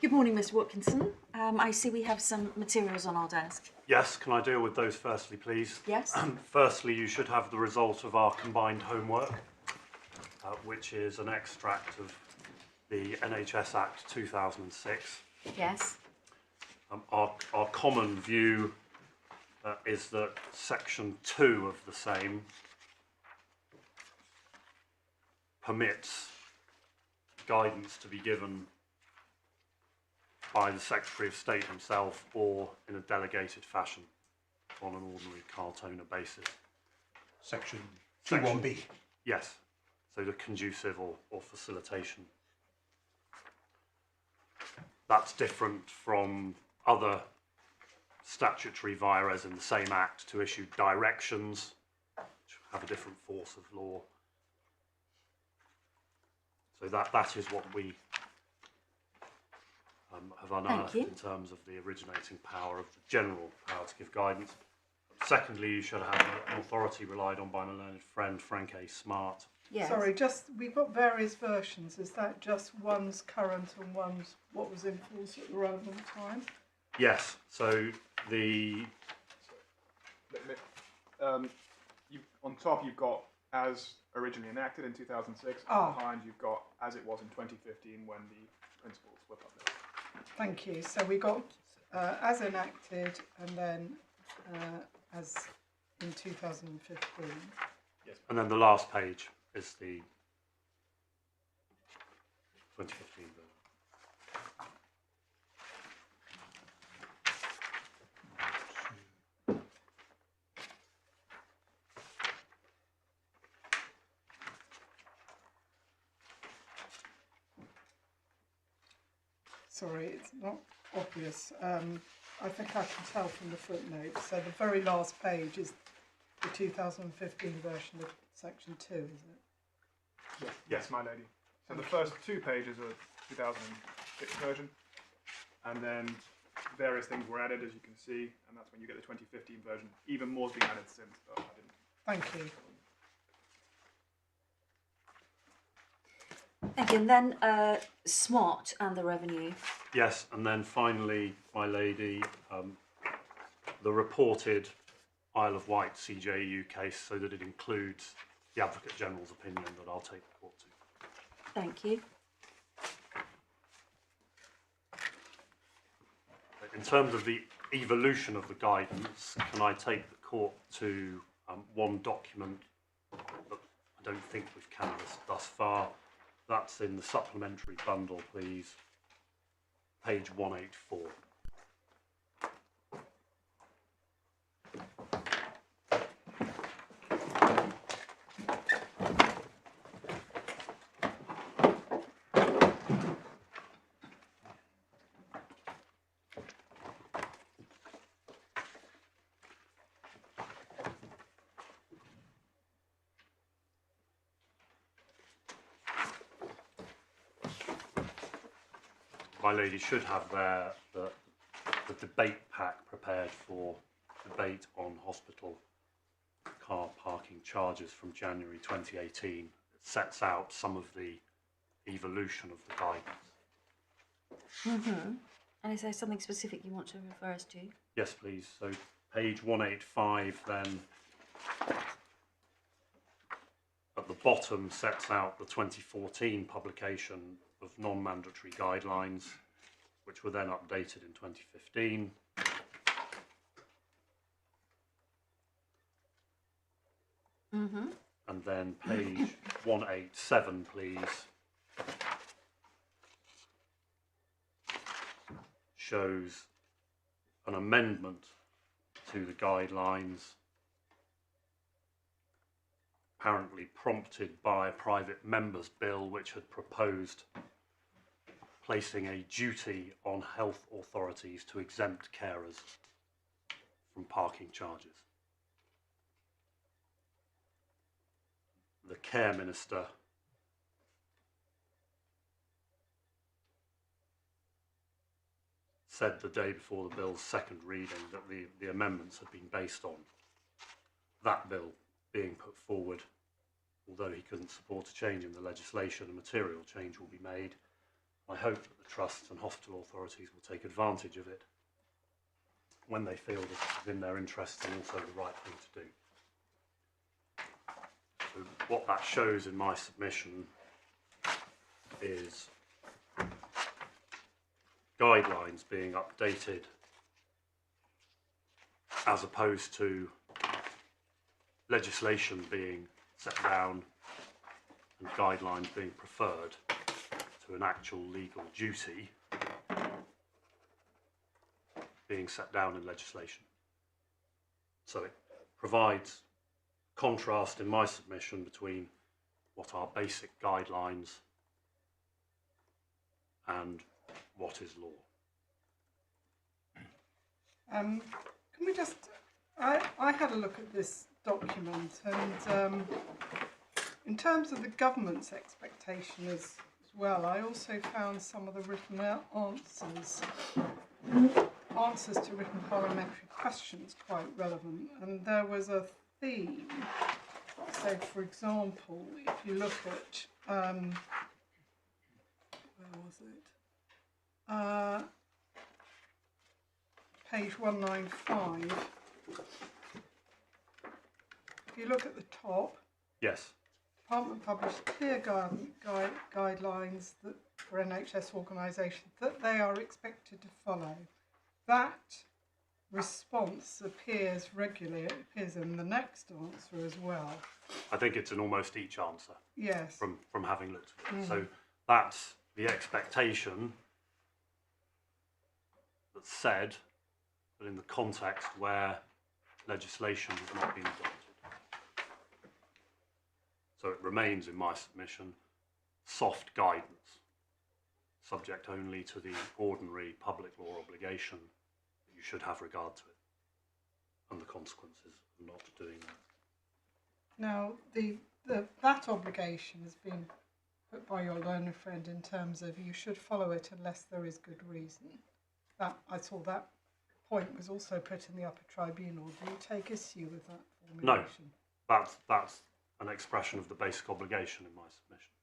Good morning, Mr. Watkinson. I see we have some materials on our desk. Yes, can I deal with those firstly, please? Yes. Firstly, you should have the result of our combined homework, which is an extract of the NHS Act 2006. Yes. Our common view is that Section 2 of the same permits guidance to be given by the Secretary of State himself or in a delegated fashion on an ordinary Carltoner basis. Section 2(1)(b). Yes, so the conducive or facilitation. That's different from other statutory vires in the same Act to issue directions, which have a different force of law. So that is what we have unearthed in terms of the originating power of the general power to give guidance. Secondly, you should have an authority relied on by my learned friend Frank A. Smart. Yes. Sorry, we've got various versions. Is that just one's current and one's what was in force at the relevant time? Yes, so the... on top you've got as originally enacted in 2006, and behind you've got as it was in 2015 when the principles were published. Thank you. So we got as enacted and then as in 2015. Yes. And then the last page is the 2015 version. Sorry, it's not obvious. I think I can tell from the footnotes. So the very last page is the 2015 version of Section 2, is it? Yes, my lady. So the first two pages are 2006 version, and then various things were added, as you can see, and that's when you get the 2015 version. Even more's been added since, but I didn't. Thank you. Thank you. And then SMART and the revenue. Yes, and then finally, my lady, the reported Isle of Wight CJEU case, so that it includes the Advocate General's opinion that I'll take the court to. Thank you. In terms of the evolution of the guidance, can I take the court to one document that I don't think we've canvassed thus far? That's in the supplementary bundle, please. Page 184. My lady should have there the debate pack prepared for debate on hospital car parking charges from January 2018. It sets out some of the evolution of the guidance. And is there something specific you want to refer us to? Yes, please. So page 185 then at the bottom sets out the 2014 publication of non-mandatory guidelines, which were then updated in 2015. And then page 187, please, shows an amendment to the guidelines, apparently prompted by a private member's bill which had proposed placing a duty on health authorities to exempt carers from parking charges. The Care Minister said the day before the bill's second reading that the amendments had been based on that bill being put forward. Although he couldn't support a change in the legislation, a material change will be made I hope that the trusts and hospital authorities will take advantage of it when they feel that it's in their interest and also the right thing to do. So what that shows in my submission is guidelines being updated as opposed to legislation being set down and guidelines being preferred to an actual legal duty being set down in legislation. So it provides contrast in my submission between what are basic guidelines and what is law. Can we just, I had a look at this document, and in terms of the government's expectation as well, I also found some of the written answers to written parliamentary questions quite relevant, and there was a theme. So, for example, if you look at, where was it? Page 195. If you look at the top, Yes. Department published clear guidelines that, for NHS organisations that they are expected to follow. That response appears regularly. It appears in the next answer as well. I think it's in almost each answer. Yes. From having looked at it. So that's the expectation that's said, but in the context where legislation has not been adopted. So it remains in my submission soft guidance, subject only to the ordinary public law obligation that you should have regard to it and the consequences of not doing that. Now, that obligation has been put by your learned friend in terms of you should follow it unless there is good reason. That I saw that point was also put in the Upper Tribunal. Do you take issue with that formulation? No, that's an expression of the basic obligation in my submission.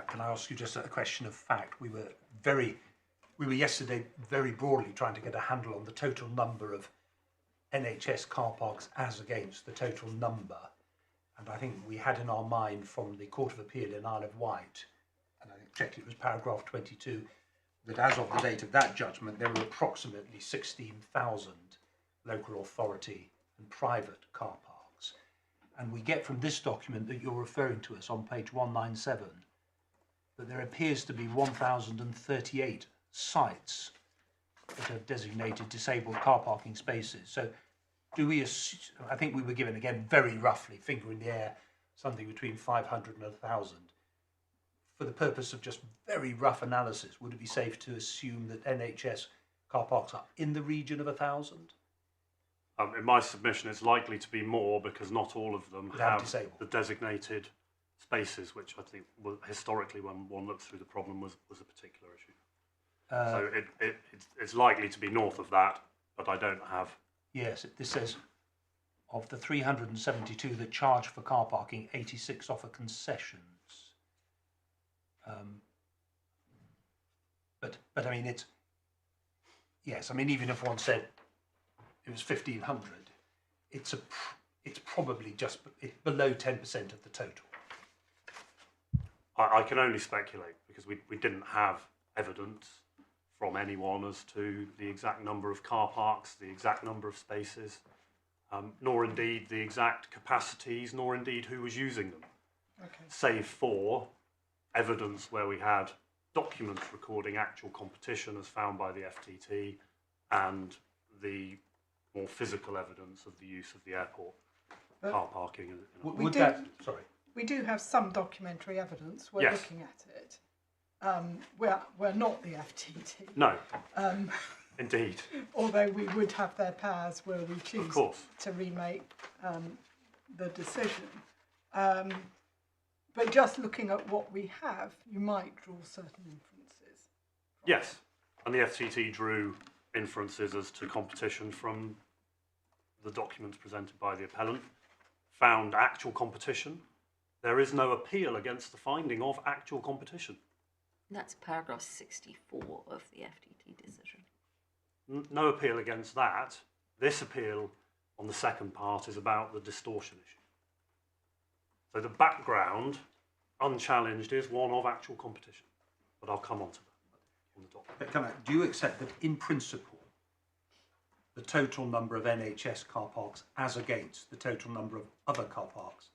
Can I ask you just a question of fact? We were yesterday very broadly trying to get a handle on the total number of NHS car parks as against the total number. And I think we had in our mind from the Court of Appeal in Isle of Wight, and I checked it was paragraph 22, that as of the date of that judgment, there were approximately 16,000 local authority and private car parks. And we get from this document that you're referring to us on page 197, that there appears to be 1,038 sites that are designated disabled car parking spaces. So do we assume, I think we were given, again, very roughly, finger in the air, something between 500 and 1,000. For the purpose of just very rough analysis, would it be safe to assume that NHS car parks are in the region of 1,000? In my submission, it's likely to be more because not all of them have disabled. the designated spaces, which I think historically, when one looked through the problem, was a particular issue. So it's likely to be north of that, but I don't have. Yes, this says of the 372 that charge for car parking, 86 offer concessions. But I mean, it's, yes, I mean, even if one said it was 1,500, it's probably just below 10% of the total. I can only speculate because we didn't have evidence from anyone as to the exact number of car parks, the exact number of spaces, nor indeed the exact capacities, nor indeed who was using them. Okay. Save for evidence where we had documents recording actual competition as found by the FTT and the more physical evidence of the use of the airport car parking. We do have some documentary evidence. We're Yes. looking at it. We're not the FTT. No, indeed. Although we would have their powers were we choose Of course. to remake the decision. But just looking at what we have, you might draw certain inferences. Yes, and the FTT drew inferences as to competition from the documents presented by the appellant. found actual competition. There is no appeal against the finding of actual competition. That's paragraph 64 of the FTT decision. No appeal against that. This appeal on the second part is about the distortion issue. So the background, unchallenged, is one of actual competition. But I'll come on to that on the document. Do you accept that in principle, the total number of NHS car parks as against the total number of other car parks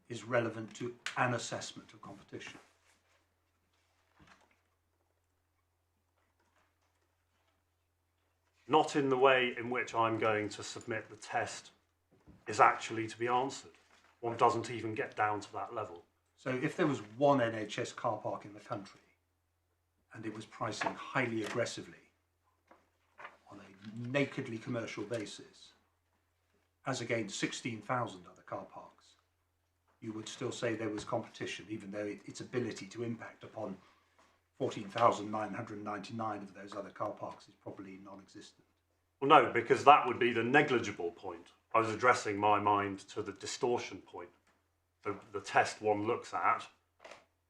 is relevant to an assessment of competition? Not in the way in which I'm going to submit the test is actually to be answered. One doesn't even get down to that level. So if there was one NHS car park in the country and it was pricing highly aggressively on a nakedly commercial basis as against 16,000 other car parks, you would still say there was competition, even though its ability to impact upon 14,999 of those other car parks is probably non-existent. Well, no, because that would be the negligible point. I was addressing my mind to the distortion point. The test one looks at,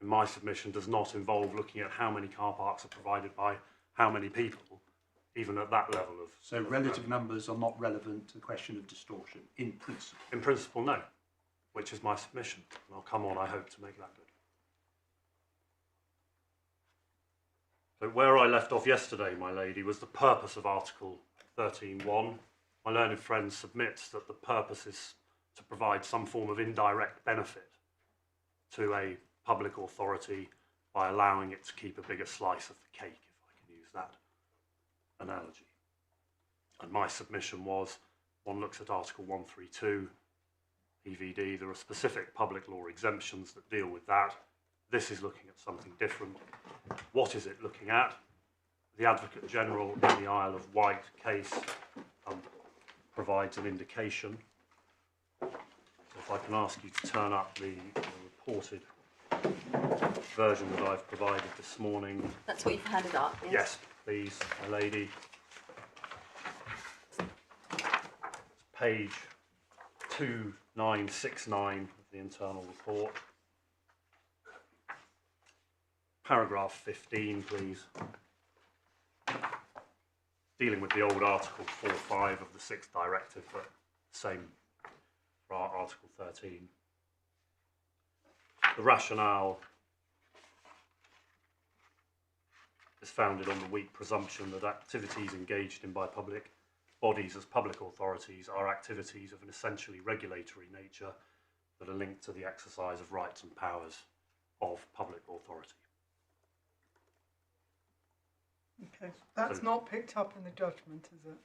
in my submission, does not involve looking at how many car parks are provided by how many people, even at that level of... So relative numbers are not relevant to the question of distortion, in principle? In principle, no, which is my submission. And I'll come on, I hope, to make that good. So where I left off yesterday, my lady, was the purpose of Article 13.1. My learned friend submits that the purpose is to provide some form of indirect benefit to a public authority by allowing it to keep a bigger slice of the cake, if I can use that analogy. And my submission was, one looks at Article 132, PVD, there are specific public law exemptions that deal with that. This is looking at something different. What is it looking at? The Advocate General in the Isle of Wight case provides an indication. So if I can ask you to turn up the reported version that I've provided this morning. That's what you've handed up, yes? Yes, please, my lady. It's page 2969 of the internal report. Paragraph 15, please. Dealing with the old Article 4.5 of the 6th Directive, but same for our Article 13. The rationale is founded on the weak presumption that activities engaged in by public bodies as public authorities are activities of an essentially regulatory nature that are linked to the exercise of rights and powers of public authority. Okay, that's not picked up in the judgment, is it?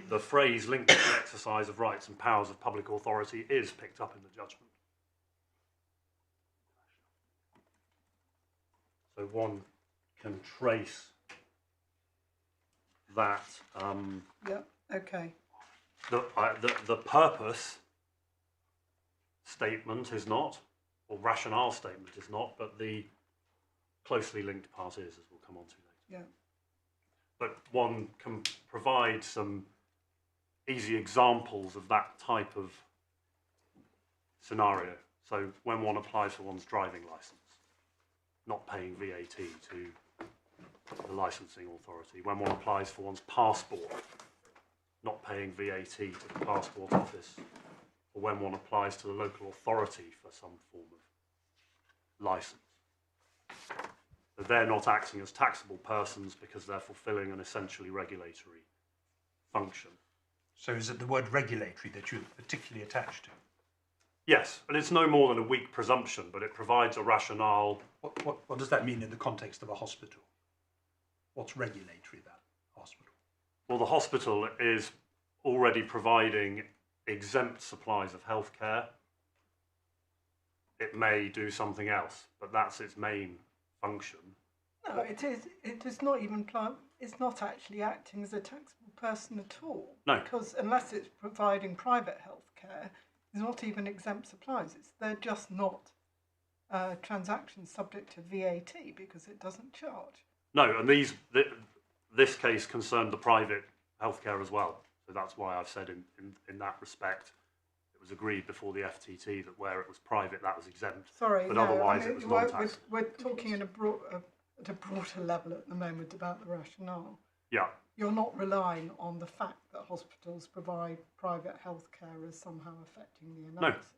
The phrase linked to the exercise of rights and powers of public authority is picked up in the judgment. So one can trace that. Yeah, okay. The purpose statement is not, or rationale statement is not, but the closely linked part is, as we'll come on to later. Yeah. But one can provide some easy examples of that type of scenario. So when one applies for one's driving licence, not paying VAT to the licensing authority. When one applies for one's passport, not paying VAT to the passport office. Or when one applies to the local authority for some form of licence. So they're not acting as taxable persons because they're fulfilling an essentially regulatory function. So is it the word regulatory that you're particularly attached to? Yes, and it's no more than a weak presumption, but it provides a rationale. What does that mean in the context of a hospital? What's regulatory about hospital? Well, the hospital is already providing exempt supplies of healthcare. It may do something else, but that's its main function. No, it is. It is not even. It's not actually acting as a taxable person at all. No. Because unless it's providing private healthcare, it's not even exempt supplies. They're just not transactions subject to VAT because it doesn't charge. No, and this case concerned the private healthcare as well. So that's why I've said in that respect, was agreed before the FTT that where it was private, that was exempt. Sorry, But no, otherwise I mean, it was non-taxable. we're talking at a broader level at the moment about the rationale. Yeah. You're not relying on the fact that hospitals provide private healthcare as somehow affecting the analysis.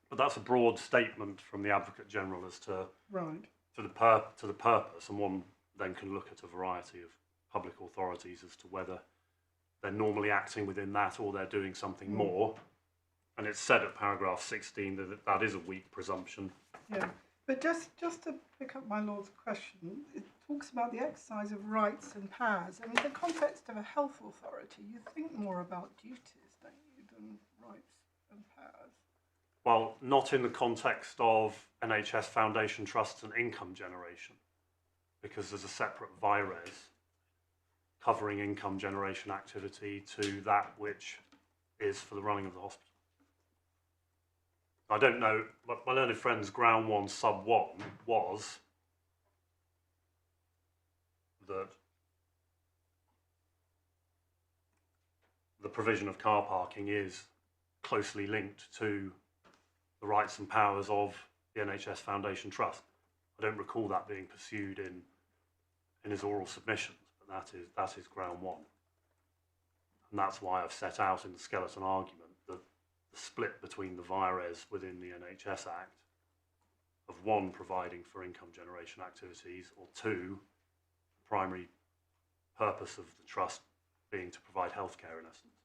But that's a broad statement from the Advocate General as to Right. to the purpose, and one then can look at a variety of public authorities as to whether they're normally acting within that or they're doing something more. And it's said at paragraph 16 that that is a weak presumption. Yeah, but just to pick up my Lord's question, it talks about the exercise of rights and powers. I mean, in the context of a health authority, you think more about duties, don't you, than rights and powers? Well, not in the context of NHS Foundation trusts and income generation, because there's a separate vires covering income generation activity to that which is for the running of the hospital. I don't know, but my learned friend's ground 1 sub 1 was that the provision of car parking is closely linked to the rights and powers of the NHS Foundation Trust. I don't recall that being pursued in his oral submissions, but that is ground 1. And that's why I've set out in the skeleton argument that the split between the vires within the NHS Act of 1, providing for income generation activities, or 2, the primary purpose of the trust being to provide healthcare in essence.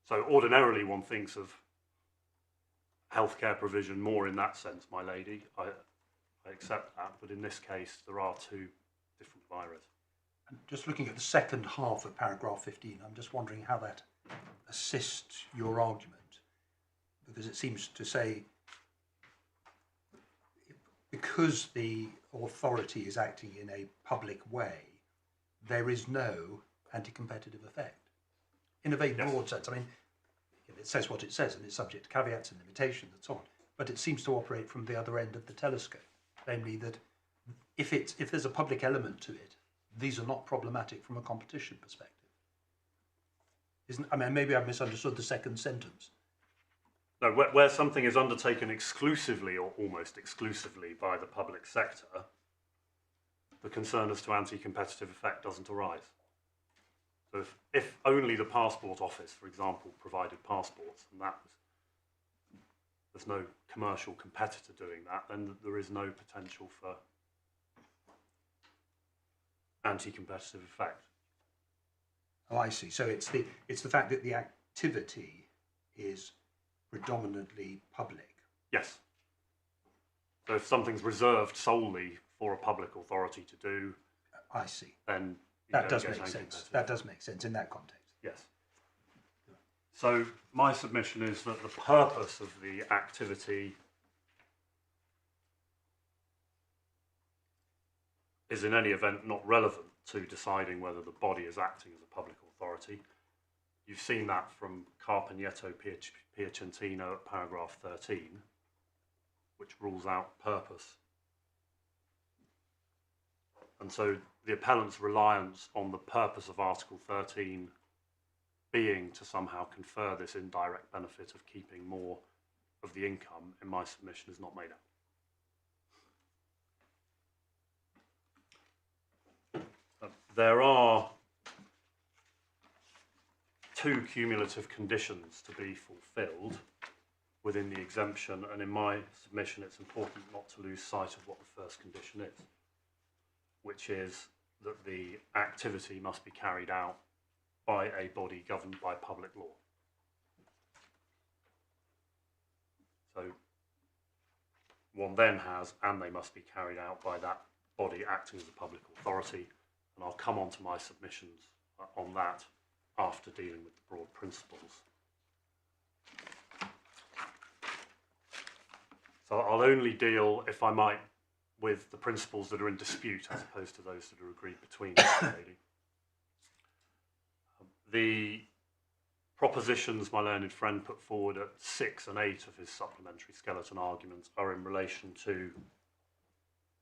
So ordinarily one thinks of healthcare provision more in that sense, my lady. I accept that, but in this case there are 2 different vires. And just looking at the second half of paragraph 15, I'm just wondering how that assists your argument, because it seems to say because the authority is acting in a public way, there is no anti-competitive effect. In a very broad sense. I mean, it says what it says, and it's subject to caveats and limitations and so on, but it seems to operate from the other end of the telescope, namely that if there's a public element to it, these are not problematic from a competition perspective. I mean, maybe I've misunderstood the second sentence. No, where something is undertaken exclusively or almost exclusively by the public sector, the concern as to anti-competitive effect doesn't arise. So if only the passport office, for example, provided passports, and there's no commercial competitor doing that, then there is no potential for anti-competitive effect. Oh, I see. So it's the fact that the activity is predominantly public. Yes. So if something's reserved solely for a public authority to do, I see. then That does make sense. That does make sense in that context. Yes. So my submission is that the purpose of the activity is in any event not relevant to deciding whether the body is acting as a public authority. You've seen that from Carpagneto Piacentino at paragraph 13, which rules out purpose. And so the appellant's reliance on the purpose of Article 13 being to somehow confer this indirect benefit of keeping more of the income, in my submission, is not made up. There are 2 cumulative conditions to be fulfilled within the exemption, and in my submission it's important not to lose sight of what the first condition is, which is that the activity must be carried out by a body governed by public law. So one then has, and they must be carried out by that body acting as a public authority, and I'll come on to my submissions on that after dealing with the broad principles. So I'll only deal, if I might, with the principles that are in dispute as opposed to those that are agreed between us, lady. The propositions my learned friend put forward at 6 and 8 of his supplementary skeleton arguments are in relation to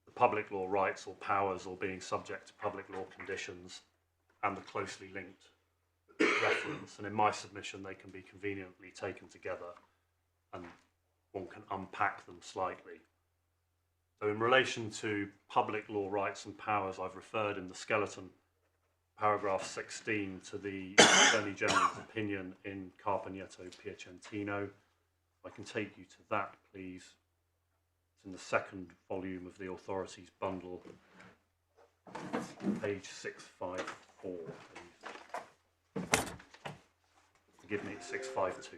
the public law rights or powers or being subject to public law conditions and the closely linked reference, and in my submission they can be conveniently taken together and one can unpack them slightly. So in relation to public law rights and powers, I've referred in the skeleton paragraph 16 to the Attorney General's opinion in Carpenetto Piacentino. I can take you to that, please. It's in the second volume of the authorities bundle, page 654, please. Forgive me, it's 652.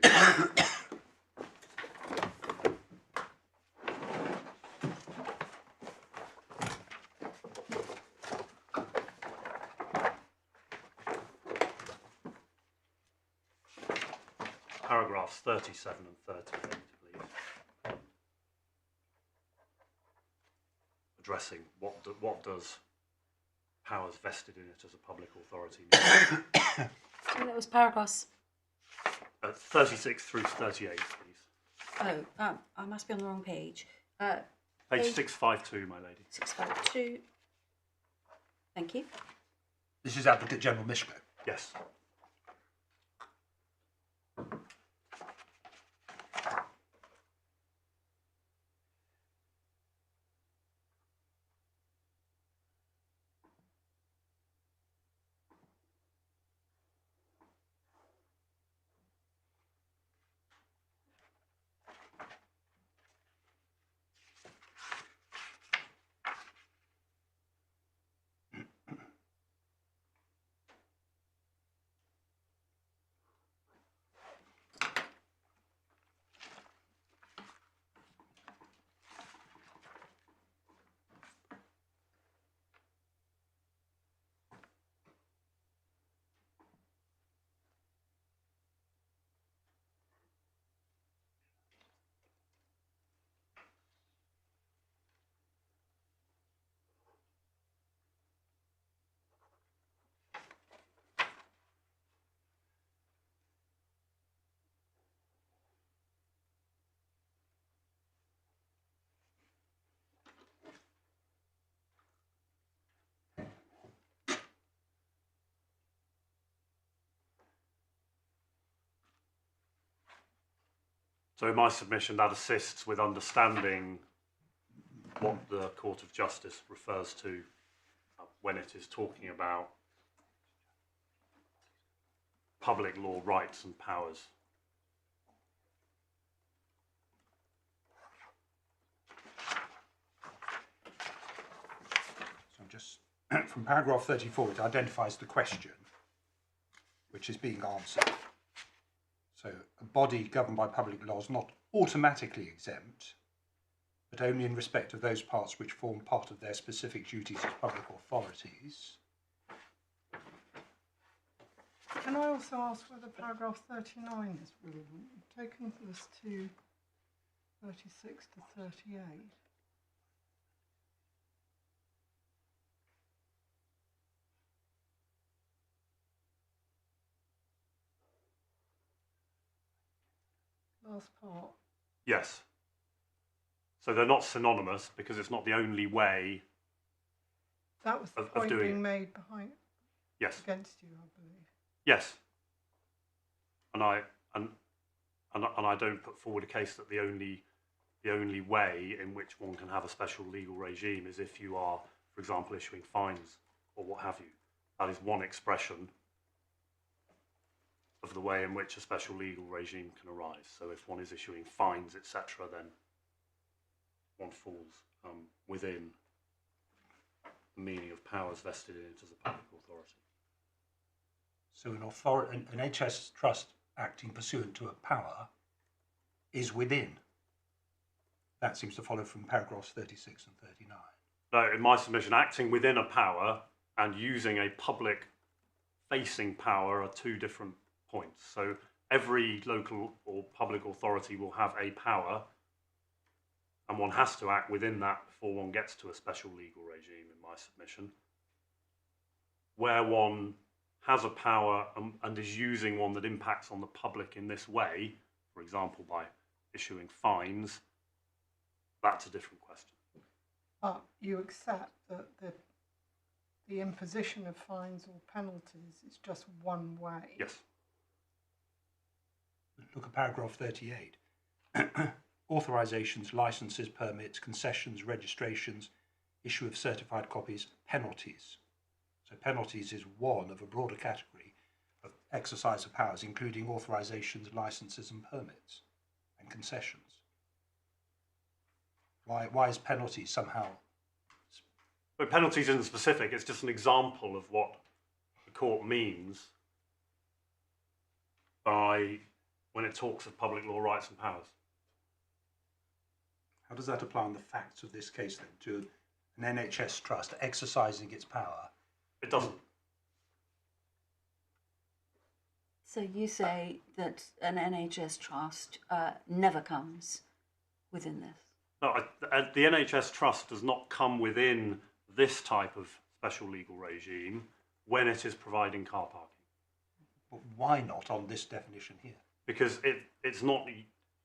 Paragraphs 37 and 38, please. Addressing what does powers vested in it as a public authority mean? So that was paragraphs. 36 through 38, please. Oh, I must be on the wrong page. Page 652, my lady. 652. Thank you. This is Advocate General Mishko. Yes. So in my submission, that assists with understanding what the Court of Justice refers to when it is talking about public law rights and powers. So just from paragraph 34, it identifies the question which is being answered. So a body governed by public law is not automatically exempt, but only in respect of those parts which form part of their specific duties as public authorities. Can I also ask whether paragraph 39 is relevant? I've taken this to 36 to 38. Last part. Yes. So they're not synonymous because it's not the only way. That was the Of point doing being it. made behind Yes. against you, I believe. Yes. And I don't put forward a case that the only way in which one can have a special legal regime is if you are, for example, issuing fines or what have you. That is one expression of the way in which a special legal regime can arise. So if one is issuing fines, etc., then one falls within the meaning of powers vested in it as a public authority. So an NHS Trust acting pursuant to a power is within. That seems to follow from paragraphs 36 and 39. No, in my submission, acting within a power and using a public-facing power are two different points. So every local or public authority will have a power, and one has to act within that before one gets to a special legal regime, in my submission. Where one has a power and is using one that impacts on the public in this way, for example, by issuing fines, that's a different question. But you accept that the imposition of fines or penalties is just one way Yes. look at paragraph 38. Authorisations, licences, permits, concessions, registrations, issue of certified copies, penalties. So penalties is one of a broader category of exercise of powers, including authorisations, licences and permits and concessions. Why is penalty somehow? But penalties isn't specific, it's just an example of what the court means by when it talks of public law rights and powers. How does that apply on the facts of this case then to an NHS trust exercising its power? It doesn't. So you say that an NHS trust never comes within this? No, the NHS Trust does not come within this type of special legal regime when it is providing car parking. But why not on this definition here? Because it's not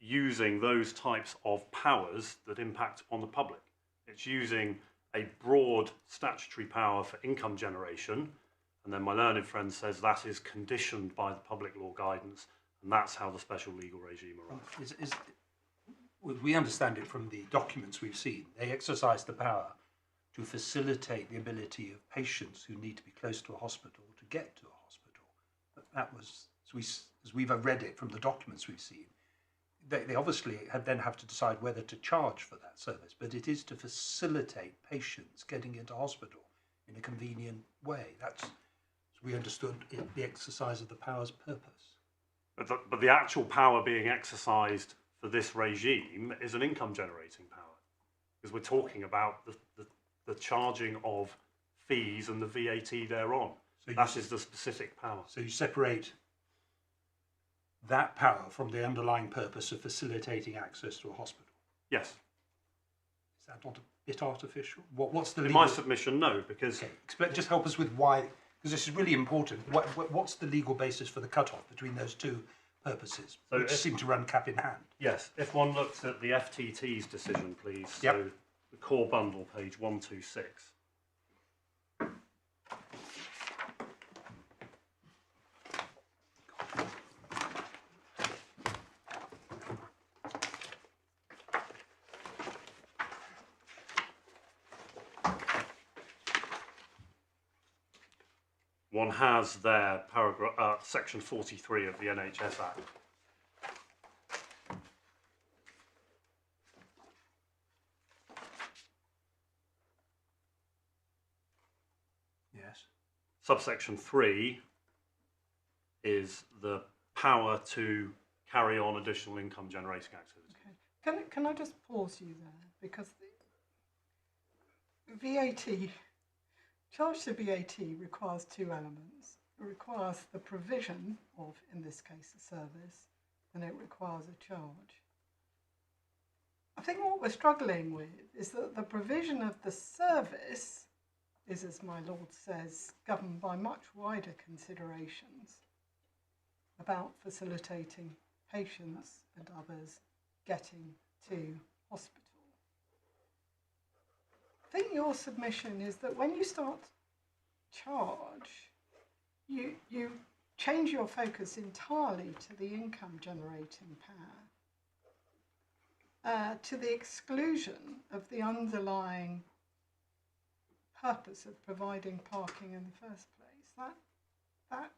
using those types of powers that impact upon the public. It's using a broad statutory power for income generation, and then my learned friend says that is conditioned by the public law guidance, and that's how the special legal regime arrives. We understand it from the documents we've seen. They exercise the power to facilitate the ability of patients who need to be close to a hospital to get to a hospital. But that was, as we've read it from the documents we've seen, they obviously then have to decide whether to charge for that service, but it is to facilitate patients getting into hospital in a convenient way. That's, as we understood, the exercise of the power's purpose. But the actual power being exercised for this regime is an income generating power, because we're talking about the charging of fees and the VAT thereon. So that is the specific power. So you separate that power from the underlying purpose of facilitating access to a hospital? Yes. Is that not a bit artificial? What's the In legal... my submission, no, because... Okay. Just help us with why, because this is really important. What's the legal basis for the cut-off between those two purposes, which seem to run cap in hand? Yes, if one looks at the FTT's decision, please. Yep. So the core bundle, page 126. One has there section 43 of the NHS Act. Yes. Subsection 3 is the power to carry on additional income generating activity. Okay. Can I just pause you there? Because the VAT, charge to VAT requires two elements. It requires the provision of, in this case, a service, and it requires a charge. I think what we're struggling with is that the provision of the service is, as my Lord says, governed by much wider considerations about facilitating patients and others getting to hospital. I think your submission is that when you start charge, you change your focus entirely to the income generating power, to the exclusion of the underlying purpose of providing parking in the first place. That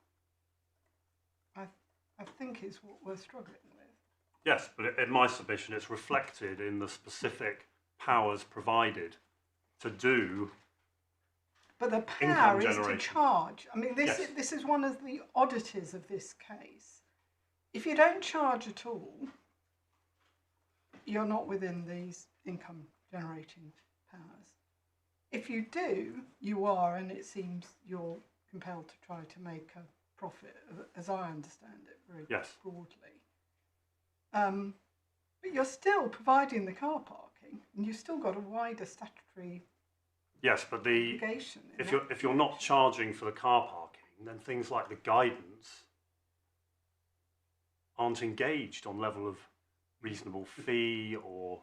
I think is what we're struggling with. Yes, but in my submission, it's reflected in the specific powers provided to do. But the power is to charge. I mean, this is one of the oddities of this case. If you don't charge at all, you're not within these income generating powers. If you do, you are, and it seems you're compelled to try to make a profit, as I understand it, very broadly. But you're still providing the car parking, and you've still got a wider statutory obligation. If you're not charging for the car parking, then things like the guidance aren't engaged on level of reasonable fee or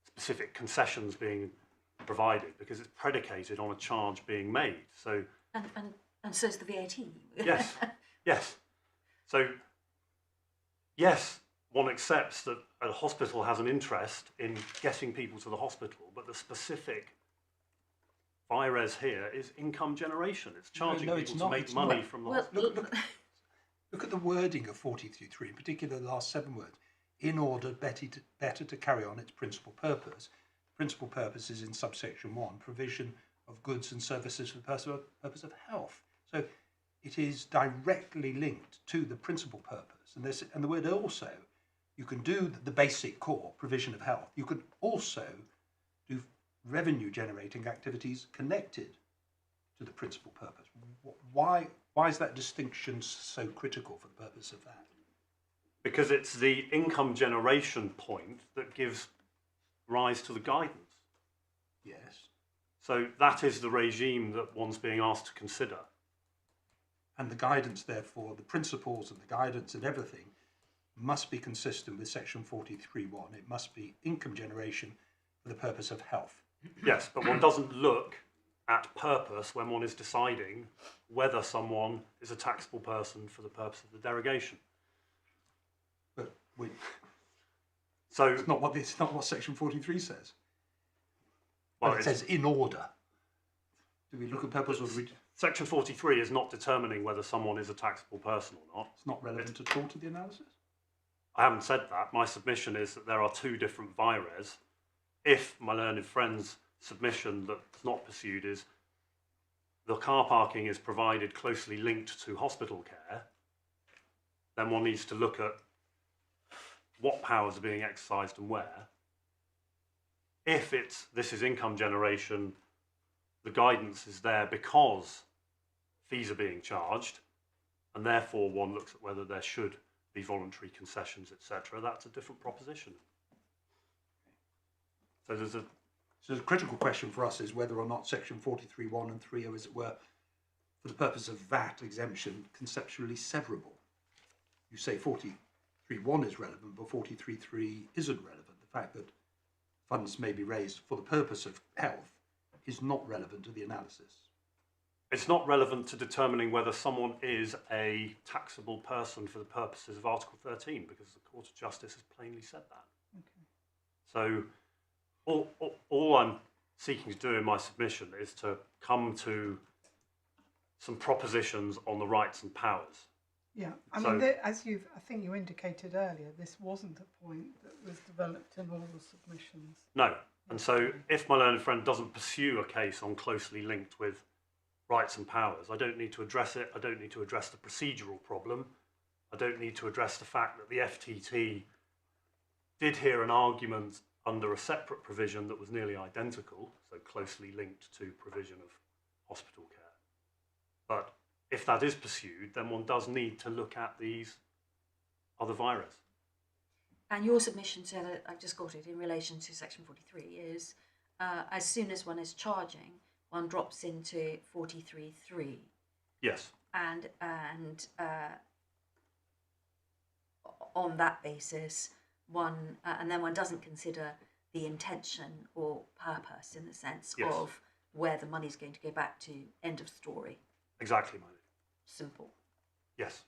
specific concessions being provided, because it's predicated on a charge being made. So and so is the VAT. Yes. So yes, one accepts that a hospital has an interest in getting people to the hospital, but the specific vires here is income generation. It's charging No, it's people to not. make It's money not. from the Well, hospital. Look at the wording of 43.3, in particular the last 7 words. In order better to carry on its principal purpose. Principal purpose is in subsection 1, provision of goods and services for the purpose of health. So it is directly linked to the principal purpose. And the word also, you can do the basic core, provision of health. You can also do revenue generating activities connected to the principal purpose. Why is that distinction so critical for the purpose of that? Because it's the income generation point that gives rise to the guidance. Yes. So that is the regime that one's being asked to consider. And the guidance, therefore, the principles and the guidance and everything must be consistent with section 43.1. It must be income generation for the purpose of health. Yes, but one doesn't look at purpose when one is deciding whether someone is a taxable person for the purpose of the derogation. But So it's not what section 43 says. well, Well, it says in order. Do we look at purpose or do we... Section 43 is not determining whether someone is a taxable person or not. It's not relevant at all to the analysis? I haven't said that. My submission is that there are two different vires. If my learned friend's submission that's not pursued is the car parking is provided closely linked to hospital care, then one needs to look at what powers are being exercised and where. If this is income generation, the guidance is there because fees are being charged, and therefore one looks at whether there should be voluntary concessions, etc. That's a different proposition. So So the critical question for us is whether or not section 43.1 and 3 are, as it were, for the purpose of VAT exemption, conceptually severable. You say 43.1 is relevant, but 43.3 isn't relevant. The fact that funds may be raised for the purpose of health is not relevant to the analysis. it's not relevant to determining whether someone is a taxable person for the purposes of Article 13, because the Court of Justice has plainly said that. Okay. So all I'm seeking to do in my submission is to come to some propositions on the rights and powers. Yeah, I mean, as I think you indicated earlier, this wasn't a point that was developed in all the submissions. No, and so if my learned friend doesn't pursue a case on closely linked with rights and powers, I don't need to address it. I don't need to address the procedural problem. I don't need to address the fact that the FTT did hear an argument under a separate provision that was nearly identical, so closely linked to provision of hospital care. But if that is pursued, then one does need to look at these other vires. And your submission said, I've just got it in relation to section 43, is as soon as one is charging, one drops into 43.3. Yes. And on that basis, and then one doesn't consider the intention or purpose in the sense Yes. of where the money's going to go back to, end of story. Exactly, my lady. Simple. Yes.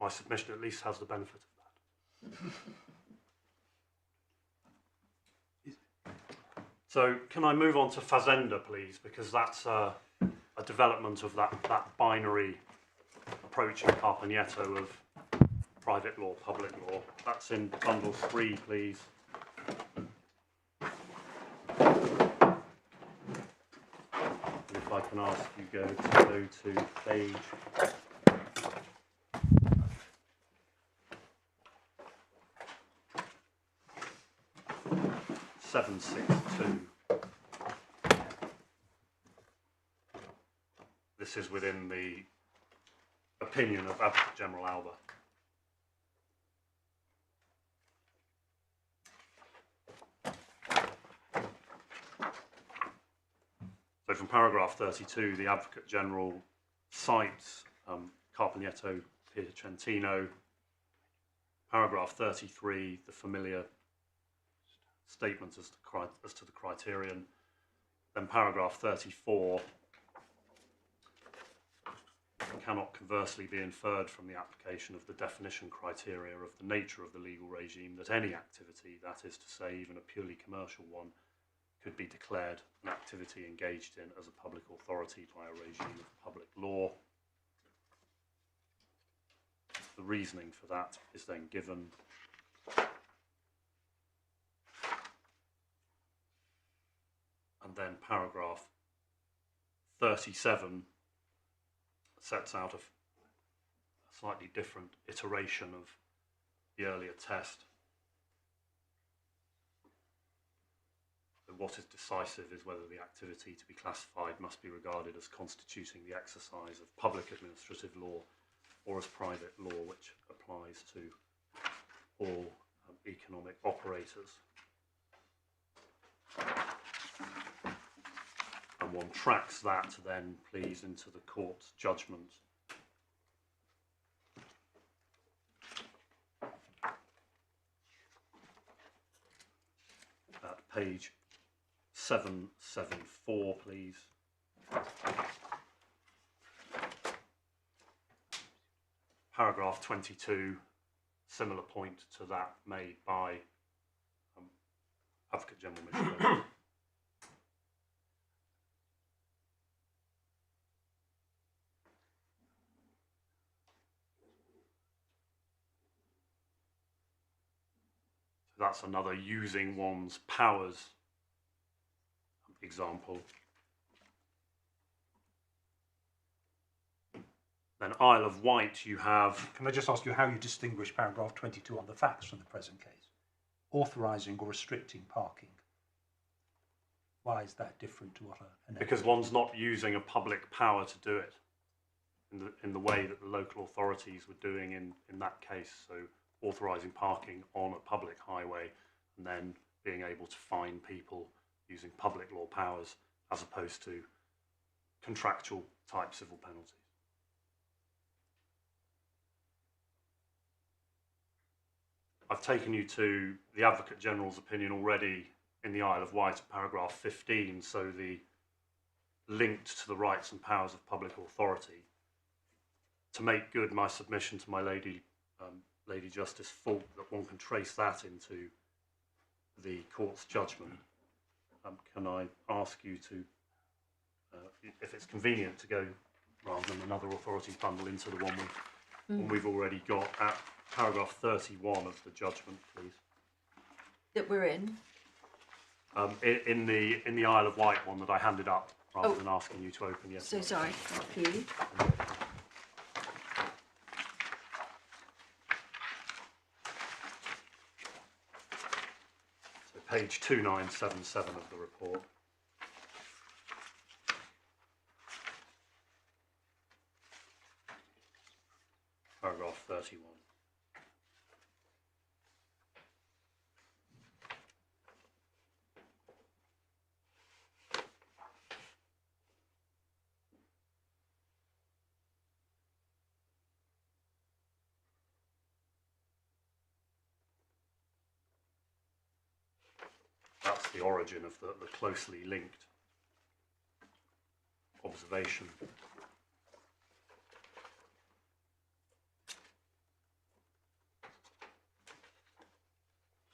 My submission at least has the benefit of that. So can I move on to Fazenda, please? Because that's a development of that binary approach in Carpagneto of private law, public law. That's in bundle 3, please. And if I can ask you go to page 762. This is within the opinion of Advocate General Alba. So from paragraph 32, the Advocate General cites Carpagneto, Piacentino. Paragraph 33, the familiar statements as to the criterion. Then paragraph 34 cannot conversely be inferred from the application of the definition criteria of the nature of the legal regime that any activity, that is to say even a purely commercial one, could be declared an activity engaged in as a public authority by a regime of public law. The reasoning for that is then given. And then paragraph 37 sets out a slightly different iteration of the earlier test. So what is decisive is whether the activity to be classified must be regarded as constituting the exercise of public administrative law or as private law, which applies to all economic operators. And one tracks that then, please, into the court's judgment. At page 774, please. Paragraph 22, similar point to that made by Advocate General Michigan. That's another using one's powers example. Then Isle of Wight, you have... Can I just ask you how you distinguish paragraph 22 on the facts from the present case? Authorising or restricting parking. Why is that different to what Because one's not using a public power to do it in the way that the local authorities were doing in that case. So authorising parking on a public highway and then being able to fine people using public law powers as opposed to contractual type civil penalties. I've taken you to the Advocate General's opinion already in the Isle of Wight at paragraph 15, so the linked to the rights and powers of public authority. To make good my submission to my Lady Justice Falk that one can trace that into the court's judgment, can I ask you to, if it's convenient, to go rather than another authorities bundle into the one we've already got at paragraph 31 of the judgment, please. That we're in. In the Isle of Wight one that I handed up rather than asking you to open yesterday. So sorry, thank you. So page 2977 of the report. Paragraph 31. That's the origin of the closely linked observation.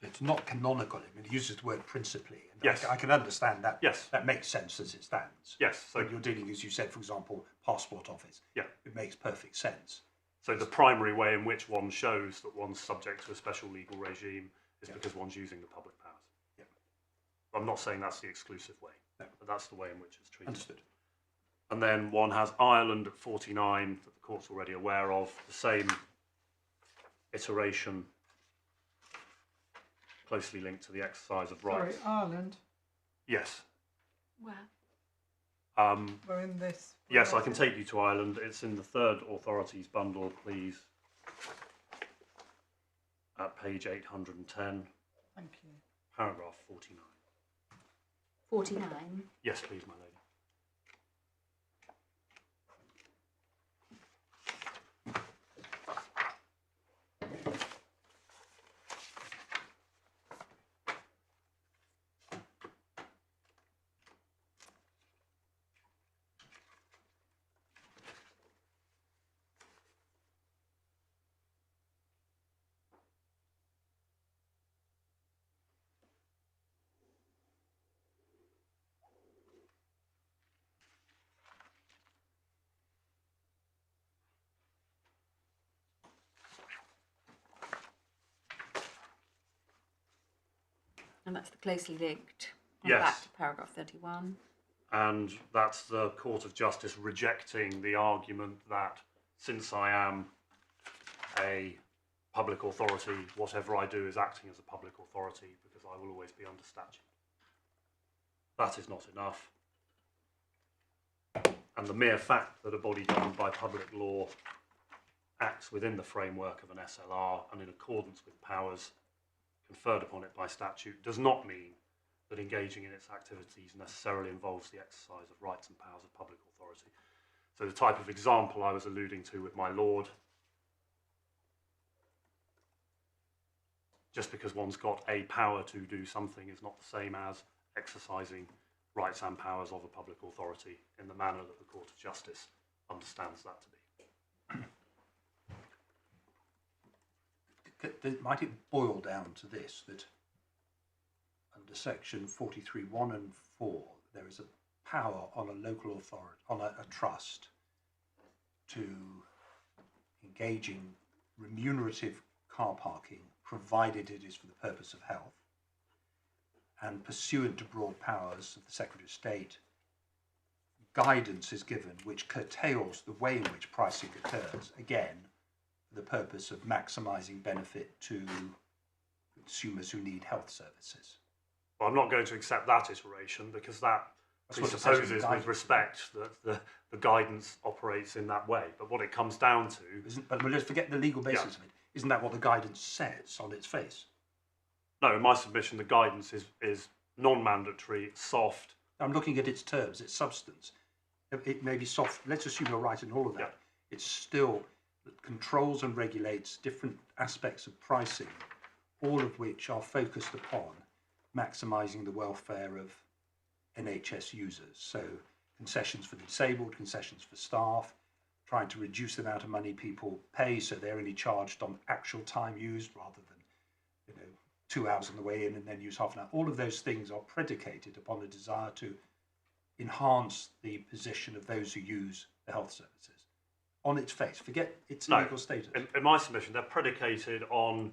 It's not canonical. I mean, it uses the word principally. And Yes. I can understand that. Yes. That makes sense as it stands. Yes. So When you're dealing, as you said, for example, passport office. yeah. It makes perfect sense. So the primary way in which one shows that one's subject to a special legal regime is because one's using the public powers. Yeah. I'm not saying that's the exclusive way, No. but that's the way in which it's treated. Understood. And then one has Ireland at 49 that the court's already aware of, the same iteration, closely linked to the exercise of rights. Sorry, Ireland. Yes. Where? We're in this. Yes, I can take you to Ireland. It's in the third authorities bundle, please, at page 810, Thank you. paragraph 49. 49. Yes, please, my lady. And that's the closely linked. Yes. Back to paragraph 31. And that's the Court of Justice rejecting the argument that since I am a public authority, whatever I do is acting as a public authority because I will always be under statute. That is not enough. And the mere fact that a body governed by public law acts within the framework of an SLR and in accordance with powers conferred upon it by statute does not mean that engaging in its activities necessarily involves the exercise of rights and powers of public authority. So the type of example I was alluding to with my lord, just because one's got a power to do something is not the same as exercising rights and powers of a public authority in the manner that the Court of Justice understands that to be. Might it boil down to this, that under section 43(1) and 4, there is a power on a local authority, on a trust, to engage in remunerative car parking, provided it is for the purpose of health, and pursuant to broad powers of the Secretary of State, guidance is given which curtails the way in which pricing occurs, again, for the purpose of maximising benefit to consumers who need health services. Well, I'm not going to accept that iteration because that presupposes with respect that the guidance operates in that way. But what it comes down to... But let's forget the legal basis of it. Isn't that what the guidance says on its face? No, in my submission, the guidance is non-mandatory, it's soft. I'm looking at its terms, its substance. It may be soft. Let's assume you're right in all of that. Yeah. It's still controls and regulates different aspects of pricing, all of which are focused upon maximising the welfare of NHS users. So concessions for the disabled, concessions for staff, trying to reduce the amount of money people pay so they're only charged on actual time used rather than 2 hours on the way in and then use half an hour. All of those things are predicated upon a desire to enhance the position of those who use the health services. On its face, forget its legal status. In my submission, they're predicated on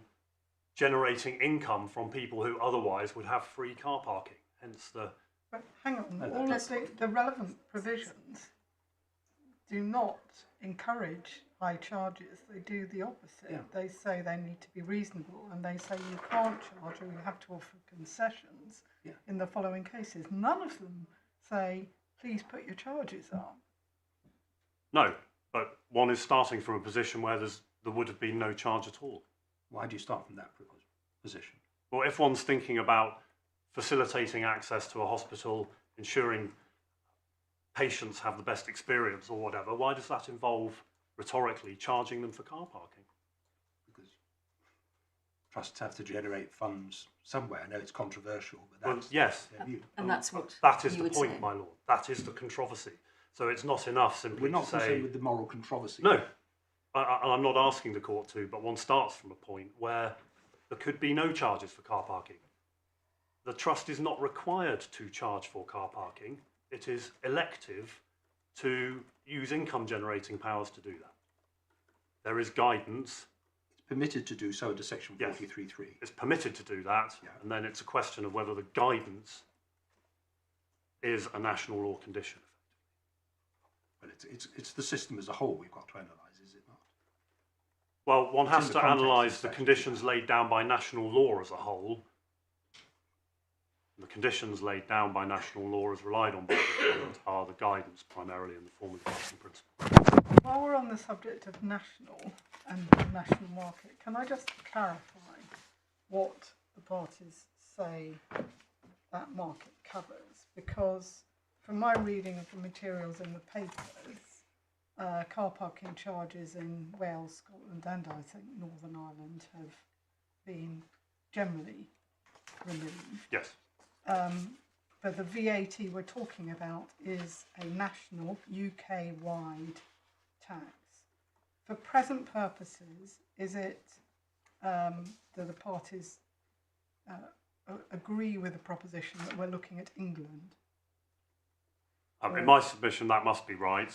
generating income from people who otherwise would have free car parking. Hence the... But hang on, all of the relevant provisions do not encourage high charges. They do the opposite. Yeah. They say they need to be reasonable, and they say you can't charge or you have to offer concessions in the following cases. None of them say, please put your charges up. No, but one is starting from a position where there would have been no charge at all. Why do you start from that position? Well, if one's thinking about facilitating access to a hospital, ensuring patients have the best experience or whatever, why does that involve rhetorically charging them for car parking? Because trusts have to generate funds somewhere. I know it's controversial, but that's their view. And that's what that is the point, my lord. That is the controversy. So it's not enough simply We're not to say... concerned with the moral controversy. No, I'm not asking the court to, but one starts from a point where there could be no charges for car parking. The trust is not required to charge for car parking. It is elective to use income generating powers to do that. There is guidance. It's permitted to do so under section 43(3). It's permitted to do that, and then it's a question of whether the guidance is a national law condition. But it's the system as a whole we've got to analyse, is it not? Well, one has to analyse the conditions laid down by national law as a whole. The conditions laid down by national law as relied on by the government are the guidance primarily in the form of guiding principle. While we're on the subject of national and the national market, can I just clarify what the parties say that market covers? Because from my reading of the materials in the papers, car parking charges in Wales, Scotland and I think Northern Ireland have been generally removed. Yes. But the VAT we're talking about is a national, UK-wide tax. For present purposes, is it that the parties agree with the proposition that we're looking at England? In my submission, that must be right,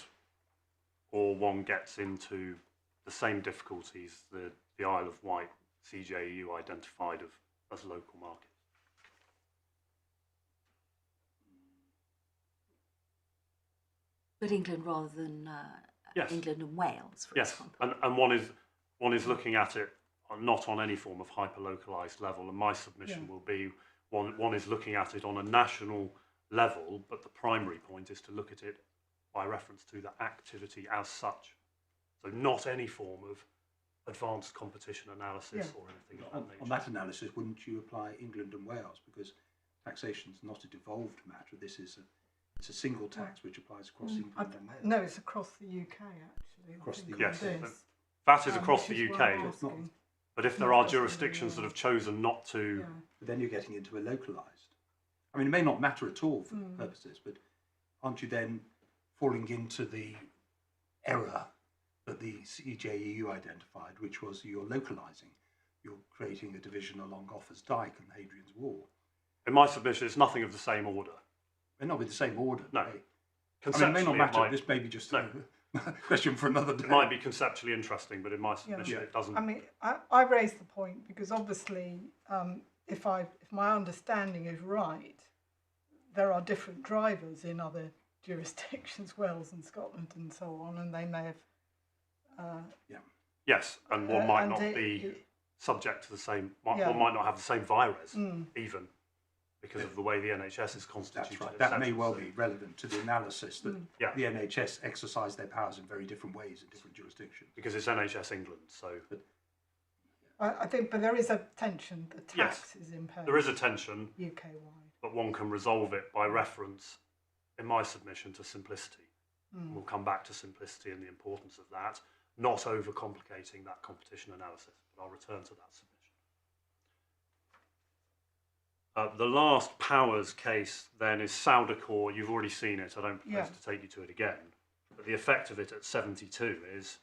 or one gets into the same difficulties the Isle of Wight CJEU identified as local markets. But England rather than Yes. England and Wales, for Yes, example. and one is looking at it not on any form of hyper-localised level, and my submission will be one is looking at it on a national level, but the primary point is to look at it by reference to the activity as such. So not any form of advanced competition analysis or anything of that nature. On that analysis, wouldn't you apply England and Wales? Because taxation is not a devolved matter. It's a single tax which applies across England and Wales. No, it's across the UK actually. Across the Yes, This. that is across which the is UK. why I'm It's not. asking. But if It's there not are just in the jurisdictions that UK. have chosen not to, Yeah. But then you're getting into a localised. I mean, it may not matter at all for purposes, but aren't you then falling into the error that the CJEU identified, which was you're localising, you're creating a division along Offa's Dyke and Hadrian's Wall. in my submission, it's nothing of the same order. They're not with the same order. No. I mean, it Conceptually, may not matter. might, This may be just No. a question for another day. it might be conceptually interesting, but in my submission, it doesn't. I mean, I raised the point because obviously, if my understanding is right, there are different drivers in other jurisdictions, Wales and Scotland and so on, and they may have. Yes, and one might and not be subject to the same. One might not have the same vires, even because of the way the NHS is constituted. That's right. etc. That may well So- be relevant to the analysis that Yeah. the NHS exercise their powers in very different ways in different jurisdictions. because it's NHS England. So I think, but there is a tension. The tax is imposed. there is a tension, UK-wide. but one can resolve it by reference, in my submission, to simplicity. And we'll come back to simplicity and the importance of that, not overcomplicating that competition analysis. But I'll return to that submission. The last powers case then is Soudacor. You've already seen it. I don't propose to take you to it again. But the effect of it at 72 is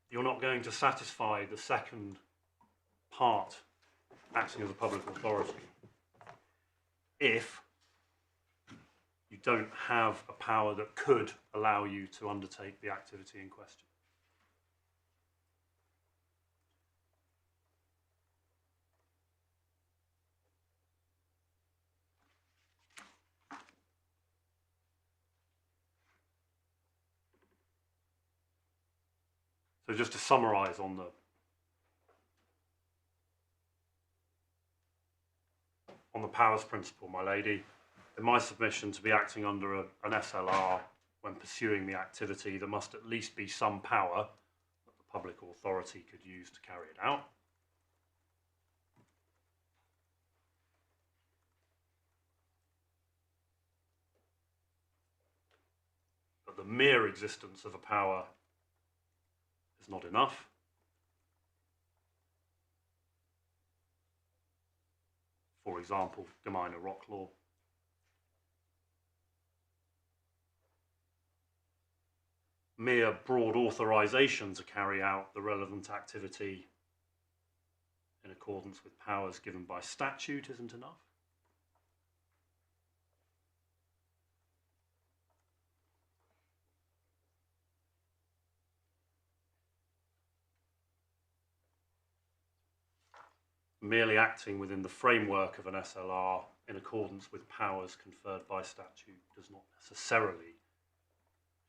you're not going to satisfy the second part, acting as a public authority, if you don't have a power that could allow you to undertake the activity in question. So just to summarise on the powers principle, my lady, in my submission, to be acting under an SLR when pursuing the activity, there must at least be some power that the public authority could use to carry it out. But the mere existence of a power is not enough. For example, Gemeine Rock Law. Mere broad authorisation to carry out the relevant activity in accordance with powers given by statute isn't enough. Merely acting within the framework of an SLR in accordance with powers conferred by statute does not necessarily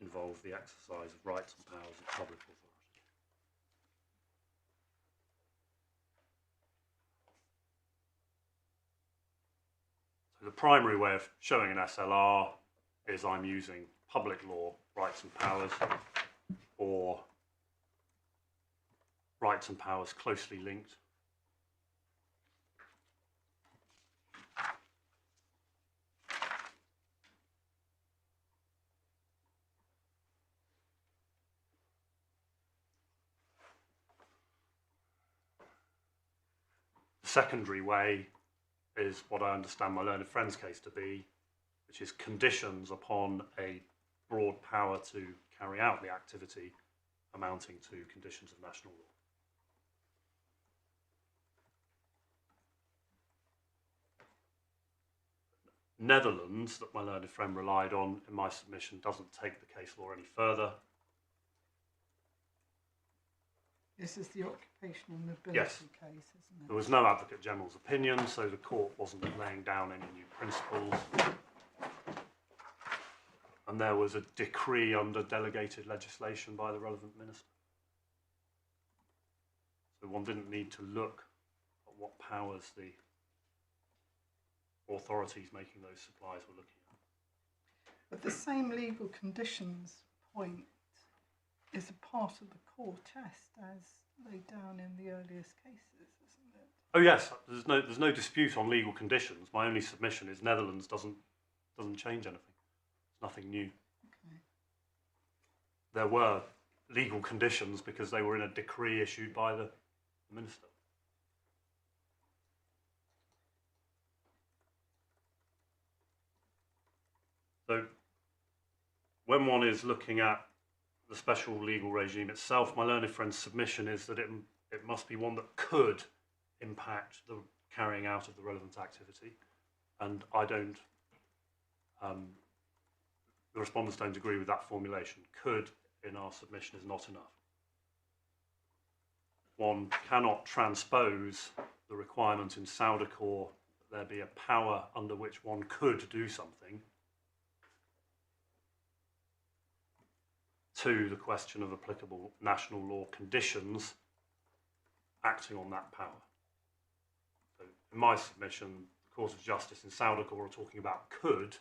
involve the exercise of rights and powers of public authority. So the primary way of showing an SLR is I'm using public law rights and powers, or rights and powers closely linked. Secondary way is what I understand my learned friend's case to be, which is conditions upon a broad power to carry out the activity amounting to conditions of national law. Netherlands, that my learned friend relied on in my submission, doesn't take the case law any further. This is the occupational mobility Yes. case, isn't There it? was no Advocate General's opinion, so the court wasn't laying down any new principles. and there was a decree under delegated legislation by the relevant minister. So one didn't need to look at what powers the authorities making those supplies were looking at. But the same legal conditions point is a part of the core test as laid down in the earliest cases, isn't it? Oh yes, there's no dispute on legal conditions. My only submission is Netherlands doesn't change anything. It's nothing new. Okay. There were legal conditions because they were in a decree issued by the minister. So when one is looking at the special legal regime itself, my learned friend's submission is that it must be one that could impact the carrying out of the relevant activity, and I don't, the respondents don't agree with that formulation. Could in our submission is not enough. One cannot transpose the requirement in Saudicor that there be a power under which one could do something to the question of applicable national law conditions acting on that power. So in my submission, the Court of Justice in Saudicor are talking about could,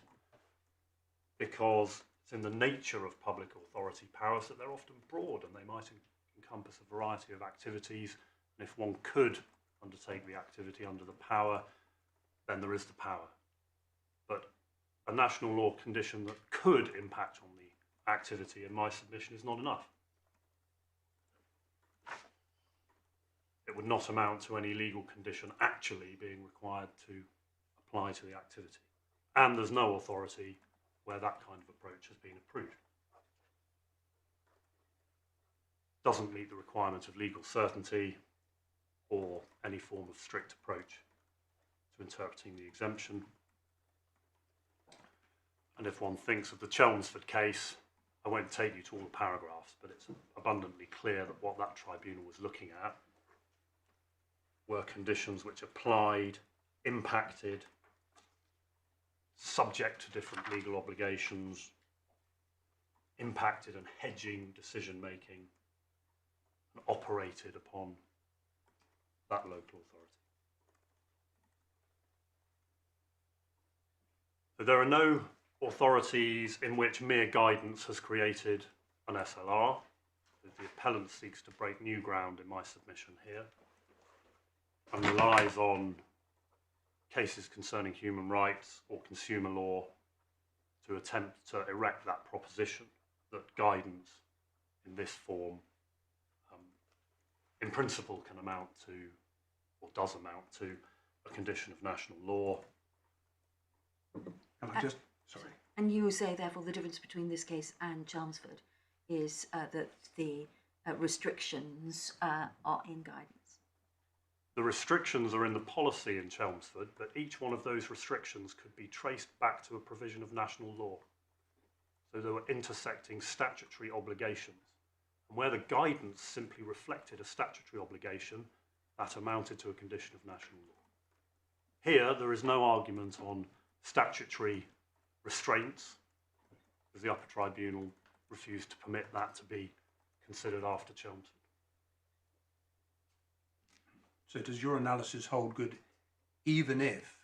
because it's in the nature of public authority powers that they're often broad and they might encompass a variety of activities, and if one could undertake the activity under the power, then there is the power. But a national law condition that could impact on the activity in my submission is not enough. It would not amount to any legal condition actually being required to apply to the activity. And there's no authority where that kind of approach has been approved. Doesn't meet the requirement of legal certainty or any form of strict approach to interpreting the exemption. And if one thinks of the Chelmsford case, I won't take you to all the paragraphs, but it's abundantly clear that what that tribunal was looking at were conditions which applied, impacted, subject to different legal obligations, impacted and hedging decision-making, and operated upon that local authority. So there are no authorities in which mere guidance has created an SLR. The appellant seeks to break new ground in my submission here and relies on cases concerning human rights or consumer law to attempt to erect that proposition that guidance in this form in principle can amount to, or does amount to, a condition of national law. Can I just, sorry. And you say, therefore, the difference between this case and Chelmsford is that the restrictions are in guidance. The restrictions are in the policy in Chelmsford, but each one of those restrictions could be traced back to a provision of national law. So there were intersecting statutory obligations. And where the guidance simply reflected a statutory obligation, that amounted to a condition of national law. Here, there is no argument on statutory restraints, because the Upper Tribunal refused to permit that to be considered after Chelmsford. So does your analysis hold good even if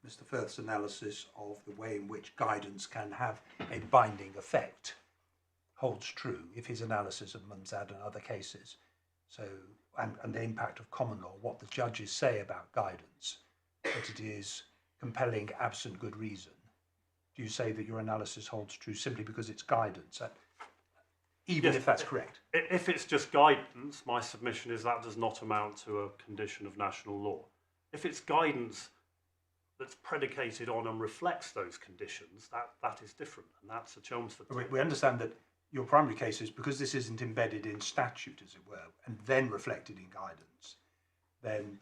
Mr. Firth's analysis of the way in which guidance can have a binding effect holds true, if his analysis of Munzad and other cases, so and the impact of common law, what the judges say about guidance, that it is compelling absent good reason, do you say that your analysis holds true simply because it's guidance, even Yes, if that's correct? If it's just guidance, my submission is that does not amount to a condition of national law. If it's guidance that's predicated on and reflects those conditions, that is different, and that's a Chelmsford. We understand that your primary case is because this isn't embedded in statute, as it were, and then reflected in guidance, then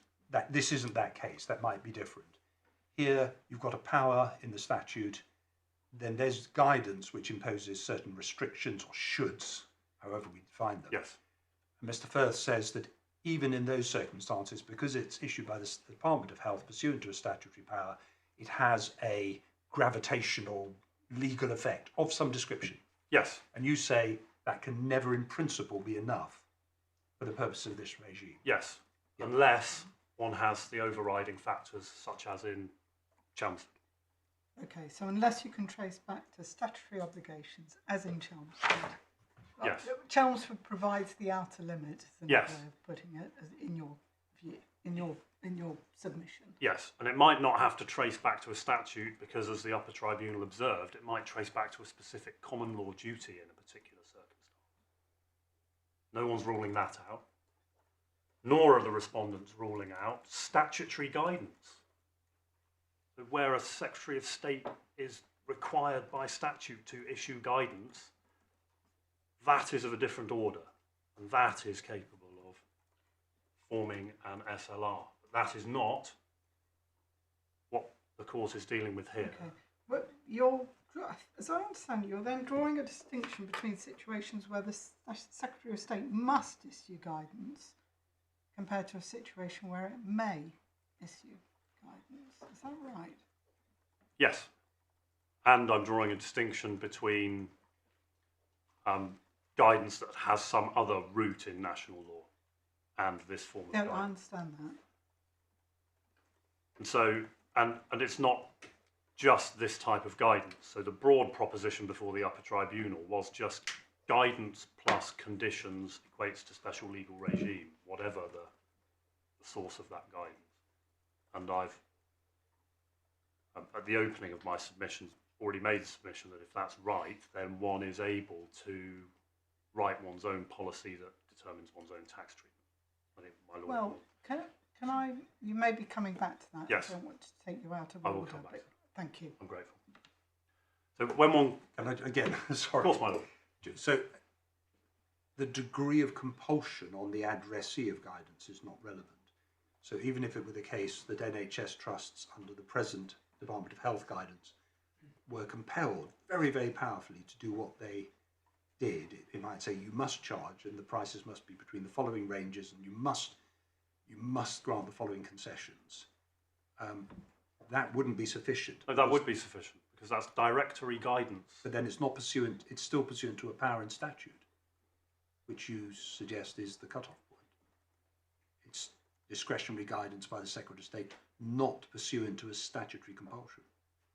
this isn't that case. That might be different. Here, you've got a power in the statute, then there's guidance which imposes certain restrictions or shoulds, however we define them. Yes. And Mr. Firth says that even in those circumstances, because it's issued by the Department of Health pursuant to a statutory power, it has a gravitational legal effect of some description. Yes, And you say that can never in principle be enough for the purpose of this regime. yes, Yeah. unless one has the overriding factors such as in Chelmsford. Okay, so unless you can trace back to statutory obligations, as in Chelmsford. Yes. Chelmsford provides the outer limit, is another Yes. way of putting it, as in your view, in your submission. Yes, and it might not have to trace back to a statute because, as the Upper Tribunal observed, it might trace back to a specific common law duty in a particular circumstance. No one's ruling that out, nor are the respondents ruling out statutory guidance. So where a Secretary of State is required by statute to issue guidance, that is of a different order, and that is capable of forming an SLR. That is not what the court is dealing with here. Okay, but as I understand, you're then drawing a distinction between situations where the Secretary of State must issue guidance compared to a situation where it may issue guidance. Is that right? Yes, and I'm drawing a distinction between guidance that has some other route in national law and this form of Yeah, guidance. I understand that. And so, and it's not just this type of guidance. So the broad proposition before the Upper Tribunal was just guidance plus conditions equates to special legal regime, whatever the source of that guidance. And I've, at the opening of my submissions, already made the submission that if that's right, then one is able to write one's own policy that determines one's own tax treatment. I think my lawyer Well, will. can I? You may be coming back to that. Yes. I don't want to take you out of I will order. come back to But thank you. I'm grateful. So when one, And again, of sorry. course, my lord. So the degree of compulsion on the addressee of guidance is not relevant. So even if it were the case that NHS trusts under the present Department of Health guidance were compelled very, very powerfully to do what they did, it might say you must charge and the prices must be between the following ranges and you must grant the following concessions. That wouldn't be sufficient. No, that would be sufficient because that's directory guidance. But then it's not pursuant, it's still pursuant to a power in statute, which you suggest is the cut-off point. It's discretionary guidance by the Secretary of State, not pursuant to a statutory compulsion.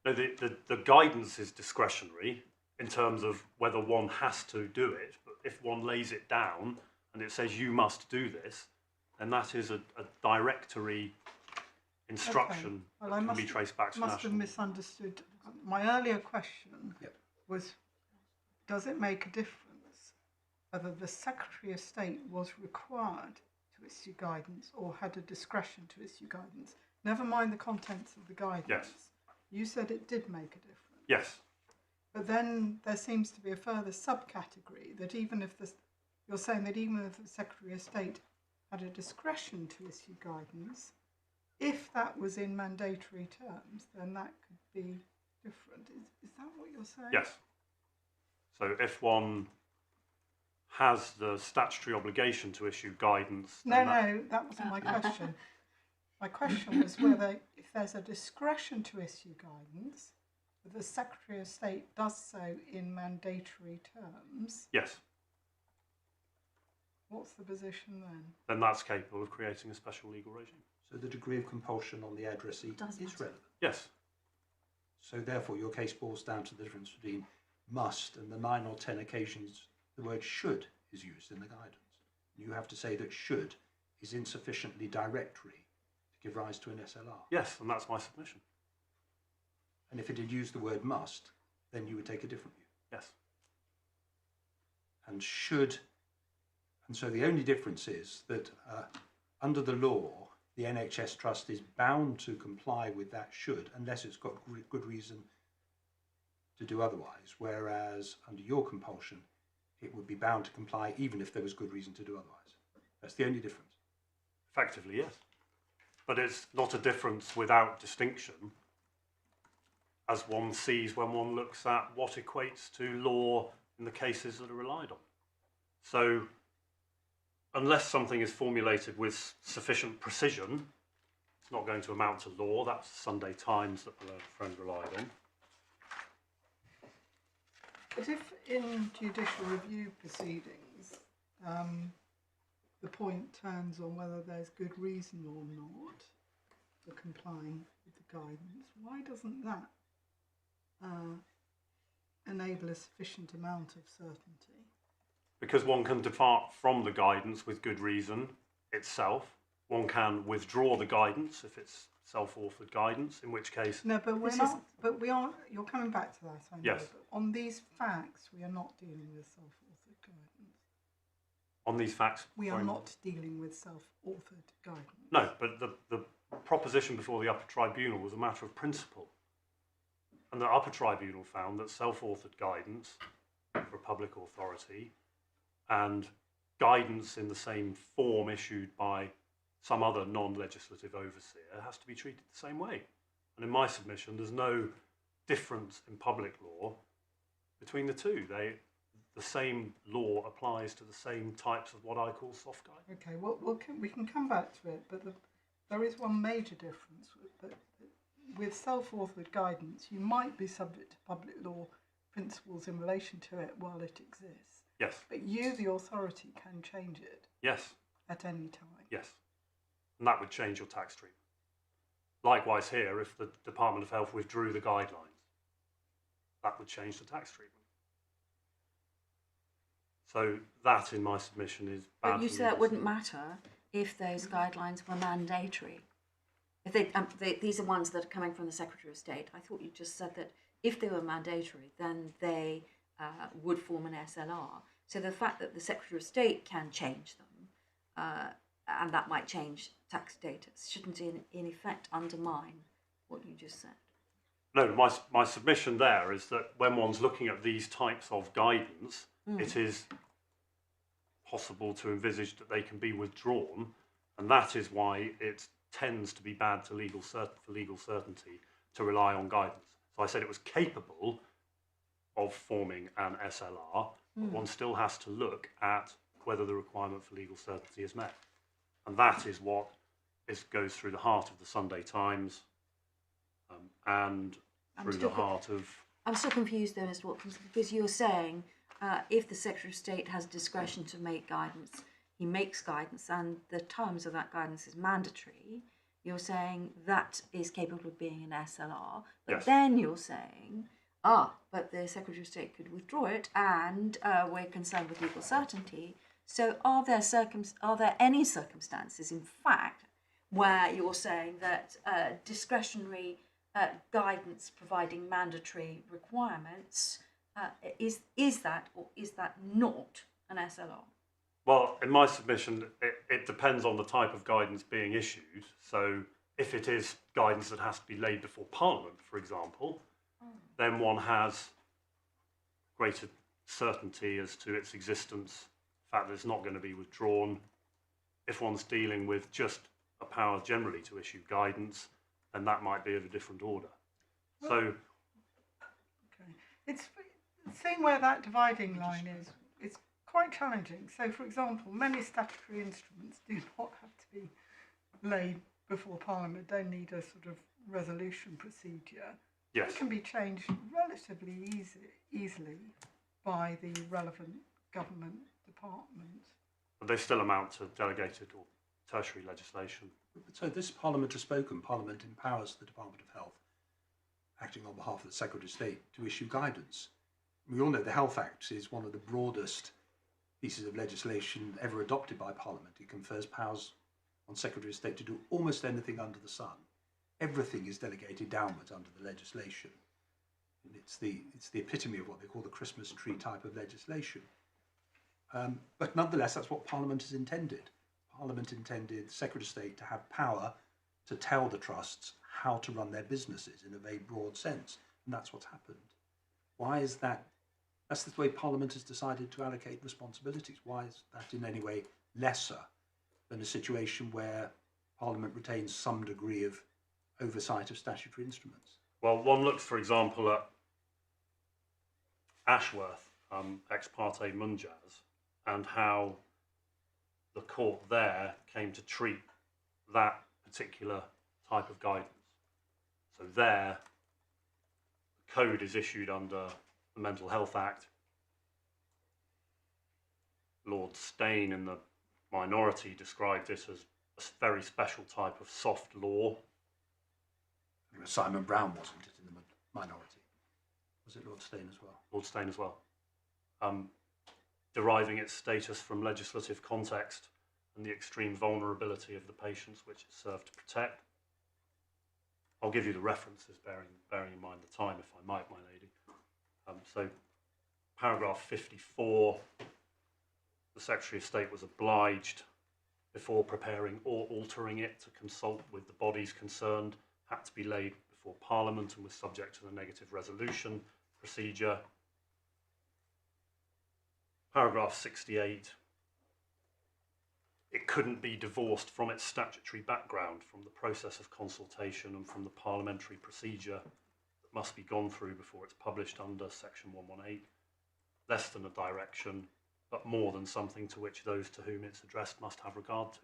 No, the guidance is discretionary in terms of whether one has to do it, but if one lays it down and it says you must do this, then that is a directory instruction Well, that I can be traced back to must have national. misunderstood. My earlier question Yep. was, does it make a difference whether the Secretary of State was required to issue guidance or had a discretion to issue guidance? Never mind the contents of the guidance. Yes. You said it did make a difference. Yes, But then there seems to be a further subcategory that you're saying that even if the Secretary of State had a discretion to issue guidance, if that was in mandatory terms, then that could be different. Is that what you're saying? yes. So if one has the statutory obligation to issue guidance, then No, that wasn't my question. My question was whether if there's a discretion to issue guidance, that the Secretary of State does so in mandatory terms, yes, what's the position then? then that's capable of creating a special legal regime. So the degree of compulsion on the addressee Does is matter. relevant. Yes, So therefore your case boils down to the difference between must and the 9 or 10 occasions the word should is used in the guidance. You have to say that should is insufficiently directory to give rise to an SLR. yes, and that's my submission. And if it had used the word must, then you would take a different view. Yes, And should, and so the only difference is that under the law, the NHS Trust is bound to comply with that should, unless it's got good reason to do otherwise, whereas under your compulsion, it would be bound to comply even if there was good reason to do otherwise. That's the only difference. effectively, yes. But it's not a difference without distinction, as one sees when one looks at what equates to law in the cases that are relied on. So, unless something is formulated with sufficient precision, it's not going to amount to law. That's Sunday Times that my friend relied on. But if in judicial review proceedings, the point turns on whether there's good reason or not for complying with the guidance, why doesn't that enable a sufficient amount of certainty? Because one can depart from the guidance with good reason itself. One can withdraw the guidance if it's self-authored guidance, in which case... No, but we're not. But we are. You're coming back to that, I know. Yes. But on these facts, we are not dealing with self-authored guidance. On these facts... We are not dealing with self-authored guidance. No, but the proposition before the Upper Tribunal was a matter of principle. And the Upper Tribunal found that self-authored guidance for a public authority and guidance in the same form issued by some other non-legislative overseer has to be treated the same way. And in my submission, there's no difference in public law between the two. The same law applies to the same types of what I call soft guidance. Okay, well, we can come back to it, but there is one major difference. With self-authored guidance, you might be subject to public law principles in relation to it while it exists. Yes. But you, the authority, can change it. Yes. At any time. Yes. And that would change your tax treatment. Likewise here, if the Department of Health withdrew the guidelines, that would change the tax treatment. So that, in my submission, is bad. But you said that wouldn't matter if those guidelines were mandatory. If these are ones that are coming from the Secretary of State. I thought you just said that if they were mandatory, then they would form an SLR. So the fact that the Secretary of State can change them, and that might change tax status, shouldn't in effect undermine what you just said? No, my submission there is that when one's looking at these types of guidance, it is possible to envisage that they can be withdrawn, and that is why it tends to be bad for legal certainty to rely on guidance. So I said it was capable of forming an SLR, but one still has to look at whether the requirement for legal certainty is met. And that is what goes through the heart of the Sunday Times and through the heart of... I'm still confused though, Mr. Watkins, because you're saying if the Secretary of State has discretion to make guidance, he makes guidance and the terms of that guidance is mandatory, you're saying that is capable of being an SLR, but yes. Then you're saying, but the Secretary of State could withdraw it and we're concerned with legal certainty. So are there any circumstances, in fact, where you're saying that discretionary guidance providing mandatory requirements, is that or is that not an SLR? Well, in my submission, it depends on the type of guidance being issued. So if it is guidance that has to be laid before Parliament, for example, then one has greater certainty as to its existence, the fact that it's not going to be withdrawn. If one's dealing with just a power generally to issue guidance, then that might be of a different order. So, okay, it's seeing where that dividing line is. It's quite challenging. So, for example, many statutory instruments do not have to be laid before Parliament. Don't need a sort of resolution procedure. yes. It can be changed relatively easily by the relevant government department. But they still amount to delegated or tertiary legislation. So this Parliament has spoken. Parliament empowers the Department of Health, acting on behalf of the Secretary of State, to issue guidance. We all know the Health Act is one of the broadest pieces of legislation ever adopted by Parliament. It confers powers on Secretary of State to do almost anything under the sun. Everything is delegated downwards under the legislation. And it's the epitome of what they call the Christmas tree type of legislation. But nonetheless, that's what Parliament has intended. Parliament intended the Secretary of State to have power to tell the trusts how to run their businesses in a very broad sense. And that's what's happened. Why is that? That's the way Parliament has decided to allocate responsibilities. Why is that in any way lesser than a situation where Parliament retains some degree of oversight of statutory instruments? Well, one looks, for example, at Ashworth, ex parte Munjaz, and how the court there came to treat that particular type of guidance. So there, the code is issued under the Mental Health Act. Lord Steyn in the minority described it as a very special type of soft law. Simon Brown wasn't it in the minority? Was it Lord Steyn as well? Lord Steyn as well. Deriving its status from legislative context and the extreme vulnerability of the patients which it served to protect. I'll give you the references, bearing in mind the time, if I might, my lady. So, paragraph 54, the Secretary of State was obliged, before preparing or altering it, to consult with the bodies concerned, had to be laid before Parliament and was subject to the negative resolution procedure. Paragraph 68, it couldn't be divorced from its statutory background, from the process of consultation and from the parliamentary procedure that must be gone through before it's published under section 118, less than a direction, but more than something to which those to whom it's addressed must have regard to.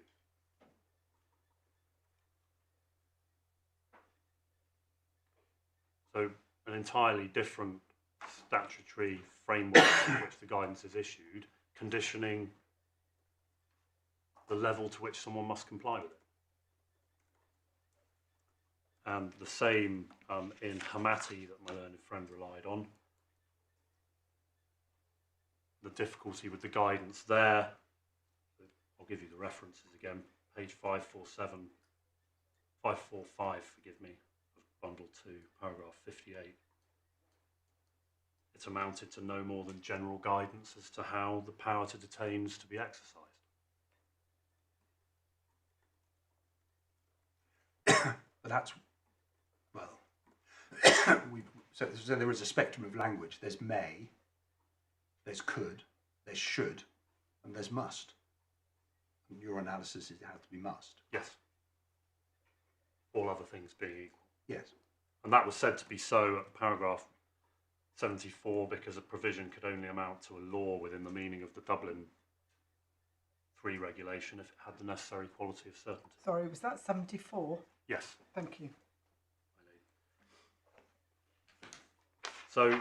So an entirely different statutory framework in which the guidance is issued, conditioning the level to which someone must comply with it. And the same in Hamati that my learned friend relied on. The difficulty with the guidance there, I'll give you the references again, page 545, forgive me, of bundle 2, paragraph 58. It's amounted to no more than general guidance as to how the power to detain is to be exercised. But that's, well, so there is a spectrum of language. There's may, there's could, there's should, and there's must. And your analysis is it has to be must. Yes. All other things being equal. Yes. And that was said to be so at paragraph 74 because a provision could only amount to a law within the meaning of the Dublin 3 regulation if it had the necessary quality of certainty. Sorry, was that 74? Yes. Thank you. So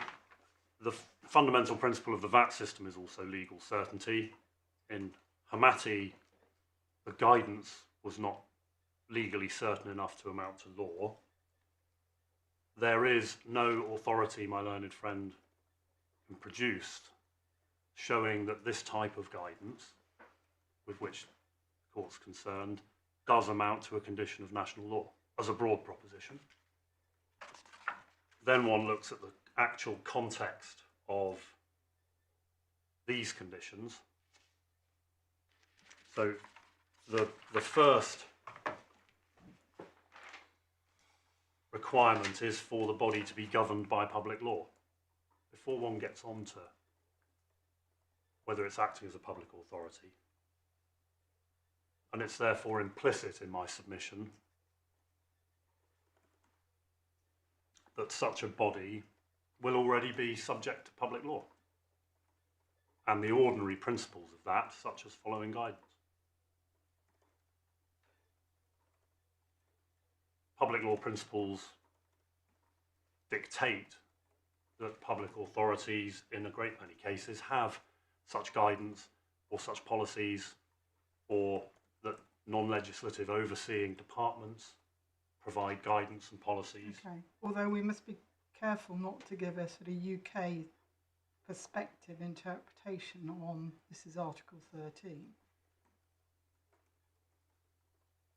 the fundamental principle of the VAT system is also legal certainty. In Hamati, the guidance was not legally certain enough to amount to law. There is no authority, my learned friend produced, showing that this type of guidance, with which the court's concerned, does amount to a condition of national law, as a broad proposition. Then one looks at the actual context of these conditions. So the first requirement is for the body to be governed by public law. Before one gets on to whether it's acting as a public authority, and it's therefore implicit in my submission that such a body will already be subject to public law and the ordinary principles of that, such as following guidance. Public law principles dictate that public authorities, in a great many cases, have such guidance or such policies, or that non-legislative overseeing departments provide guidance and policies. Okay. Although we must be careful not to give a sort of UK perspective interpretation on, this is Article 13.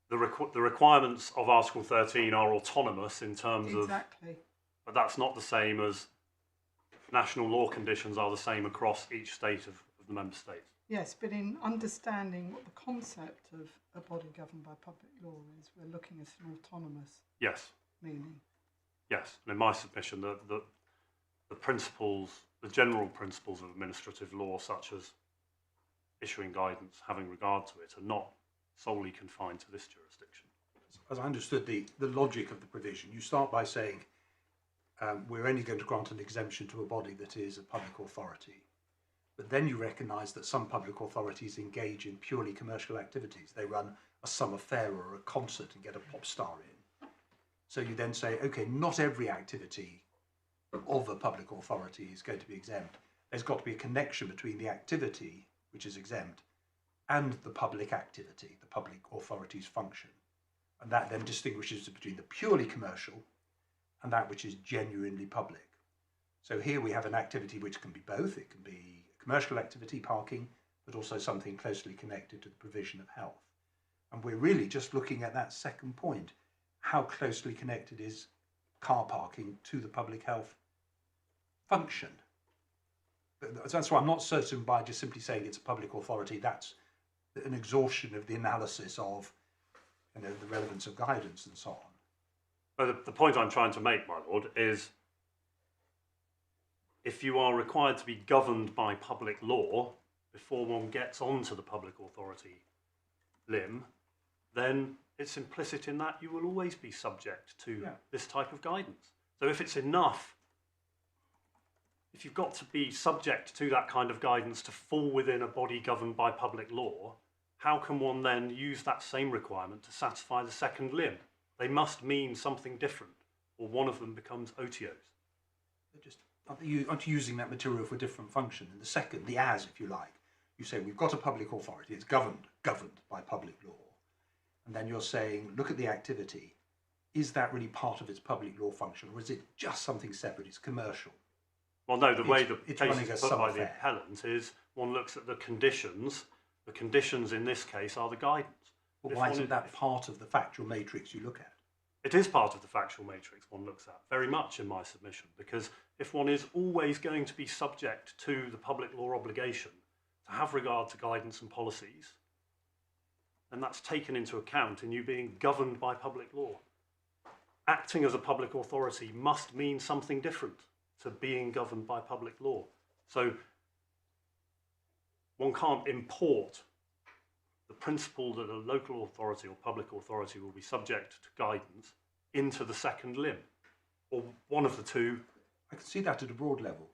The requirements of Article 13 are autonomous in terms Exactly. of, but that's not the same as national law conditions are the same across each state of the member states. Yes, but in understanding what the concept of a body governed by public law is, we're looking at an autonomous Yes. meaning. Yes, and in my submission, the principles, the general principles of administrative law, such as issuing guidance, having regard to it, are not solely confined to this jurisdiction. As I understood the logic of the provision, you start by saying we're only going to grant an exemption to a body that is a public authority. But then you recognise that some public authorities engage in purely commercial activities. They run a summer fair or a concert and get a pop star in. So you then say, okay, not every activity of a public authority is going to be exempt, there's got to be a connection between the activity, which is exempt, and the public activity, the public authority's function. And that then distinguishes between the purely commercial and that which is genuinely public. So here we have an activity which can be both. It can be a commercial activity, parking, but also something closely connected to the provision of health. And we're really just looking at that second point. How closely connected is car parking to the public health function? But that's why I'm not certain by just simply saying it's a public authority, that's an exhaustion of the analysis of the relevance of guidance and so on. But the point I'm trying to make, my lord, is if you are required to be governed by public law before one gets onto the public authority limb, then it's implicit in that you will always be subject to this type of guidance. So if it's enough, if you've got to be subject to that kind of guidance to fall within a body governed by public law, how can one then use that same requirement to satisfy the second limb? They must mean something different, or one of them becomes OTOs. They're just aren't you using that material for a different function? And the second, the as, if you like, you say we've got a public authority, it's governed by public law. And then you're saying, look at the activity. Is that really part of its public law function, or is it just something separate? It's commercial. Well, no, the way the it's case running is a put by sub the affair. appellant is one looks at the conditions. The conditions in this case are the guidance. But If why one isn't is- that part of the factual matrix you look at? It is part of the factual matrix one looks at, very much in my submission, because if one is always going to be subject to the public law obligation to have regard to guidance and policies, then that's taken into account in you being governed by public law. Acting as a public authority must mean something different to being governed by public law. So one can't import the principle that a local authority or public authority will be subject to guidance into the second limb, or one of the two. I can see that at a broad level,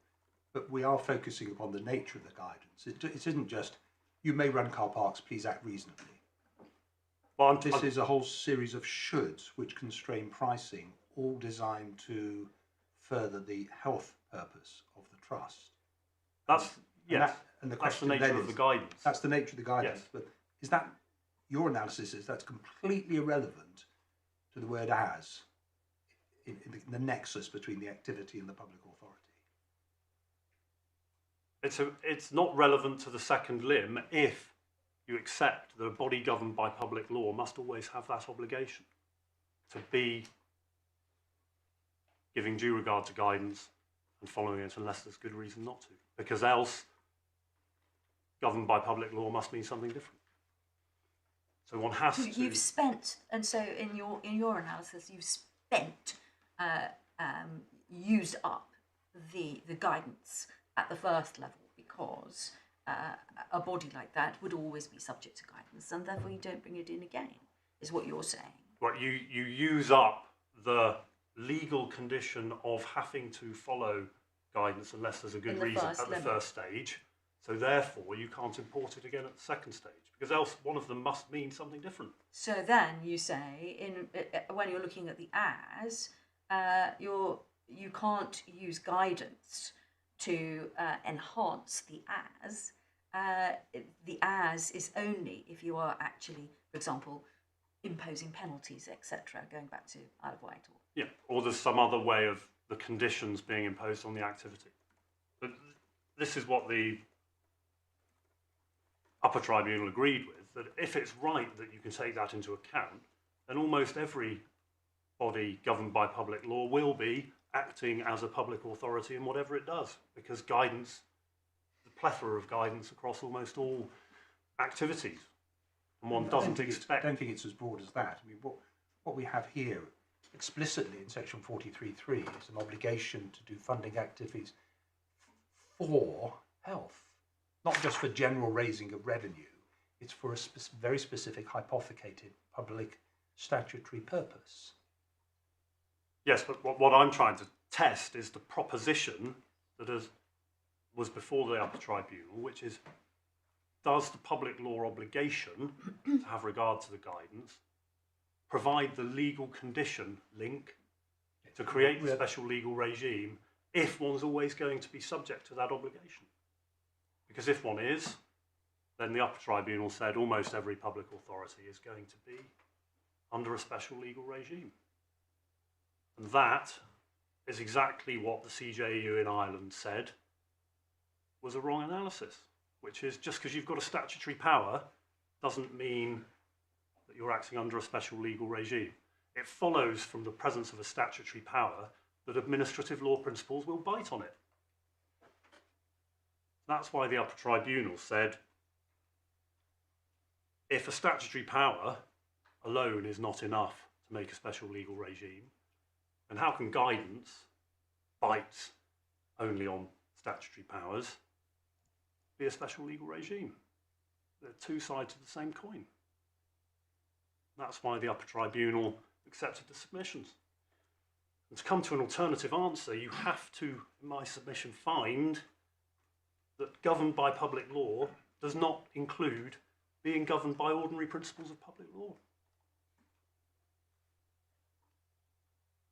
but we are focusing upon the nature of the guidance. It isn't just, you may run car parks, please act reasonably. Well, This is a whole series of shoulds which constrain pricing, all designed to further the health purpose of the trust. that's yes. And the That's the question nature then of the is, guidance. that's the nature of the guidance. Yes. But is that your analysis? Is that's completely irrelevant to the word "as" in the nexus between the activity and the public authority? It's not relevant to the second limb if you accept that a body governed by public law must always have that obligation to be giving due regard to guidance and following it unless there's good reason not to, because else governed by public law must mean something different. So one has to. You've spent, and so in your analysis, you've spent, used up the guidance at the first level, because a body like that would always be subject to guidance, and therefore you don't bring it in again, is what you're saying. Well, you use up the legal condition of having to follow guidance unless there's a good reason at the first stage. So therefore, you can't import it again at the second stage, because else one of them must mean something different. So then you say, when you're looking at the as, you can't use guidance to enhance the as. The as is only if you are actually, for example, imposing penalties, etc., going back to Isle of Wight. Or there's some other way of the conditions being imposed on the activity. But this is what the Upper Tribunal agreed with, that if it's right that you can take that into account, then almost every body governed by public law will be acting as a public authority in whatever it does, because guidance, the plethora of guidance across almost all activities, and one doesn't expect. I don't think it's as broad as that. I mean, what we have here explicitly in section 43.3 is an obligation to do funding activities for health, not just for general raising of revenue. It's for a very specific hypothecated public statutory purpose. Yes, but what I'm trying to test is the proposition that was before the Upper Tribunal, which is, does the public law obligation to have regard to the guidance provide the legal condition link to create the special legal regime if one's always going to be subject to that obligation. Because if one is, then the Upper Tribunal said almost every public authority is going to be under a special legal regime. And that is exactly what the CJEU in Ireland said was a wrong analysis, which is just because you've got a statutory power doesn't mean that you're acting under a special legal regime. It follows from the presence of a statutory power that administrative law principles will bite on it. That's why the Upper Tribunal said if a statutory power alone is not enough to make a special legal regime, then how can guidance bite only on statutory powers be a special legal regime? They're two sides of the same coin. That's why the Upper Tribunal accepted the submissions. And to come to an alternative answer, you have to, in my submission, find that governed by public law does not include being governed by ordinary principles of public law.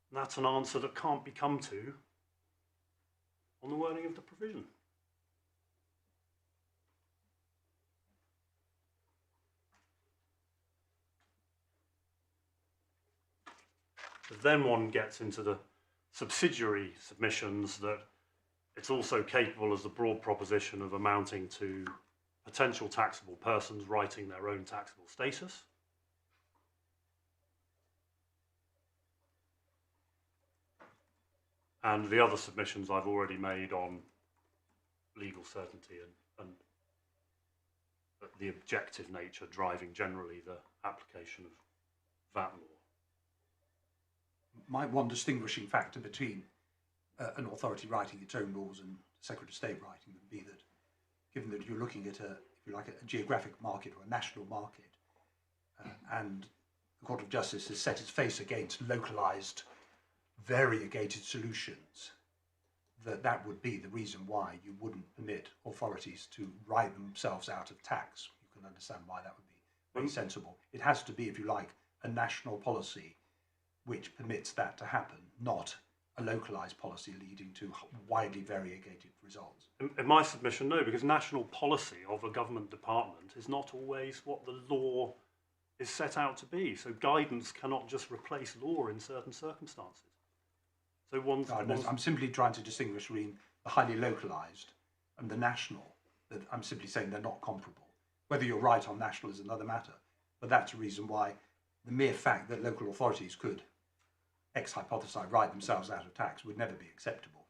And that's an answer that can't be come to on the wording of the provision. So then one gets into the subsidiary submissions that it's also capable as a broad proposition of amounting to potential taxable persons writing their own taxable status. And the other submissions I've already made on legal certainty and the objective nature driving generally the application of VAT law. My one distinguishing factor between an authority writing its own laws and the Secretary of State writing them be that, given that you're looking at if you like, a geographic market or a national market, and the Court of Justice has set its face against localised, variegated solutions, that would be the reason why you wouldn't permit authorities to write themselves out of tax. You can understand why that would be very sensible. It has to be, if you like, a national policy which permits that to happen, not a localised policy leading to widely variegated results. In my submission, no, because national policy of a government department is not always what the law is set out to be. So guidance cannot just replace law in certain circumstances. So I'm simply trying to distinguish between the highly localised and the national. That I'm simply saying they're not comparable. Whether you're right on national is another matter, but that's a reason why the mere fact that local authorities could ex hypothesi write themselves out of tax would never be acceptable,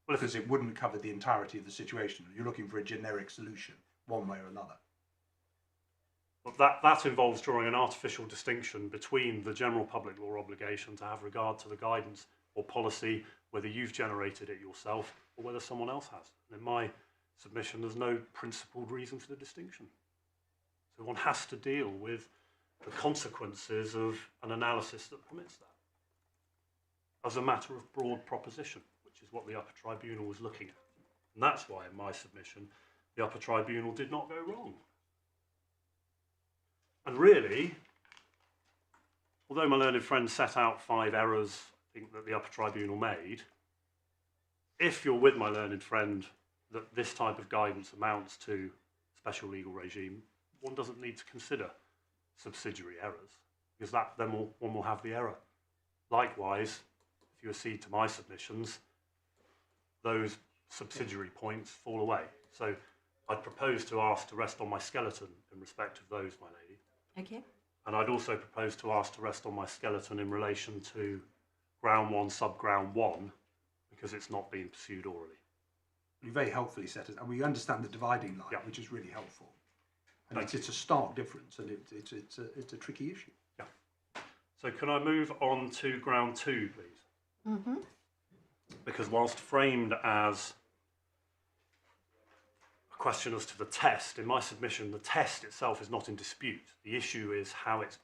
because it wouldn't cover the entirety of the situation. You're looking for a generic solution, one way or another. But that involves drawing an artificial distinction between the general public law obligation to have regard to the guidance or policy, whether you've generated it yourself or whether someone else has. And in my submission, there's no principled reason for the distinction. So one has to deal with the consequences of an analysis that permits that as a matter of broad proposition, which is what the Upper Tribunal was looking at. And that's why in my submission, the Upper Tribunal did not go wrong. And really, although my learned friend set out 5 errors I think that the Upper Tribunal made, if you're with my learned friend that this type of guidance amounts to special legal regime, one doesn't need to consider subsidiary errors, because then one will have the error. Likewise, if you accede to my submissions, those subsidiary points fall away. So I'd propose to ask to rest on my skeleton in respect of those, my lady. Okay. And I'd also propose to ask to rest on my skeleton in relation to ground 1, subground 1, because it's not being pursued orally. You very helpfully set it, and we understand the dividing line, Yeah. which is really helpful. And it's a stark difference, and it's a tricky issue. Yeah. So can I move on to ground 2, please? Mm-hmm. Because whilst framed as a question as to the test, in my submission, the test itself is not in dispute. The issue is how it's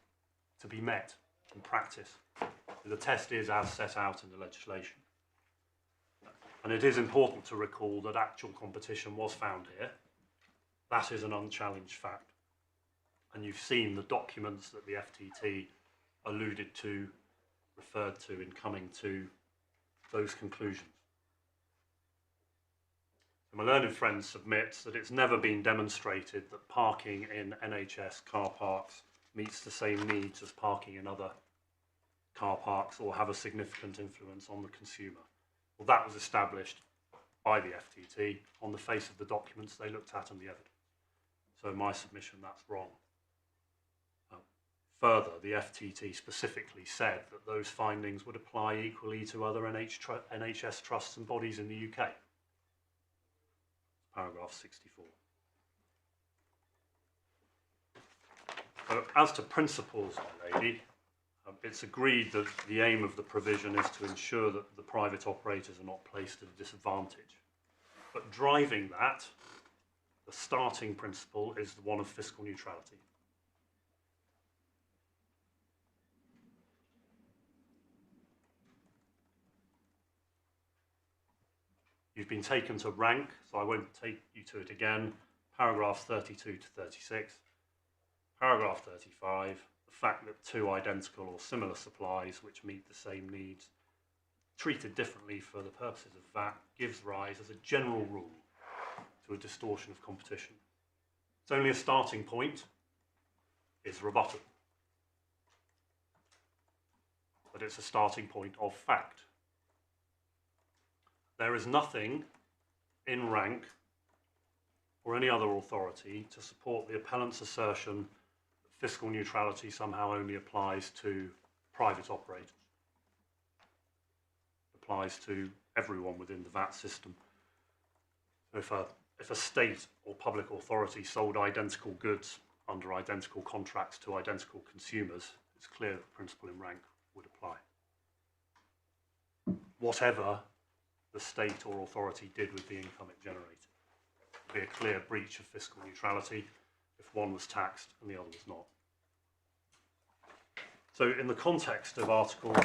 to be met in practice. The test is as set out in the legislation. And it is important to recall that actual competition was found here. That is an unchallenged fact. And you've seen the documents that the FTT alluded to, referred to in coming to those conclusions. My learned friend submits that it's never been demonstrated that parking in NHS car parks meets the same needs as parking in other car parks or have a significant influence on the consumer. Well, that was established by the FTT on the face of the documents they looked at and the evidence. So in my submission, that's wrong. Further, the FTT specifically said that those findings would apply equally to other NHS trusts and bodies in the UK. Paragraph 64. So, as to principles, my lady, it's agreed that the aim of the provision is to ensure that the private operators are not placed at a disadvantage. But driving that, the starting principle is the one of fiscal neutrality. You've been taken to rank, so I won't take you to it again. Paragraphs 32 to 36. Paragraph 35, the fact that two identical or similar supplies which meet the same needs, treated differently for the purposes of VAT, gives rise as a general rule to a distortion of competition. It's only a starting point, it's rebutted. But it's a starting point of fact. There is nothing in rank or any other authority to support the appellant's assertion that fiscal neutrality somehow only applies to private operators. It applies to everyone within the VAT system. If a state or public authority sold identical goods under identical contracts to identical consumers, it's clear that the principle in rank would apply. Whatever the state or authority did with the income it generated, it would be a clear breach of fiscal neutrality if one was taxed and the other was not. So in the context of Article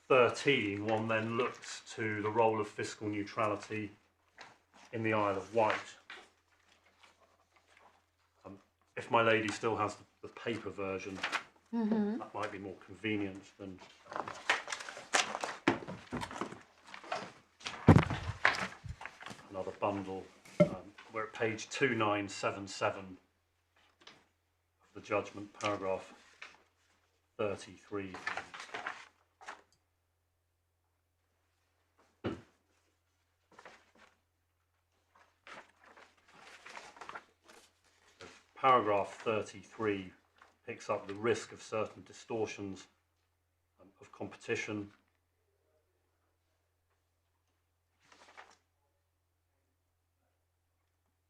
13, one then looks to the role of fiscal neutrality in the Isle of Wight. If my lady still has the paper version, that might be more convenient than another bundle. We're at page 2977 of the judgment, paragraph 33. Paragraph 33 picks up the risk of certain distortions of competition.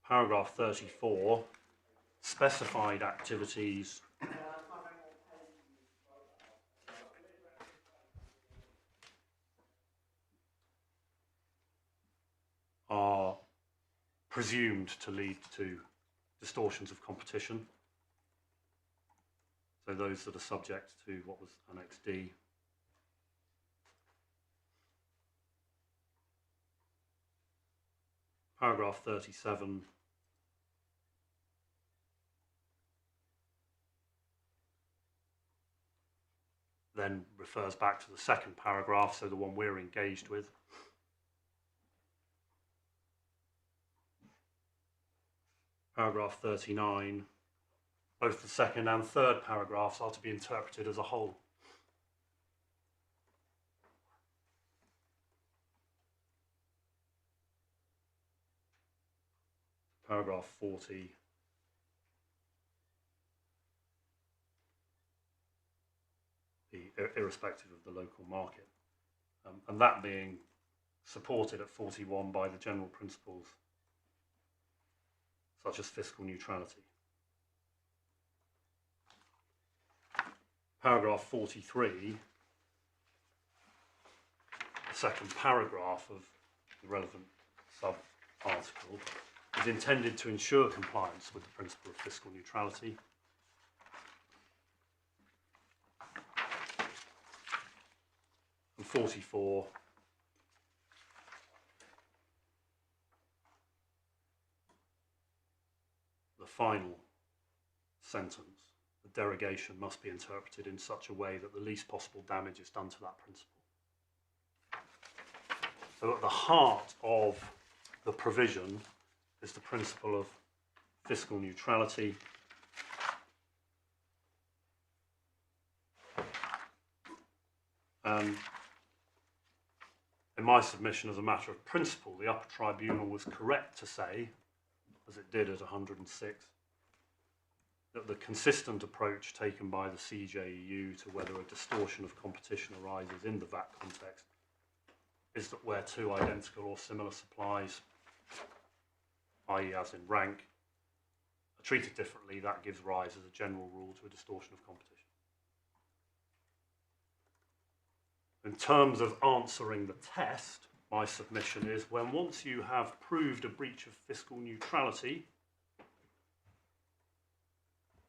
Paragraph 34, specified activities are presumed to lead to distortions of competition. So those that are subject to what was Annex D. Paragraph 37 then refers back to the second paragraph, so the one we're engaged with. Paragraph 39, both the second and third paragraphs are to be interpreted as a whole. Paragraph 40, irrespective of the local market, and that being supported at 41 by the general principles such as fiscal neutrality. Paragraph 43, the second paragraph of the relevant sub-article, is intended to ensure compliance with the principle of fiscal neutrality. And 44, the final sentence, the derogation must be interpreted in such a way that the least possible damage is done to that principle. So at the heart of the provision is the principle of fiscal neutrality. In my submission, as a matter of principle, the Upper Tribunal was correct to say, as it did at 106, that the consistent approach taken by the CJEU to whether a distortion of competition arises in the VAT context is that where two identical or similar supplies, i.e. as in rank, are treated differently, that gives rise as a general rule to a distortion of competition. In terms of answering the test, my submission is when once you have proved a breach of fiscal neutrality,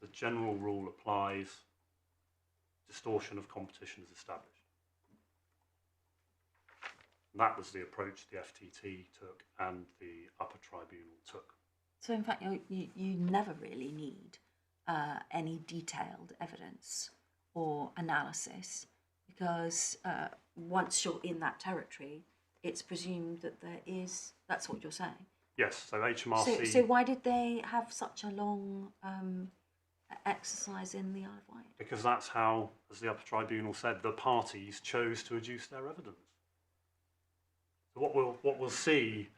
the general rule applies, distortion of competition is established. And that was the approach the FTT took and the Upper Tribunal took. So in fact, you never really need any detailed evidence or analysis, because once you're in that territory, it's presumed that there is, that's what you're saying. Yes, so HMRC... So why did they have such a long exercise in the Isle of Wight? Because that's how, as the Upper Tribunal said, the parties chose to adduce their evidence. So what we'll see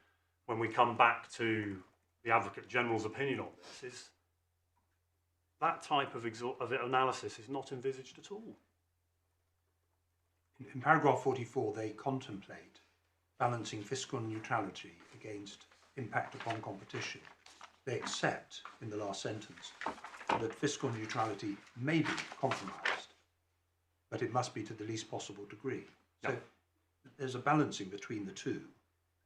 when we come back to the Advocate General's opinion on this is that type of analysis is not envisaged at all. In paragraph 44, they contemplate balancing fiscal neutrality against impact upon competition. They accept, in the last sentence, that fiscal neutrality may be compromised, but it must be to the least possible degree. So there's a balancing between the two,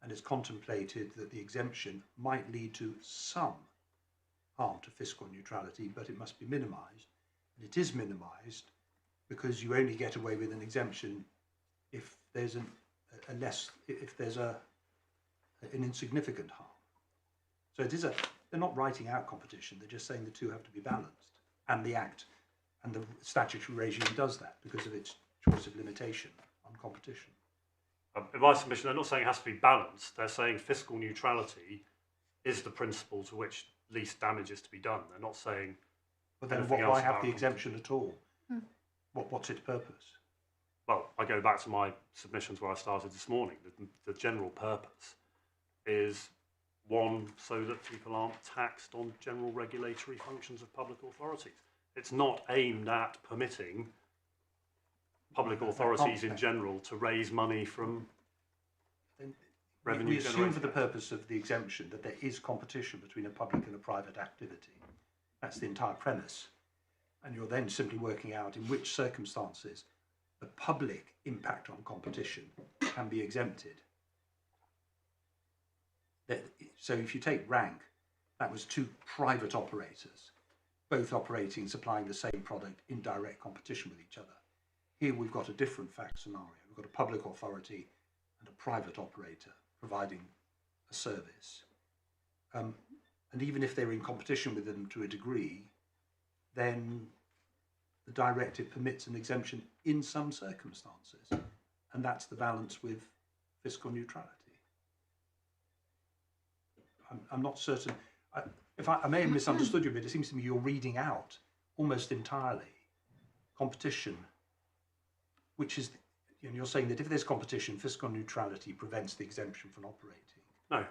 and it's contemplated that the exemption might lead to some harm to fiscal neutrality, but it must be minimised. And it is minimised because you only get away with an exemption if there's an insignificant harm. So it is they're not writing out competition, they're just saying the two have to be balanced. And the Act and the statutory regime does that because of its choice of limitation on competition. In my submission, they're not saying it has to be balanced, they're saying fiscal neutrality is the principle to which least damage is to be done. They're not saying... But then why have the exemption at all? What's its purpose? Well, I go back to my submissions where I started this morning. The general purpose is, one, so that people aren't taxed on general regulatory functions of public authorities. It's not aimed at permitting public authorities in general to raise money from revenue We assume generating. for the purpose of the exemption that there is competition between a public and a private activity. That's the entire premise. And you're then simply working out in which circumstances the public impact on competition can be exempted. So if you take rank, that was two private operators, both operating, supplying the same product in direct competition with each other. Here we've got a different fact scenario. We've got a public authority and a private operator providing a service. And even if they're in competition with them to a degree, then the directive permits an exemption in some circumstances, and that's the balance with fiscal neutrality. I'm not certain. I may have misunderstood you, but it seems to me you're reading out almost entirely competition, which is, you're saying that if there's competition, fiscal neutrality prevents the exemption from operating. No.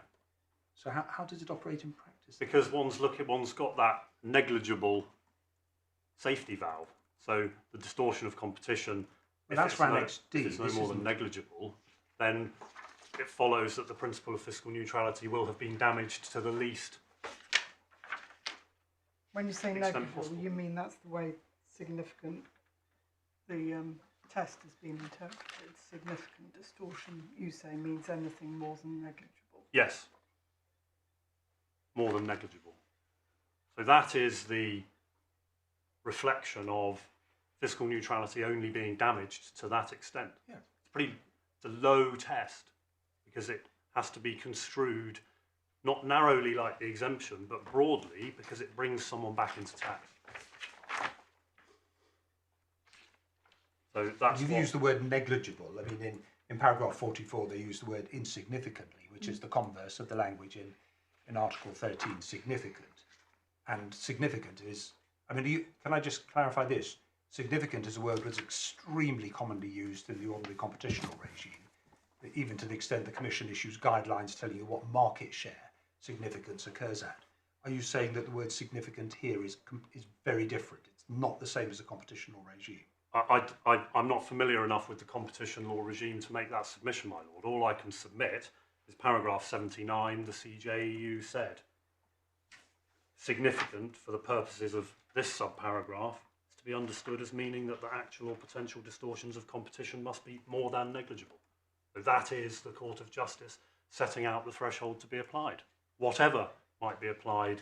So how does it operate in practice? Because one's got that negligible safety valve. So the distortion of competition, Well, that's Annex D. if it's no more than negligible, then it follows that the principle of fiscal neutrality will have been damaged to the least. When you say extent negligible, possible. you mean that's the way significant the test has been interpreted. Significant distortion, you say, means anything more than negligible. Yes. More than negligible. So that is the reflection of fiscal neutrality only being damaged to that extent. Yeah. It's a low test because it has to be construed not narrowly like the exemption, but broadly because it brings someone back into tax. So that's You've used the word negligible. I mean, in paragraph 44, they use the word insignificantly, which is the converse of the language in Article 13, significant. And significant is, I mean, can I just clarify this? Significant is a word that's extremely commonly used in the ordinary competitional regime, even to the extent the Commission issues guidelines telling you what market share significance occurs at. Are you saying that the word significant here is very different? It's not the same as a competitional regime? I'm not familiar enough with the competition law regime to make that submission, my lord. All I can submit is paragraph 79, the CJEU said. Significant for the purposes of this subparagraph is to be understood as meaning that the actual or potential distortions of competition must be more than negligible. So that is the Court of Justice setting out the threshold to be applied. Whatever might be applied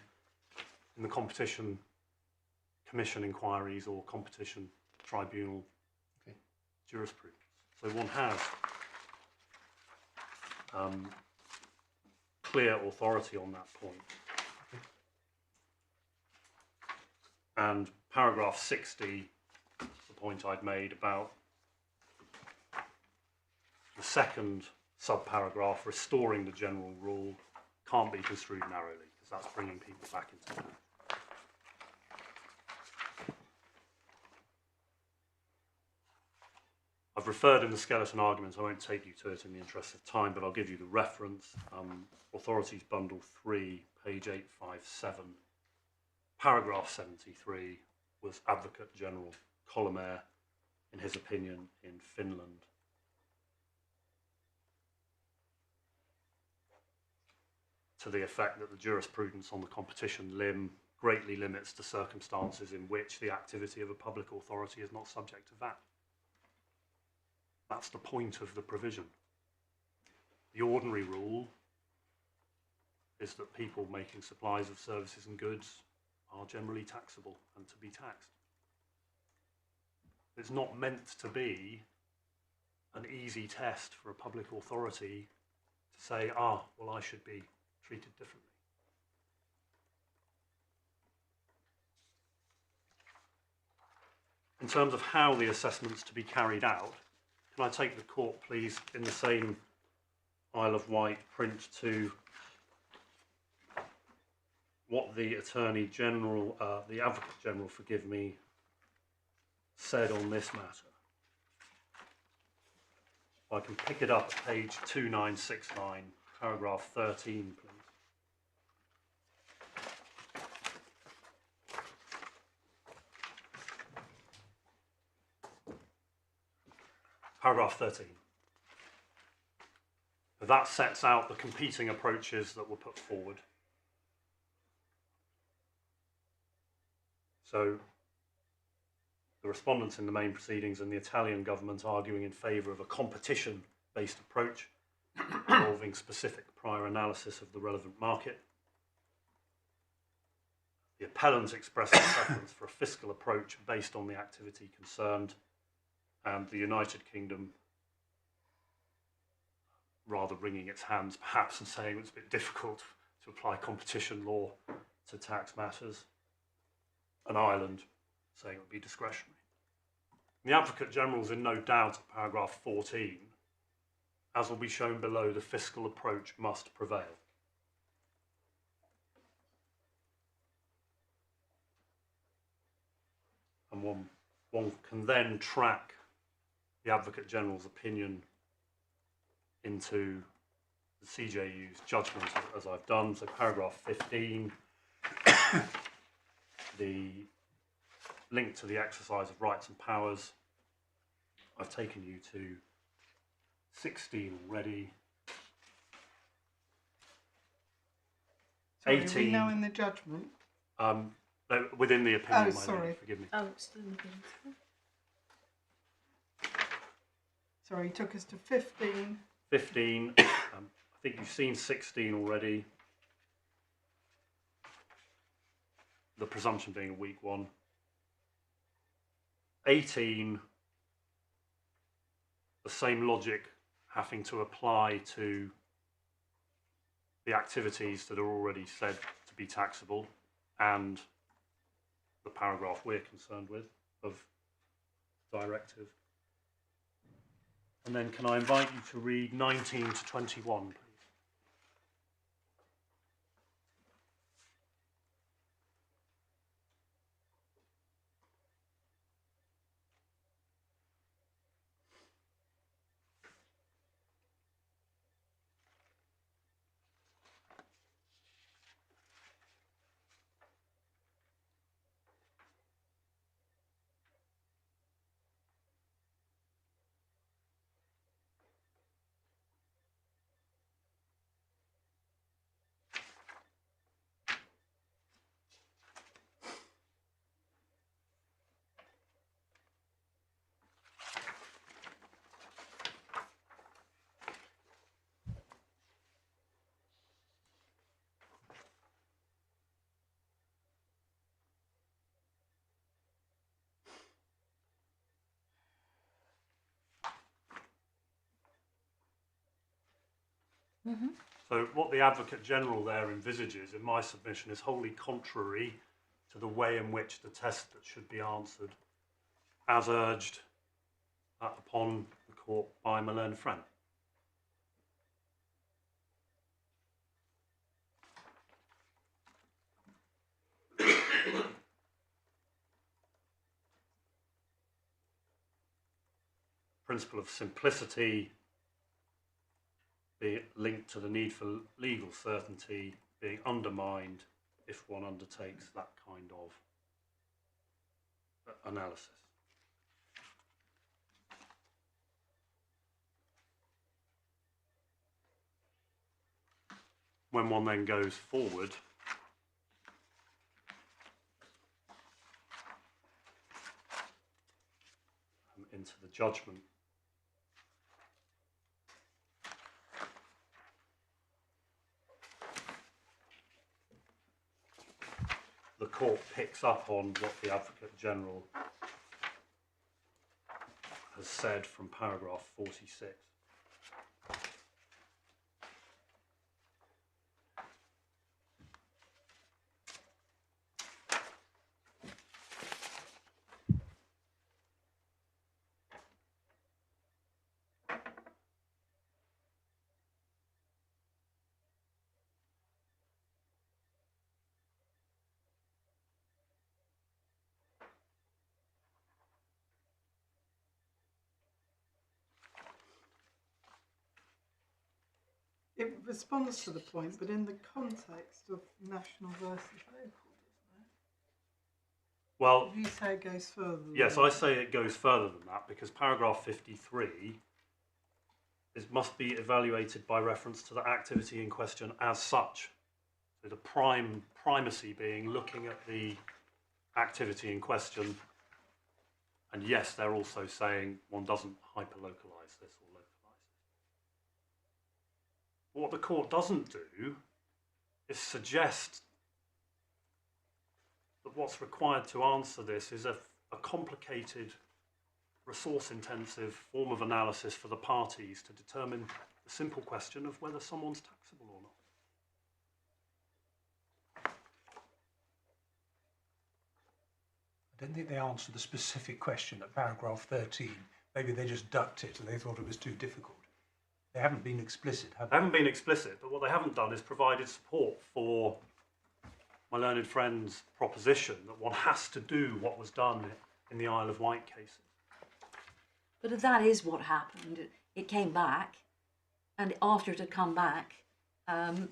in the Competition Commission inquiries or Competition Tribunal jurisprudence. So one has clear authority on that point. And paragraph 60, the point I'd made about the second subparagraph, restoring the general rule, can't be construed narrowly, because that's bringing people back into that. I've referred in the skeleton arguments, I won't take you to it in the interest of time, but I'll give you the reference. Authorities Bundle 3, page 857. Paragraph 73 was Advocate General Colomer, in his opinion, in Finland. To the effect that the jurisprudence on the competition limb greatly limits the circumstances in which the activity of a public authority is not subject to VAT. That's the point of the provision. The ordinary rule is that people making supplies of services and goods are generally taxable and to be taxed. It's not meant to be an easy test for a public authority to say, well, I should be treated differently. In terms of how the assessment's to be carried out, can I take the court, please, in the same Isle of Wight print to what the Attorney General, the Advocate General, forgive me, said on this matter. If I can pick it up at page 2969, paragraph 13, please. Paragraph 13. That sets out the competing approaches that were put forward. So the respondents in the main proceedings and the Italian government arguing in favour of a competition-based approach involving specific prior analysis of the relevant market. The appellant expressed a preference for a fiscal approach based on the activity concerned, and the United Kingdom rather wringing its hands perhaps and saying it's a bit difficult to apply competition law to tax matters, and Ireland saying it would be discretionary. The Advocate General is in no doubt at paragraph 14, as will be shown below, the fiscal approach must prevail. And one can then track the Advocate General's opinion into the CJU's judgment, as I've done. So paragraph 15, the link to the exercise of rights and powers. I've taken you to 16 already. Sorry, 18. Are we now in the judgment? No, within the opinion, my sorry. lady, forgive me. Oh, it's still in the opinion. Sorry, you took us to 15. 15. I think you've seen 16 already. The presumption being a weak one. 18. The same logic having to apply to the activities that are already said to be taxable and the paragraph we're concerned with of directive. And then can I invite you to read 19 to 21, please? So what the Advocate General there envisages in my submission is wholly contrary to the way in which the test that should be answered, as urged upon the court by my learned friend. Principle of simplicity being linked to the need for legal certainty being undermined if one undertakes that kind of analysis. When one then goes forward into the judgment, the court picks up on what the Advocate General has said from paragraph 46. It responds to the point, but in the context of national versus local, doesn't it? Well, You say it goes further than yes, that. I say it goes further than that because paragraph 53 must be evaluated by reference to the activity in question as such. So the primacy being looking at the activity in question, and yes, they're also saying one doesn't hyper-localise this or localise it. What the court doesn't do is suggest that what's required to answer this is a complicated, resource-intensive form of analysis for the parties to determine the simple question of whether someone's taxable or not. I don't think they answered the specific question at paragraph 13. Maybe they just ducked it and they thought it was too difficult. They haven't been explicit, have They they? haven't been explicit, but what they haven't done is provided support for my learned friend's proposition that one has to do what was done in the Isle of Wight cases. But if that is what happened, it came back, and after it had come back from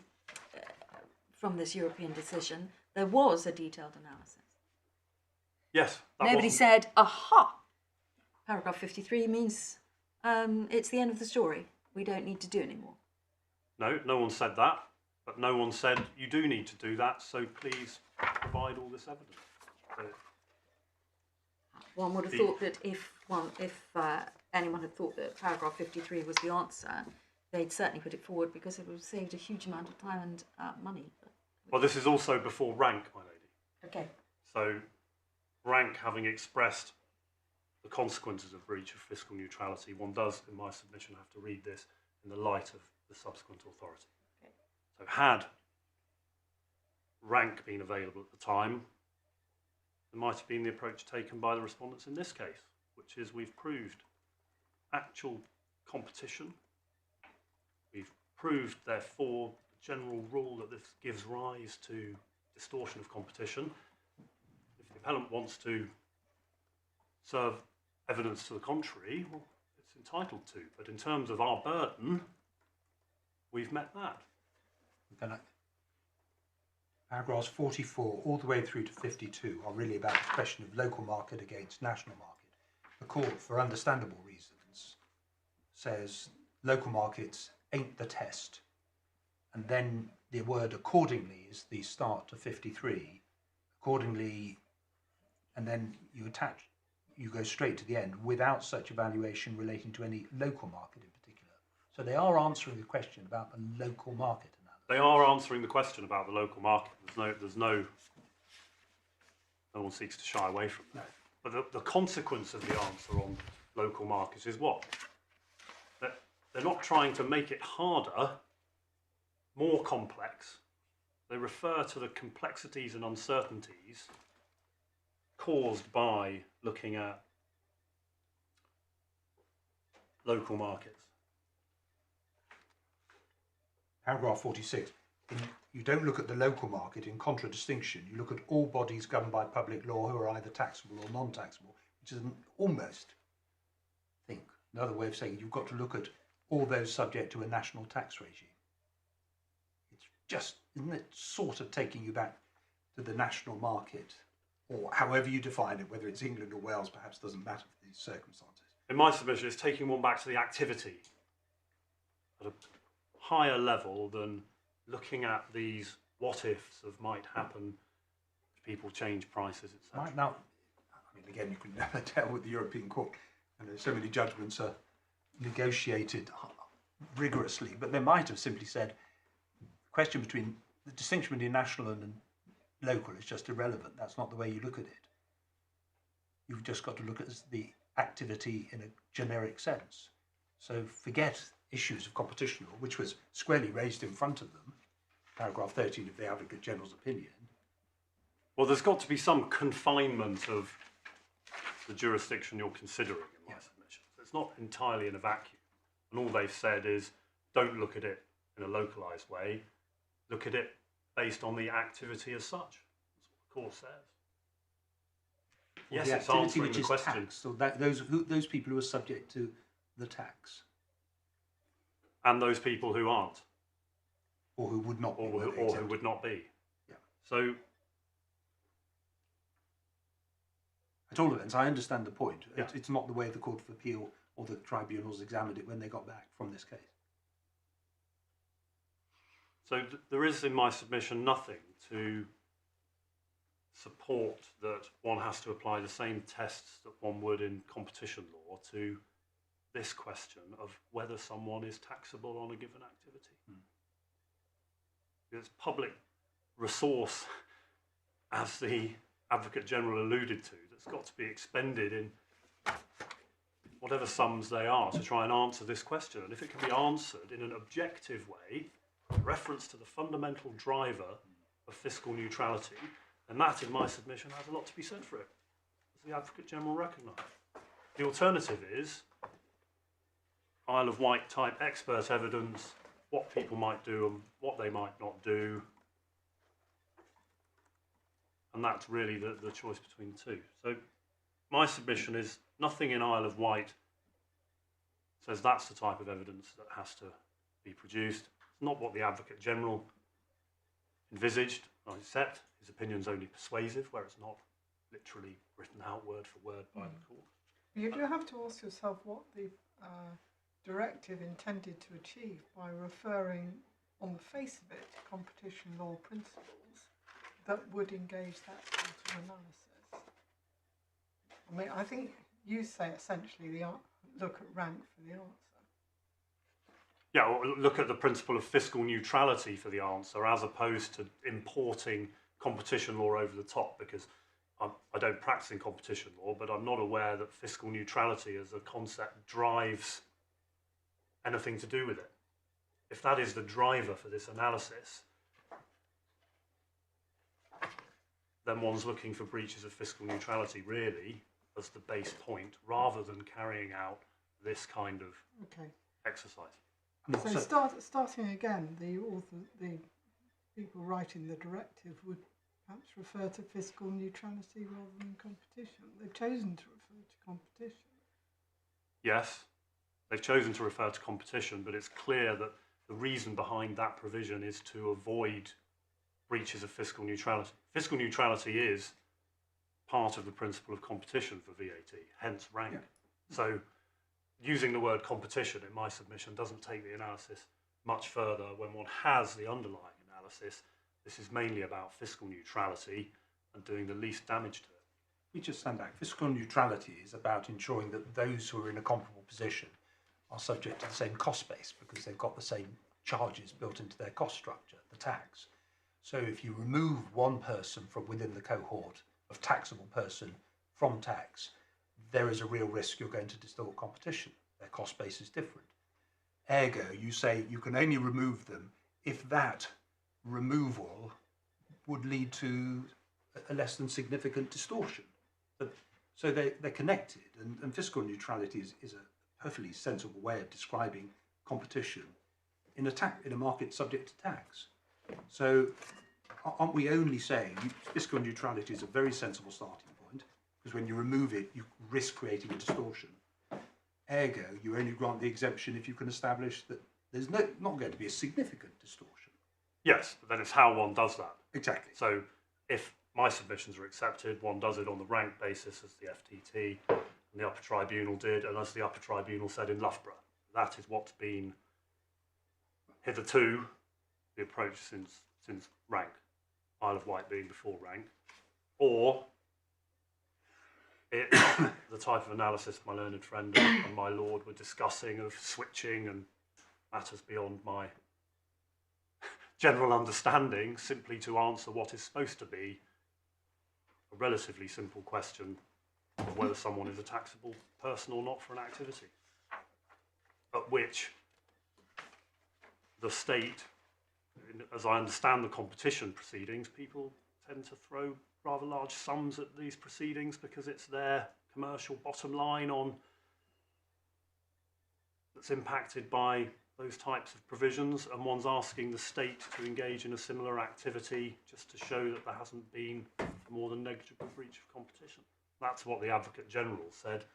this European decision, there was a detailed analysis. Yes, that Nobody wasn't- said, aha, paragraph 53 means it's the end of the story. We don't need to do anymore. No, no one said that, but no one said you do need to do that, so please provide all this evidence. So, One would have thought that if anyone had thought that paragraph 53 was the answer, they'd certainly put it forward because it would have saved a huge amount of time and money. well, this is also before rank, my lady. Okay. So rank having expressed the consequences of breach of fiscal neutrality, one does, in my submission, have to read this in the light of the subsequent authority. Okay. So had rank been available at the time, there might have been the approach taken by the respondents in this case, which is we've proved actual competition. We've proved, therefore, the general rule that this gives rise to distortion of competition. If the appellant wants to serve evidence to the contrary, well, it's entitled to. But in terms of our burden, we've met that. Then paragraphs 44 all the way through to 52 are really about the question of local market against national market. The court, for understandable reasons, says local markets ain't the test. And then the word accordingly is the start to 53. Accordingly, and then you go straight to the end without such evaluation relating to any local market in particular. So they are answering the question about the local market analysis. They are answering the question about the local market. No one seeks to shy away from that. But the consequence of the answer on local markets is what? That they're not trying to make it harder more complex. They refer to the complexities and uncertainties caused by looking at local markets. Paragraph 46. You don't look at the local market in contradistinction. You look at all bodies governed by public law who are either taxable or non-taxable, which is almost, I think, another way of saying you've got to look at all those subject to a national tax regime. It's just, isn't it, sort of taking you back to the national market, or however you define it, whether it's England or Wales, perhaps doesn't matter for these circumstances. In my submission, it's taking one back to the activity at a higher level than looking at these what-ifs of might happen if people change prices, etc. Right now, I mean, again, you can never tell with the European Court, and there's so many judgments are negotiated rigorously, but they might have simply said the question between the distinction between national and local is just irrelevant. That's not the way you look at it. You've just got to look at the activity in a generic sense. So forget issues of competition law, which was squarely raised in front of them, paragraph 13 of the Advocate General's opinion. Well, there's got to be some confinement of the jurisdiction you're considering in my submission. So it's not entirely in a vacuum. And all they've said is don't look at it in a localised way, look at it based on the activity as such. That's what the court says. Or Yes, the it's activity answering which the is question. taxed, so that, those people who are subject to the tax, And those people who aren't, or who would not be, or were they who exempt? would not be. Yeah. So, At all events, I understand the point. Yeah. It's not the way the Court of Appeal or the tribunals examined it when they got back from this case. there is in my submission nothing to support that one has to apply the same tests that one would in competition law to this question of whether someone is taxable on a given activity. It's public resource, as the Advocate General alluded to, that's got to be expended in whatever sums they are to try and answer this question. And if it can be answered in an objective way, reference to the fundamental driver of fiscal neutrality, then that, in my submission, has a lot to be said for it, as the Advocate General recognised. The alternative is Isle of Wight type expert evidence, what people might do and what they might not do, and that's really the choice between the two. So my submission is nothing in Isle of Wight says that's the type of evidence that has to be produced. It's not what the Advocate General envisaged, I accept. His opinion's only persuasive, where it's not literally written out word for word by the court. You do have to ask yourself what the directive intended to achieve by referring, on the face of it, to competition law principles that would engage that sort of analysis. I mean, I think you say essentially look at rank for the answer. Yeah, or look at the principle of fiscal neutrality for the answer, as opposed to importing competition law over the top, because I don't practice in competition law, but I'm not aware that fiscal neutrality as a concept drives anything to do with it. If that is the driver for this analysis, then one's looking for breaches of fiscal neutrality, really, as the base point, rather than carrying out this kind of exercise. So starting again, the people writing the directive would perhaps refer to fiscal neutrality rather than competition. They've chosen to refer to competition. Yes, they've chosen to refer to competition, but it's clear that the reason behind that provision is to avoid breaches of fiscal neutrality. Fiscal neutrality is part of the principle of competition for VAT, hence rank. Yeah. So using the word competition in my submission doesn't take the analysis much further when one has the underlying analysis. This is mainly about fiscal neutrality and doing the least damage to it. We just stand back. Fiscal neutrality is about ensuring that those who are in a comparable position are subject to the same cost base because they've got the same charges built into their cost structure, the tax. So if you remove one person from within the cohort of taxable person from tax, there is a real risk you're going to distort competition. Their cost base is different. Ergo, you say you can only remove them if that removal would lead to a less than significant distortion. So they're connected, and fiscal neutrality is a perfectly sensible way of describing competition in a market subject to tax. So aren't we only saying fiscal neutrality is a very sensible starting point, because when you remove it, you risk creating a distortion. Ergo, you only grant the exemption if you can establish that there's not going to be a significant distortion. Yes, but then it's how one does that. Exactly. So if my submissions are accepted, one does it on the rank basis as the FTT and the Upper Tribunal did, and as the Upper Tribunal said in Loughborough. That is what's been hitherto the approach since rank, Isle of Wight being before rank, or it's the type of analysis my learned friend and my lord were discussing of switching and matters beyond my general understanding, simply to answer what is supposed to be a relatively simple question of whether someone is a taxable person or not for an activity, at which the state, as I understand the competition proceedings, people tend to throw rather large sums at these proceedings because it's their commercial bottom line that's impacted by those types of provisions, and one's asking the state to engage in a similar activity just to show that there hasn't been a more than negligible breach of competition. That's what the Advocate General said.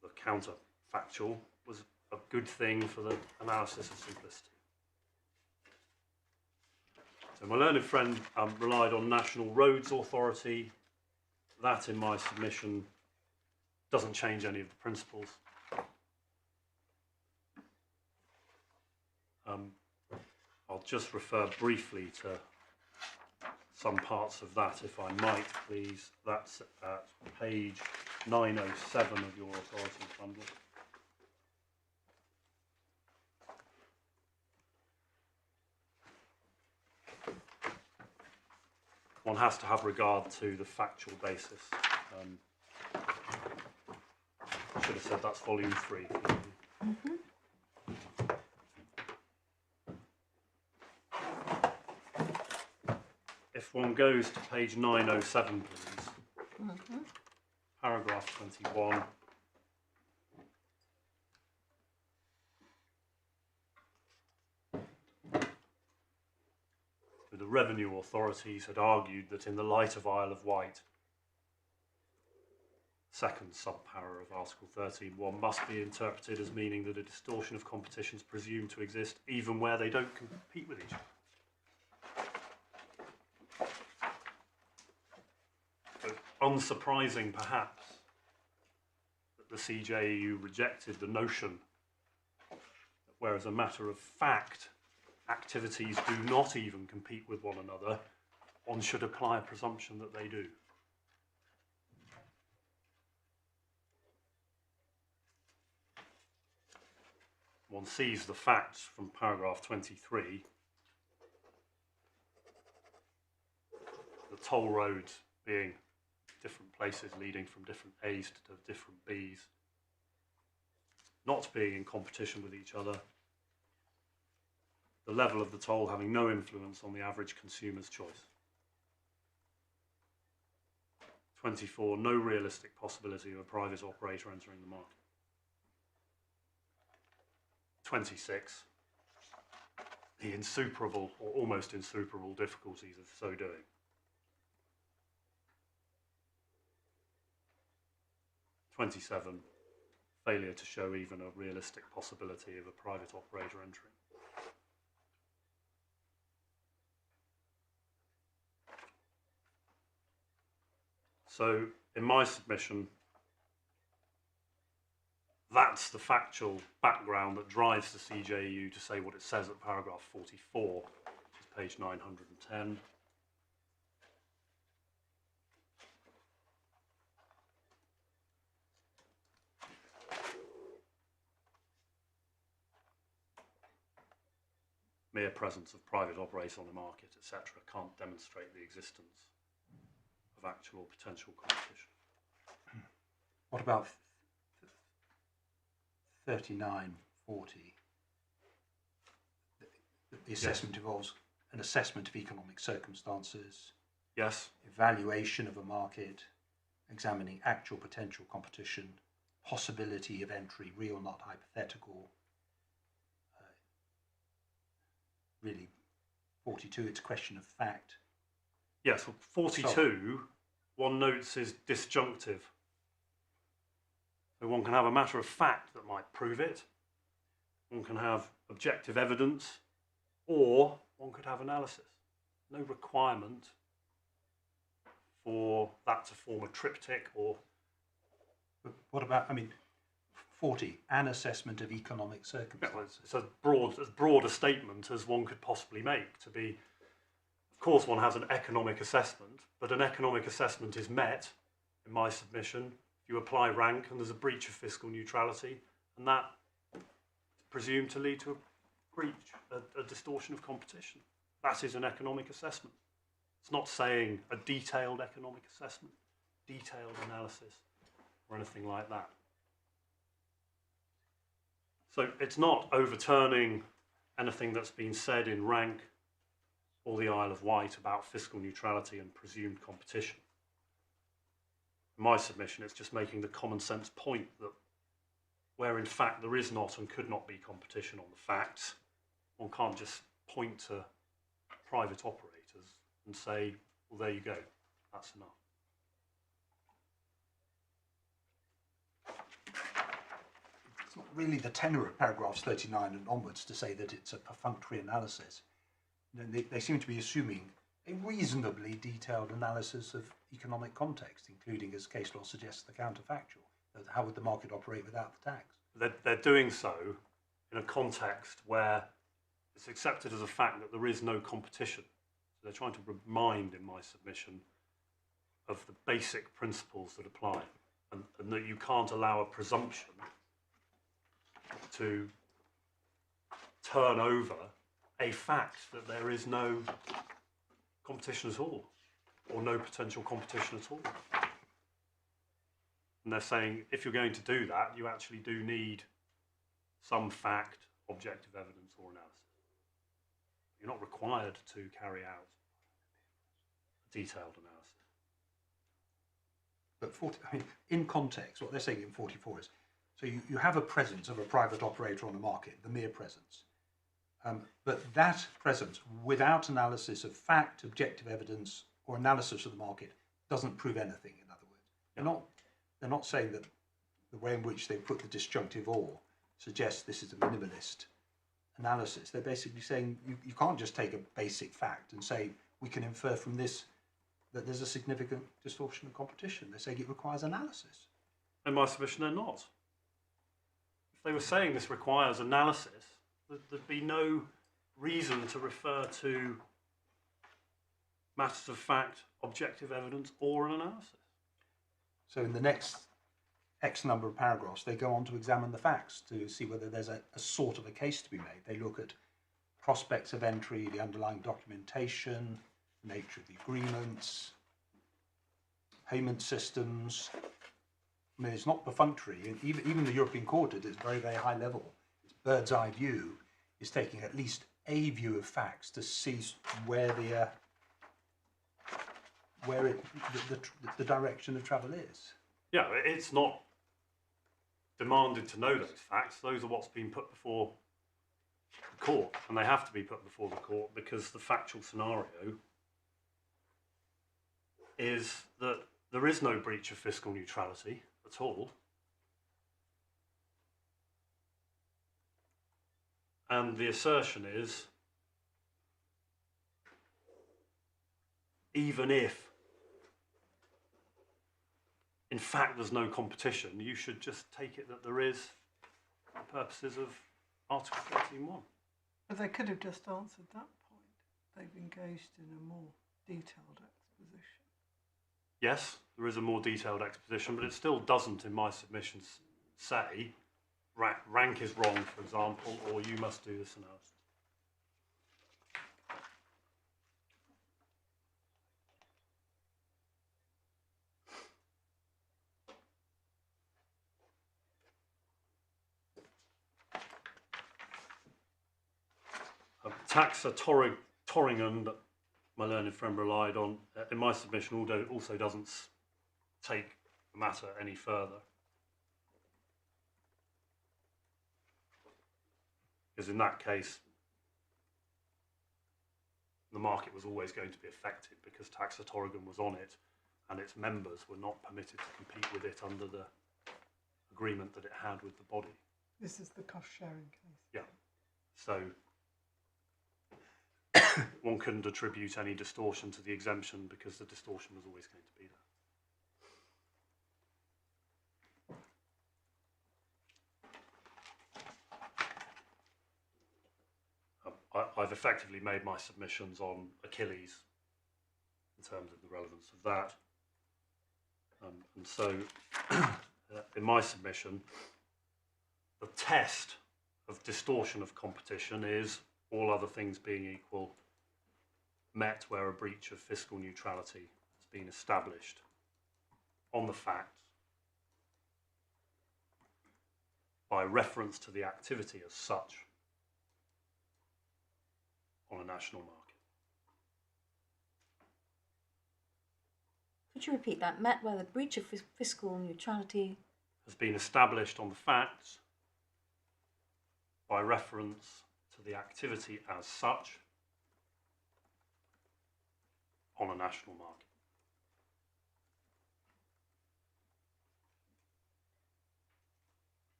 The counterfactual was a good thing for the analysis of simplicity. So my learned friend relied on National Roads Authority. That, in my submission, doesn't change any of the principles. I'll just refer briefly to some parts of that, if I might, please. That's at page 907 of your authority bundle. One has to have regard to the factual basis. I should have said that's volume 3. Mm-hmm. If one goes to page 907, please, paragraph 21. The revenue authorities had argued that in the light of Isle of Wight, second subpara of Article 13.1 must be interpreted as meaning that a distortion of competition is presumed to exist even where they don't compete with each other. Unsurprising, perhaps, that the CJEU rejected the notion that, whereas a matter of fact, activities do not even compete with one another, one should apply a presumption that they do. One sees the facts from paragraph 23. The toll roads being different places leading from different A's to different B's, not being in competition with each other, the level of the toll having no influence on the average consumer's choice. 24, no realistic possibility of a private operator entering the market. 26, the insuperable or almost insuperable difficulties of so doing. 27, failure to show even a realistic possibility of a private operator entering. So, in my submission, that's the factual background that drives the CJEU to say what it says at paragraph 44, which is page 910. Mere presence of private operator on the market, etc., can't demonstrate the existence of actual potential competition. What about 39, 40? The assessment involves an assessment of economic circumstances, Yes. evaluation of a market, examining actual potential competition, possibility of entry, real not hypothetical. Really, 42, it's a question of fact. Yes, well, 42, one notes is disjunctive. So one can have a matter of fact that might prove it, one can have objective evidence, or one could have analysis. No requirement for that to form a triptych or... But what about, 40, an assessment of economic circumstances. It's as broad a statement as one could possibly make to be... Of course, one has an economic assessment, but an economic assessment is met, in my submission, if you apply rank and there's a breach of fiscal neutrality, and that is presumed to lead to a breach, a distortion of competition. That is an economic assessment. It's not saying a detailed economic assessment, detailed analysis, or anything like that. So it's not overturning anything that's been said in rank or the Isle of Wight about fiscal neutrality and presumed competition. In my submission, it's just making the common sense point that where in fact there is not and could not be competition on the facts, one can't just point to private operators and say, well, there you go, that's enough. It's not really the tenor of paragraphs 39 and onwards to say that it's a perfunctory analysis. They seem to be assuming a reasonably detailed analysis of economic context, including, as case law suggests, the counterfactual. How would the market operate without the tax? They're doing so in a context where it's accepted as a fact that there is no competition. So they're trying to remind, in my submission, of the basic principles that apply, and that you can't allow a presumption to turn over a fact that there is no competition at all, or no potential competition at all. And they're saying if you're going to do that, you actually do need some fact, objective evidence, or analysis. You're not required to carry out a detailed analysis. But 40, in context, what they're saying in 44 is, so you have a presence of a private operator on the market, the mere presence. But that presence, without analysis of fact, objective evidence, or analysis of the market, doesn't prove anything, in other words. They're not saying that the way in which they put the disjunctive or suggests this is a minimalist analysis. They're basically saying you can't just take a basic fact and say we can infer from this that there's a significant distortion of competition. They're saying it requires analysis. In my submission, they're not. If they were saying this requires analysis, there'd be no reason to refer to matters of fact, objective evidence, or an analysis. So in the next X number of paragraphs, they go on to examine the facts to see whether there's a sort of a case to be made. They look at prospects of entry, the underlying documentation, the nature of the agreements, payment systems. I mean, it's not perfunctory. Even the European Court at its very, very high level, its bird's eye view, is taking at least a view of facts to see where the direction of travel is. Yeah, it's not demanded to know those facts. Those are what's been put before the court, and they have to be put before the court because the factual scenario is that there is no breach of fiscal neutrality at all. And the assertion is, even if in fact there's no competition, you should just take it that there is for purposes of Article 13.1. But they could have just answered that point. They've engaged in a more detailed exposition. Yes, there is a more detailed exposition, but it still doesn't, in my submissions, say rank is wrong, for example, or you must do this analysis. taxa Torringham that my learned friend relied on in my submission also doesn't take the matter any further. Because in that case, the market was always going to be affected because taxa Torringham was on it and its members were not permitted to compete with it under the agreement that it had with the body. This is the cost sharing case. Yeah. So one couldn't attribute any distortion to the exemption because the distortion was always going to be there. I've effectively made my submissions on Achilles in terms of the relevance of that. And so in my submission, the test of distortion of competition is, all other things being equal, met where a breach of fiscal neutrality has been established on the facts by reference to the activity as such on a national market. Could you repeat that? Met where the breach of fiscal neutrality has been established on the facts by reference to the activity as such on a national market.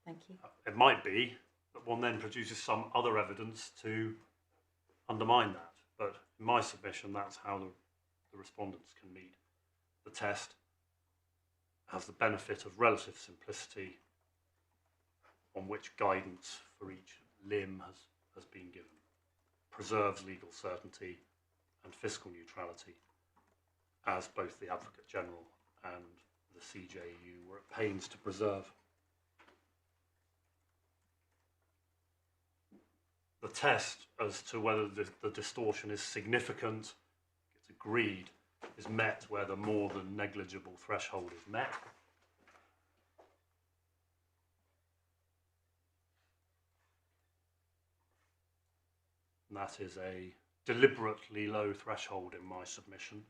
Thank you. It might be that one then produces some other evidence to undermine that, but in my submission, that's how the respondents can meet the test. Has the benefit of relative simplicity on which guidance for each limb has been given, preserves legal certainty and fiscal neutrality, as both the Advocate General and the CJEU were at pains to preserve. The test as to whether the distortion is significant, it's agreed, is met where the more than negligible threshold is met. And that is a deliberately low threshold in my submission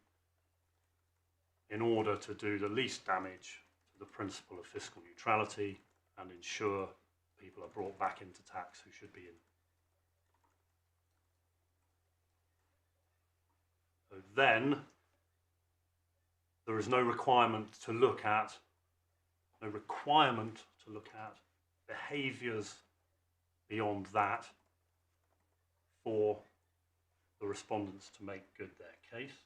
in order to do the least damage to the principle of fiscal neutrality and ensure people are brought back into tax who should be in. So then there is no requirement to look at behaviours beyond that for the respondents to make good their case.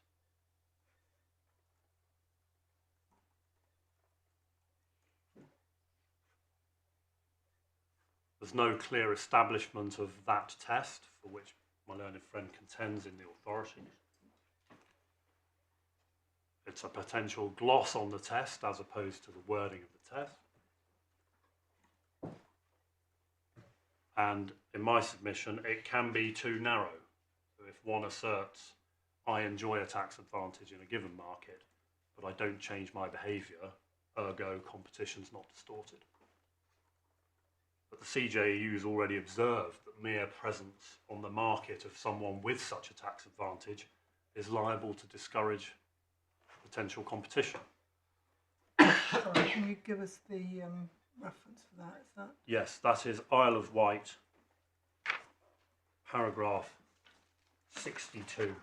There's no clear establishment of that test for which my learned friend contends in the authorities. It's a potential gloss on the test as opposed to the wording of the test. And in my submission, it can be too narrow. So if one asserts, I enjoy a tax advantage in a given market, but I don't change my behaviour, ergo competition's not distorted. But the CJEU has already observed that mere presence on the market of someone with such a tax advantage is liable to discourage potential competition. Sorry, can you give us the reference for that? Is that? Yes, that is Isle of Wight, paragraph 62.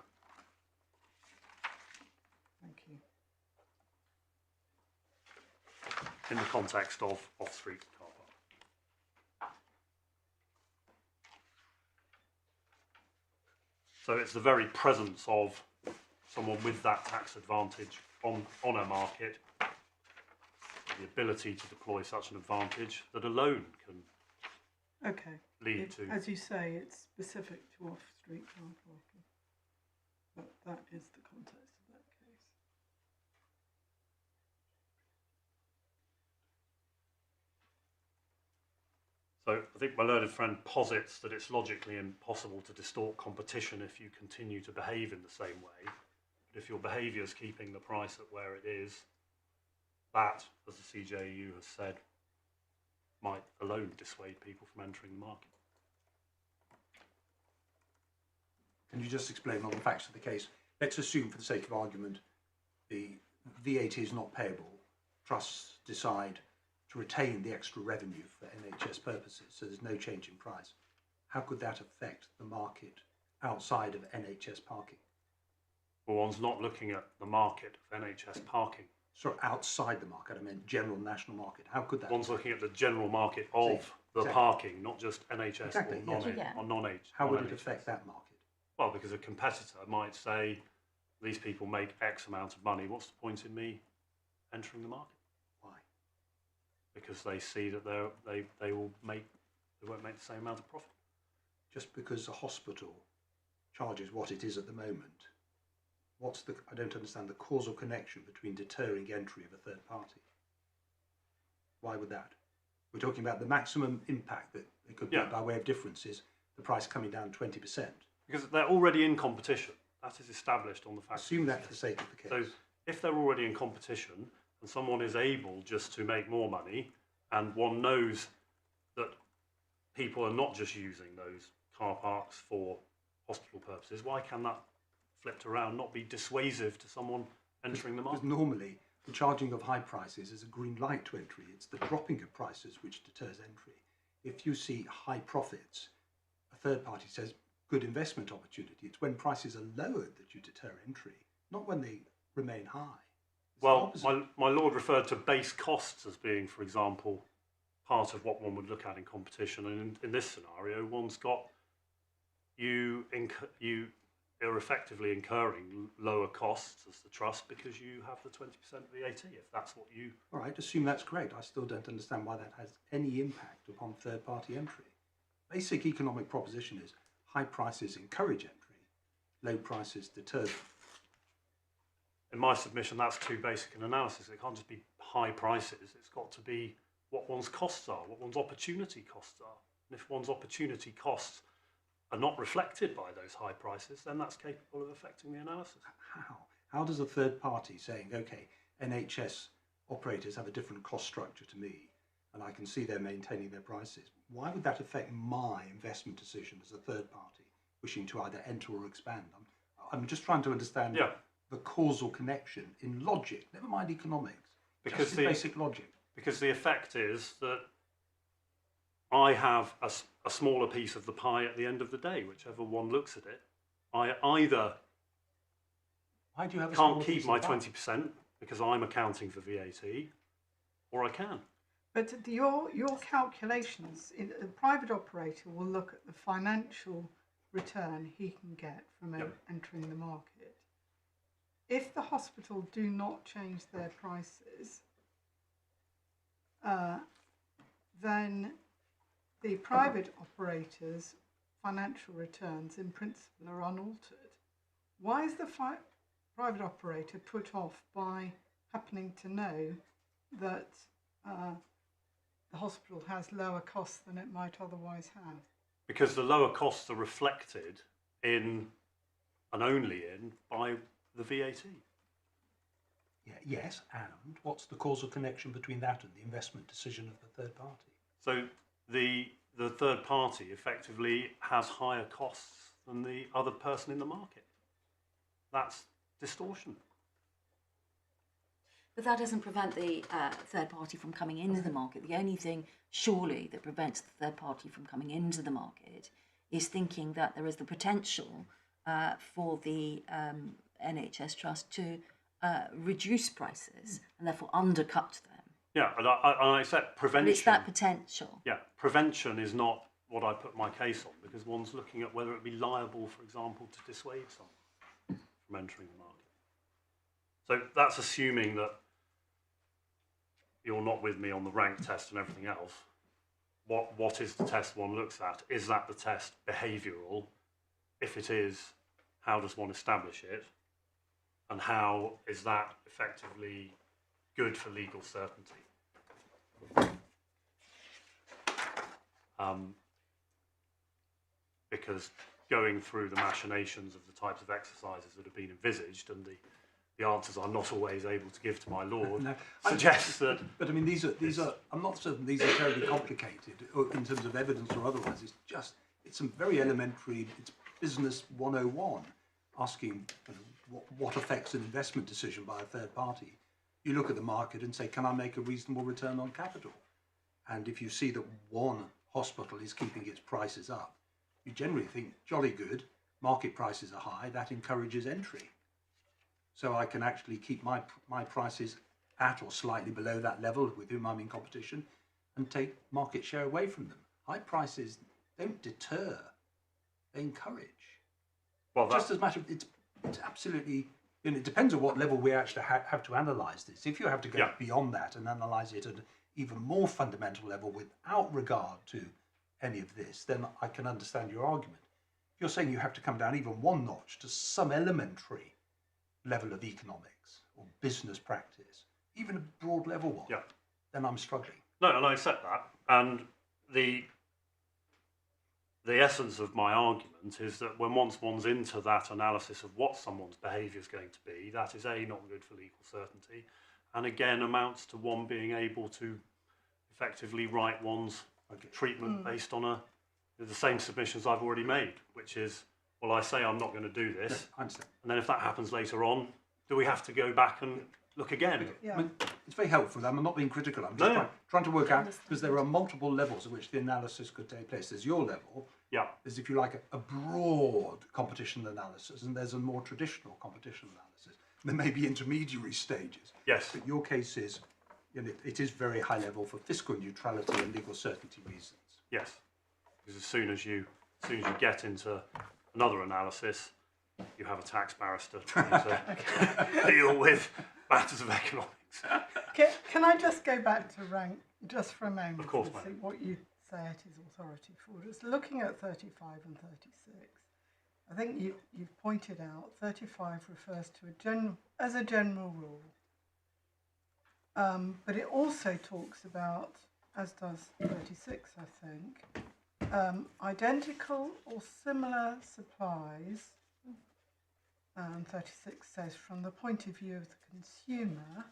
Thank you. In the context of off-street car park. So it's the very presence of someone with that tax advantage on a market, the ability to deploy such an advantage, that alone can lead to... As you say, it's specific to off-street car parking, but that is the context of that case. So I think my learned friend posits that it's logically impossible to distort competition if you continue to behave in the same way. But if your behaviour is keeping the price at where it is, that, as the CJEU has said, might alone dissuade people from entering the market. Can you just explain on the facts of the case? Let's assume, for the sake of argument, the VAT is not payable. Trusts decide to retain the extra revenue for NHS purposes, so there's no change in price. How could that affect the market outside of NHS parking? Well, one's not looking at the market of NHS parking. Sorry, outside the market, I meant general national market. How could that? One's looking at the general market of the parking, not just NHS Exactly, or non-H. yes. Or non-H. How would it affect that market? Well, because a competitor might say, these people make X amount of money. What's the point in me entering the market? Why? Because they see that they won't make the same amount of profit. Just because a hospital charges what it is at the moment, I don't understand the causal connection between deterring entry of a third party. Why would that? We're talking about the maximum impact that it could be by way of differences, the price coming down 20%. Because they're already in competition. That is established on the fact. Assume that for the sake of the case. So if they're already in competition and someone is able just to make more money, and one knows that people are not just using those car parks for hospital purposes, why can that flipped around not be dissuasive to someone entering the market? Because normally the charging of high prices is a green light to entry. It's the dropping of prices which deters entry. If you see high profits, a third party says good investment opportunity. It's when prices are lowered that you deter entry, not when they remain high. It's well, my lord referred to base costs as being, for example, part of what one would look at in competition. And in this scenario, one's got you are effectively incurring lower costs as the trust because you have the 20% VAT, if that's what you... All right, assume that's correct. I still don't understand why that has any impact upon third-party entry. Basic economic proposition is high prices encourage entry, low prices deter them. In my submission, that's too basic an analysis. It can't just be high prices. It's got to be what one's costs are, what one's opportunity costs are. And if one's opportunity costs are not reflected by those high prices, then that's capable of affecting the analysis. How? How does a third party saying, okay, NHS operators have a different cost structure to me, and I can see they're maintaining their prices, why would that affect my investment decision as a third party wishing to either enter or expand? I'm just trying to understand the causal connection in logic, never mind economics, because just the basic logic. Because the effect is that I have a smaller piece of the pie at the end of the day, whichever one looks at it. I either Why do you have a can't smaller keep piece my of pie? 20% because I'm accounting for VAT, or I can. But your calculations, a private operator will look at the financial return he can get from entering the market. If the hospital do not change their prices, then the private operators' financial returns in principle are unaltered. Why is the private operator put off by happening to know that the hospital has lower costs than it might otherwise have? Because the lower costs are reflected in, and only in, by the VAT. Yeah, yes, and what's the causal connection between that and the investment decision of the third party? So the third party effectively has higher costs than the other person in the market. That's distortion. But that doesn't prevent the third party from coming into the market. The only thing, surely, that prevents the third party from coming into the market is thinking that there is the potential for the NHS Trust to reduce prices and therefore undercut them. Yeah, and I said prevention. But it's that potential. Yeah, prevention is not what I put my case on, because one's looking at whether it be liable, for example, to dissuade someone from entering the market. So that's assuming that you're not with me on the rank test and everything else. What is the test one looks at? Is that the test behavioural? If it is, how does one establish it? And how is that effectively good for legal certainty? Because going through the machinations of the types of exercises that have been envisaged and the answers I'm not always able to give to my lord suggests that... But I mean, these are, I'm not certain these are terribly complicated in terms of evidence or otherwise. It's some very elementary, it's business 101, asking what affects an investment decision by a third party. You look at the market and say, can I make a reasonable return on capital? And if you see that one hospital is keeping its prices up, you generally think, jolly good, market prices are high, that encourages entry. So I can actually keep my prices at or slightly below that level with whom I'm in competition and take market share away from them. High prices don't deter, they encourage. Well, Just as a matter of, it's absolutely, it depends on what level we actually have to analyse this. If you have to go beyond that and analyse it at an even more fundamental level without regard to any of this, then I can understand your argument. If you're saying you have to come down even one notch to some elementary level of economics or business practice, even a broad level one, then I'm struggling. No, and I accept that. And the essence of my argument is that when once one's into that analysis of what someone's behaviour is going to be, that is A, not good for legal certainty, and again amounts to one being able to effectively write one's treatment based on the same submissions I've already made, which is, well, I say I'm not going to do this, and then if that happens later on, do we have to go back and look again? Yeah. I mean, it's very helpful. I'm not being critical. I'm just trying to work out, because there are multiple levels at which the analysis could take place. There's your level. There's, if you like, a broad competition analysis, and there's a more traditional competition analysis. There may be intermediary stages. Yes. But your case is, it is very high level for fiscal neutrality and legal certainty reasons. Yes. Because as soon as you get into another analysis, you have a tax barrister trying to deal with matters of economics. Can I just go back to rank just for a moment? Of course, and see what you say it is authority for. Just looking at 35 and 36, I think you've pointed out 35 refers to as a general rule, but it also talks about, as does 36, I think, identical or similar supplies. 36 says from the point of view of the consumer,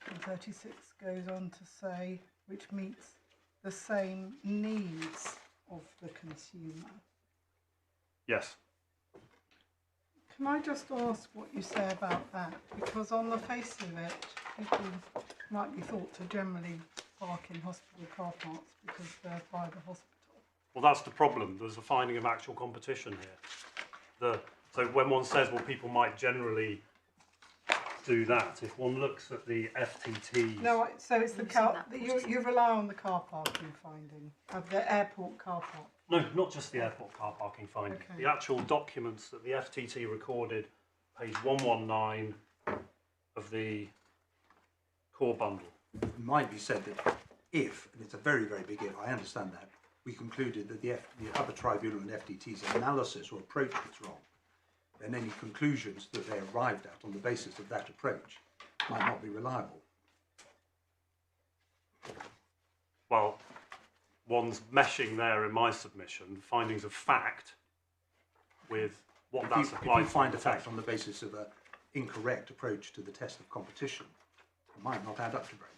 and 36 goes on to say which meets the same needs of the consumer. Yes. Can I just ask what you say about that? Because on the face of it, people might be thought to generally park in hospital car parks because they're by the hospital. Well, that's the problem. There's a finding of actual competition here. So when one says, well, people might generally do that, if one looks at the FTT... No, so it's you rely on the car parking finding of the airport car park. No, not just the airport car parking finding. Okay. The actual documents that the FTT recorded, page 119 of the core bundle. It might be said that if, and it's a very, very big if, I understand that, we concluded that the Upper Tribunal and FTT's analysis or approach was wrong, then any conclusions that they arrived at on the basis of that approach might not be reliable. Well, one's meshing there in my submission findings of fact with what that's applied to. If you find a fact on the basis of an incorrect approach to the test of competition, it might not add up to very much.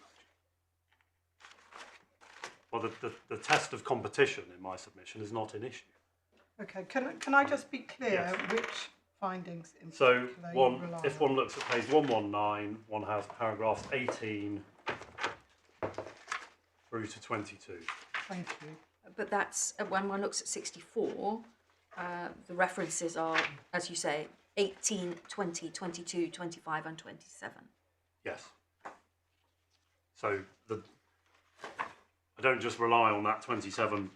Well, the test of competition in my submission is not an issue. Okay, can I just be clear which findings in so particular if one looks at page 119, one has paragraphs 18 through to 22. Thank you. But that's when one looks at 64, the references are, as you say, 18, 20, 22, 25 and 27. Yes. So I don't just rely on that 27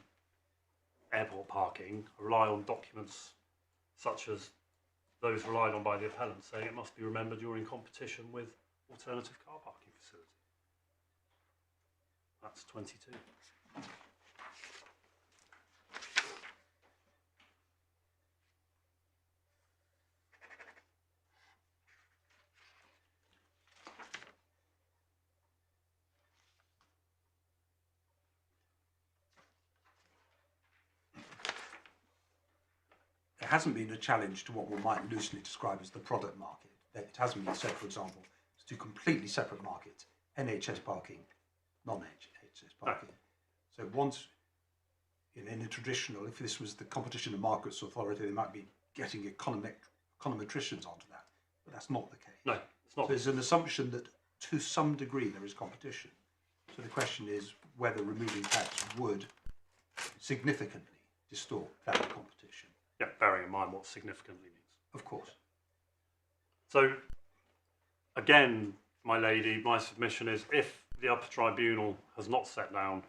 airport parking, I rely on documents such as those relied on by the appellant saying it must be remembered you're in competition with alternative car parking facility. That's 22. There hasn't been a challenge to what one might loosely describe as the product market. It hasn't been said, for example, it's two completely separate markets, NHS parking, non-NHS parking. So once, in a traditional, if this was the Competition and Markets Authority, they might be getting econometricians onto that, but that's not the case. No, it's not. So there's an assumption that to some degree there is competition. So the question is whether removing tax would significantly distort that competition. Yeah, bearing in mind what significantly means. Of course. So, again, my lady, my submission is if the Upper Tribunal has not set down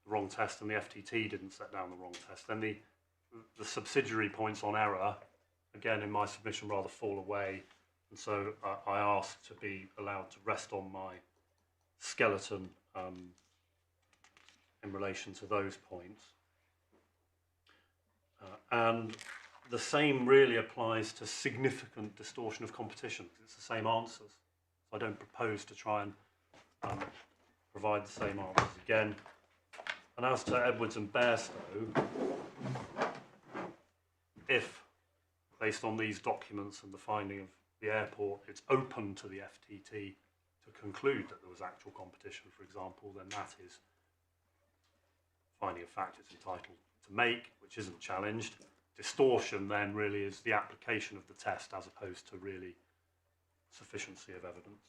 the wrong test and the FTT didn't set down the wrong test, then the subsidiary points on error, again, in my submission, rather fall away. And so I asked to be allowed to rest on my skeleton in relation to those points. And the same really applies to significant distortion of competition. It's the same answers. So I don't propose to try and provide the same answers again. And as to Edwards and Bairstow, if, based on these documents and the finding of the airport, it's open to the FTT to conclude that there was actual competition, for example, then that is finding a fact it's entitled to make, which isn't challenged. Distortion then really is the application of the test as opposed to really sufficiency of evidence.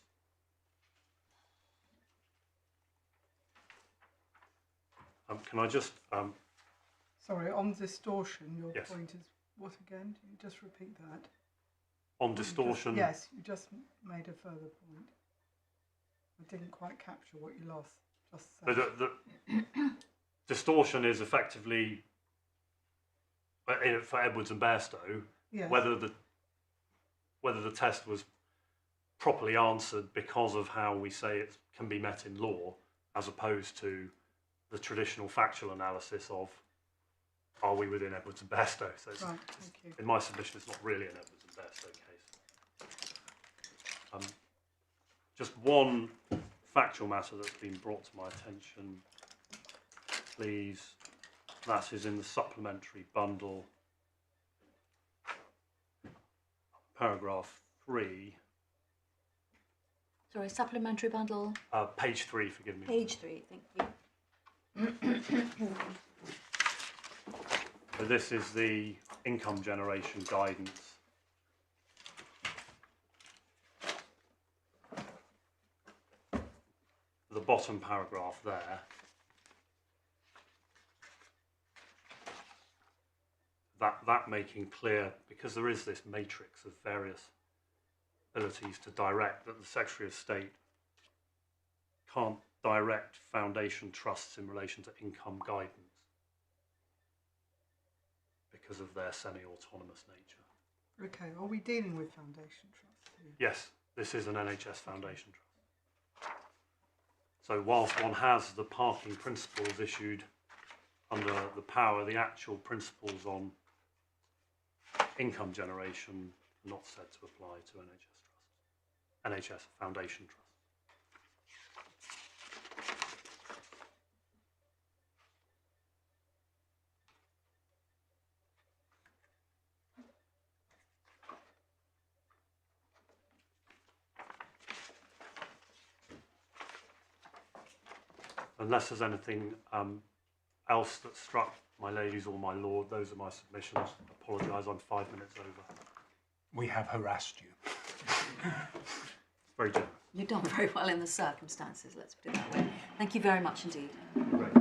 Can I just... Sorry, on distortion, your Yes. point is what again? Do you just repeat that? on distortion... Yes, you just made a further point. I didn't quite capture what you just said. The distortion is effectively, for Edwards and Bairstow, Yes. whether the test was properly answered because of how we say it can be met in law, as opposed to the traditional factual analysis of are we within Edwards and Bairstow. So it's, Right, thank you. in my submission, it's not really an Edwards and Bairstow case. Just one factual matter that's been brought to my attention, please. That is in the supplementary bundle, paragraph 3. Sorry, supplementary bundle, Page 3, forgive me. page 3, thank you. So this is the income generation guidance. The bottom paragraph there. That making clear, because there is this matrix of various abilities to direct, that the Secretary of State can't direct foundation trusts in relation to income guidance because of their semi-autonomous nature. Okay, are we dealing with foundation trusts here? Yes, this is an NHS foundation trust. So whilst one has the parking principles issued under the power, the actual principles on income generation are not said to apply to NHS foundation trust. Unless there's anything else that struck my ladies or my lord, those are my submissions. Apologise, I'm 5 minutes over. We have harassed you. Very generous. You've done very well in the circumstances, let's put it that way. Thank you very much indeed. Great.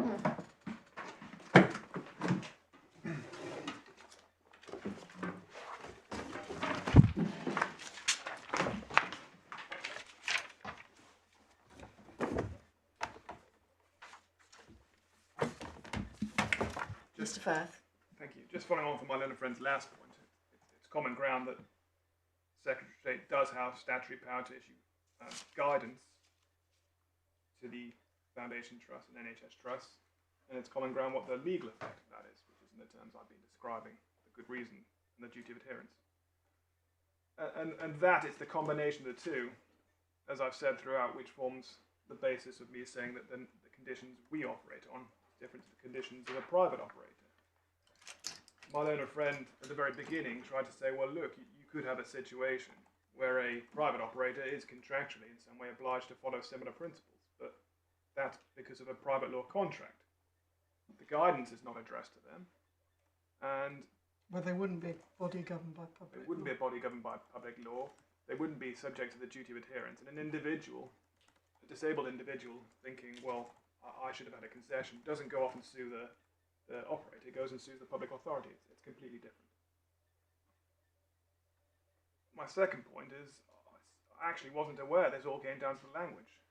Mr. Firth. Thank you. Just following on from my learned friend's last point, it's common ground that the Secretary of State does have statutory power to issue guidance to the Foundation Trust and NHS Trust, and it's common ground what the legal effect of that is, which is in the terms I've been describing, the good reason and the duty of adherence. And that is the combination of the two, as I've said throughout, which forms the basis of me saying that the conditions we operate on is different to the conditions of a private operator. My learned friend at the very beginning tried to say, well, look, you could have a situation where a private operator is contractually in some way obliged to follow similar principles, but that's because of a private law contract. The The guidance is not addressed to them, and Well, they wouldn't be a body governed by public it wouldn't law. be a body governed by public law. They wouldn't be subject to the duty of adherence. And an individual, a disabled individual, thinking, well, I should have had a concession, doesn't go off and sue the operator. Goes and sues the public authority. It's completely different. My second point is, I actually wasn't aware this all came down to the language.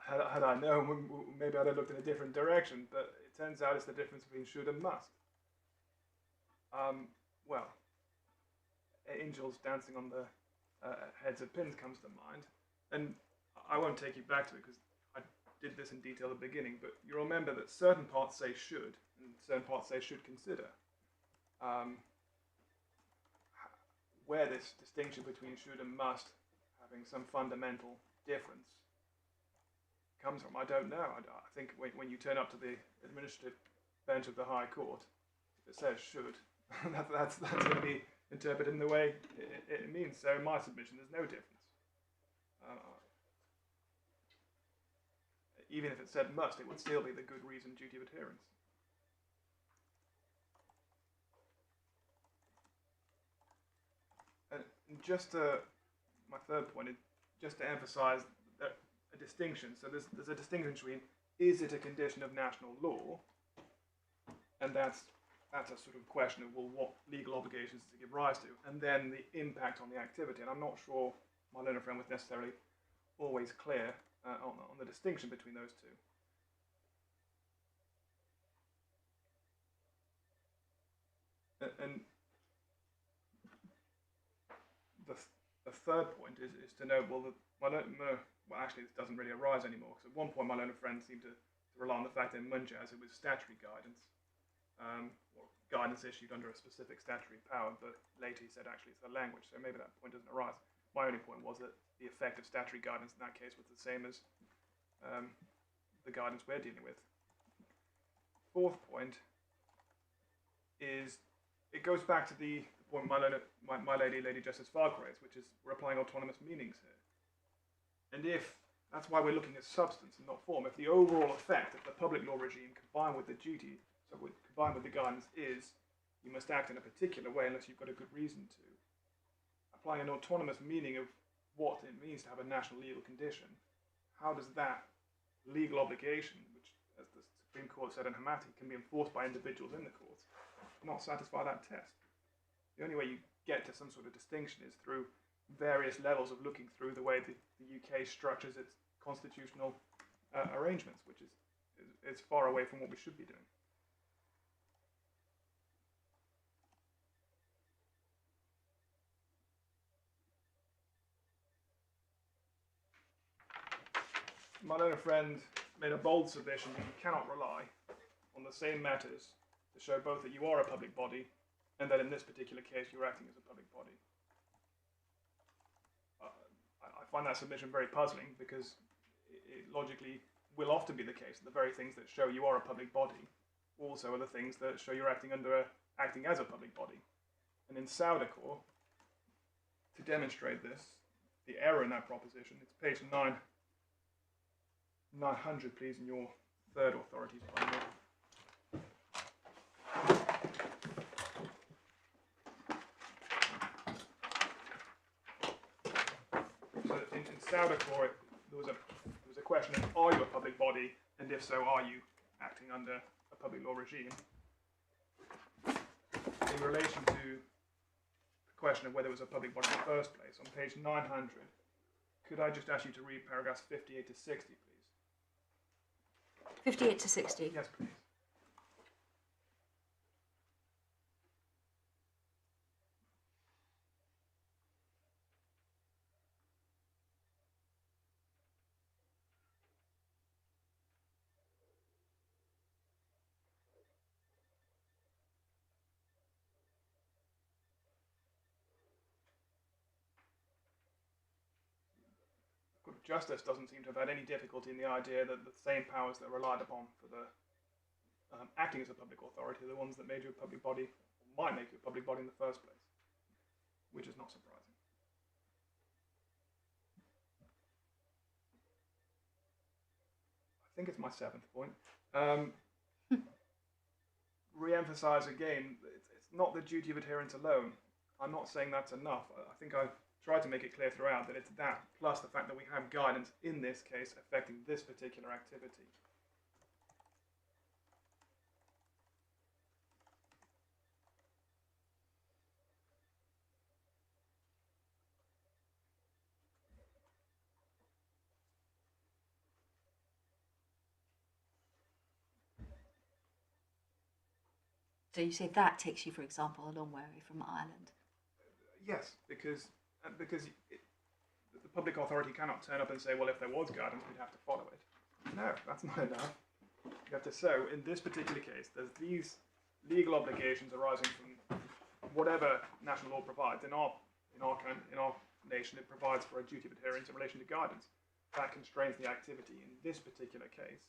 Had I known, maybe I'd have looked in a different direction, but it turns out it's the difference between should and must. Well, angels dancing on the heads of pins comes to mind, and I won't take you back to it because I did this in detail at the beginning, but you'll remember that certain parts say should, and certain parts say should consider. Where this distinction between should and must having some fundamental difference comes from, I don't know. I think when you turn up to the administrative bench of the High Court, if it says should, that's going to be interpreted in the way it means. So in my submission, there's no difference. Even if it said must, it would still be the good reason duty of adherence. And just my third point is just to emphasise that a distinction. So there's a distinction between is it a condition of national law, and that's a sort of question of, well, what legal obligations does it give rise to, and then the impact on the activity. And I'm not sure my learned friend was necessarily always clear on the distinction between those two. And the third point is to know, well, actually this doesn't really arise anymore, because at one point my learned friend seemed to rely on the fact that in Munjaz it was statutory guidance, or guidance issued under a specific statutory power, but later he said actually it's a language, so maybe that point doesn't arise. My only point was that the effect of statutory guidance in that case was the same as the guidance we're dealing with. Fourth point is, it goes back to the point my Lady Justice Falk raised, which is we're applying autonomous meanings here. And if, that's why we're looking at substance and not form, if the overall effect of the public law regime combined with the duty, combined with the guidance is, you must act in a particular way unless you've got a good reason to. Applying an autonomous meaning of what it means to have a national legal condition, how does that legal obligation, which, as the Supreme Court said in Hamati, can be enforced by individuals in the courts, not satisfy that test? The only way you get to some sort of distinction is through various levels of looking through the way the UK structures its constitutional arrangements, which is far away from what we should be doing. My learned friend made a bold submission that you cannot rely on the same matters to show both that you are a public body and that in this particular case you're acting as a public body. I find that submission very puzzling, because it logically will often be the case that the very things that show you are a public body also are the things that show you're acting as a public body. And in Saudacor, to demonstrate this, the error in that proposition, it's page 900, please, in your third authorities bundle. So in Saudacor, there was a question of, are you a public body, and if so, are you acting under a public law regime? In relation to the question of whether it was a public body in the first place, on page 900, could I just ask you to read paragraphs 58 to 60, please? 58 to 60. Yes, please. Justice doesn't seem to have had any difficulty in the idea that the same powers that are relied upon for the acting as a public authority are the ones that made you a public body, or might make you a public body in the first place, which is not surprising. I think it's my seventh point. Re-emphasise again, it's not the duty of adherence alone. I'm not saying that's enough. I think I've tried to make it clear throughout that it's that plus the fact that we have guidance in this case affecting this particular activity. So you say that takes you, for example, a long way from Ireland. Yes, because the public authority cannot turn up and say, well, if there was guidance, we'd have to follow it. No, that's not enough. You have to. So in this particular case, there's these legal obligations arising from whatever national law provides. In our nation, it provides for a duty of adherence in relation to guidance. That constrains the activity in this particular case,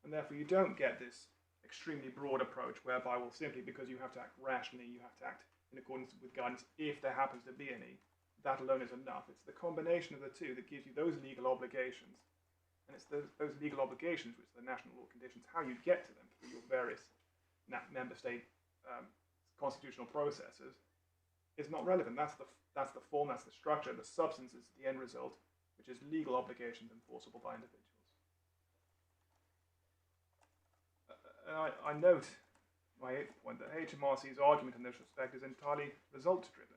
and therefore you don't get this extremely broad approach whereby, well, simply because you have to act rationally, you have to act in accordance with guidance if there happens to be any. That alone is enough. It's the combination of the two that gives you those legal obligations, and it's those legal obligations, which are the national law conditions, how you get to them through your various member state constitutional processes, is not relevant. That's the form, that's the structure, the substance is the end result, which is legal obligations enforceable by individuals. I note, my 8th point, that HMRC's argument in this respect is entirely results-driven.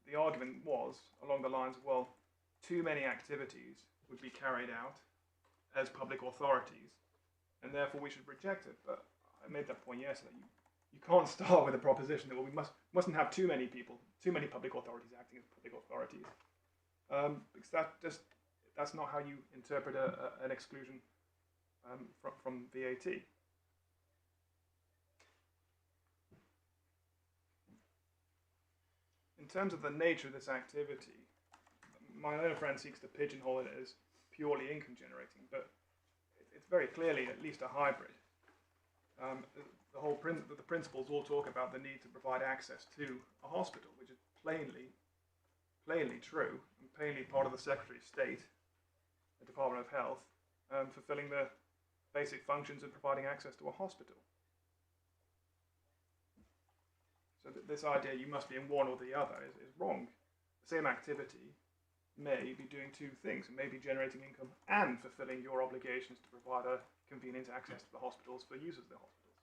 The argument was along the lines of, well, too many activities would be carried out as public authorities, and therefore we should reject it. But I made that point yesterday. You can't start with a proposition that, well, we mustn't have too many people, too many public authorities acting as public authorities, because that's not how you interpret an exclusion from VAT. In terms of the nature of this activity, my own friend seeks to pigeonhole it as purely income generating, but it's very clearly at least a hybrid. The principles all talk about the need to provide access to a hospital, which is plainly true, and plainly part of the Secretary of State, the Department of Health, fulfilling the basic functions of providing access to a hospital. So this idea you must be in one or the other is wrong. The same activity may be doing two things. It may be generating income and fulfilling your obligations to provide a convenient access to the hospitals for users of the hospitals.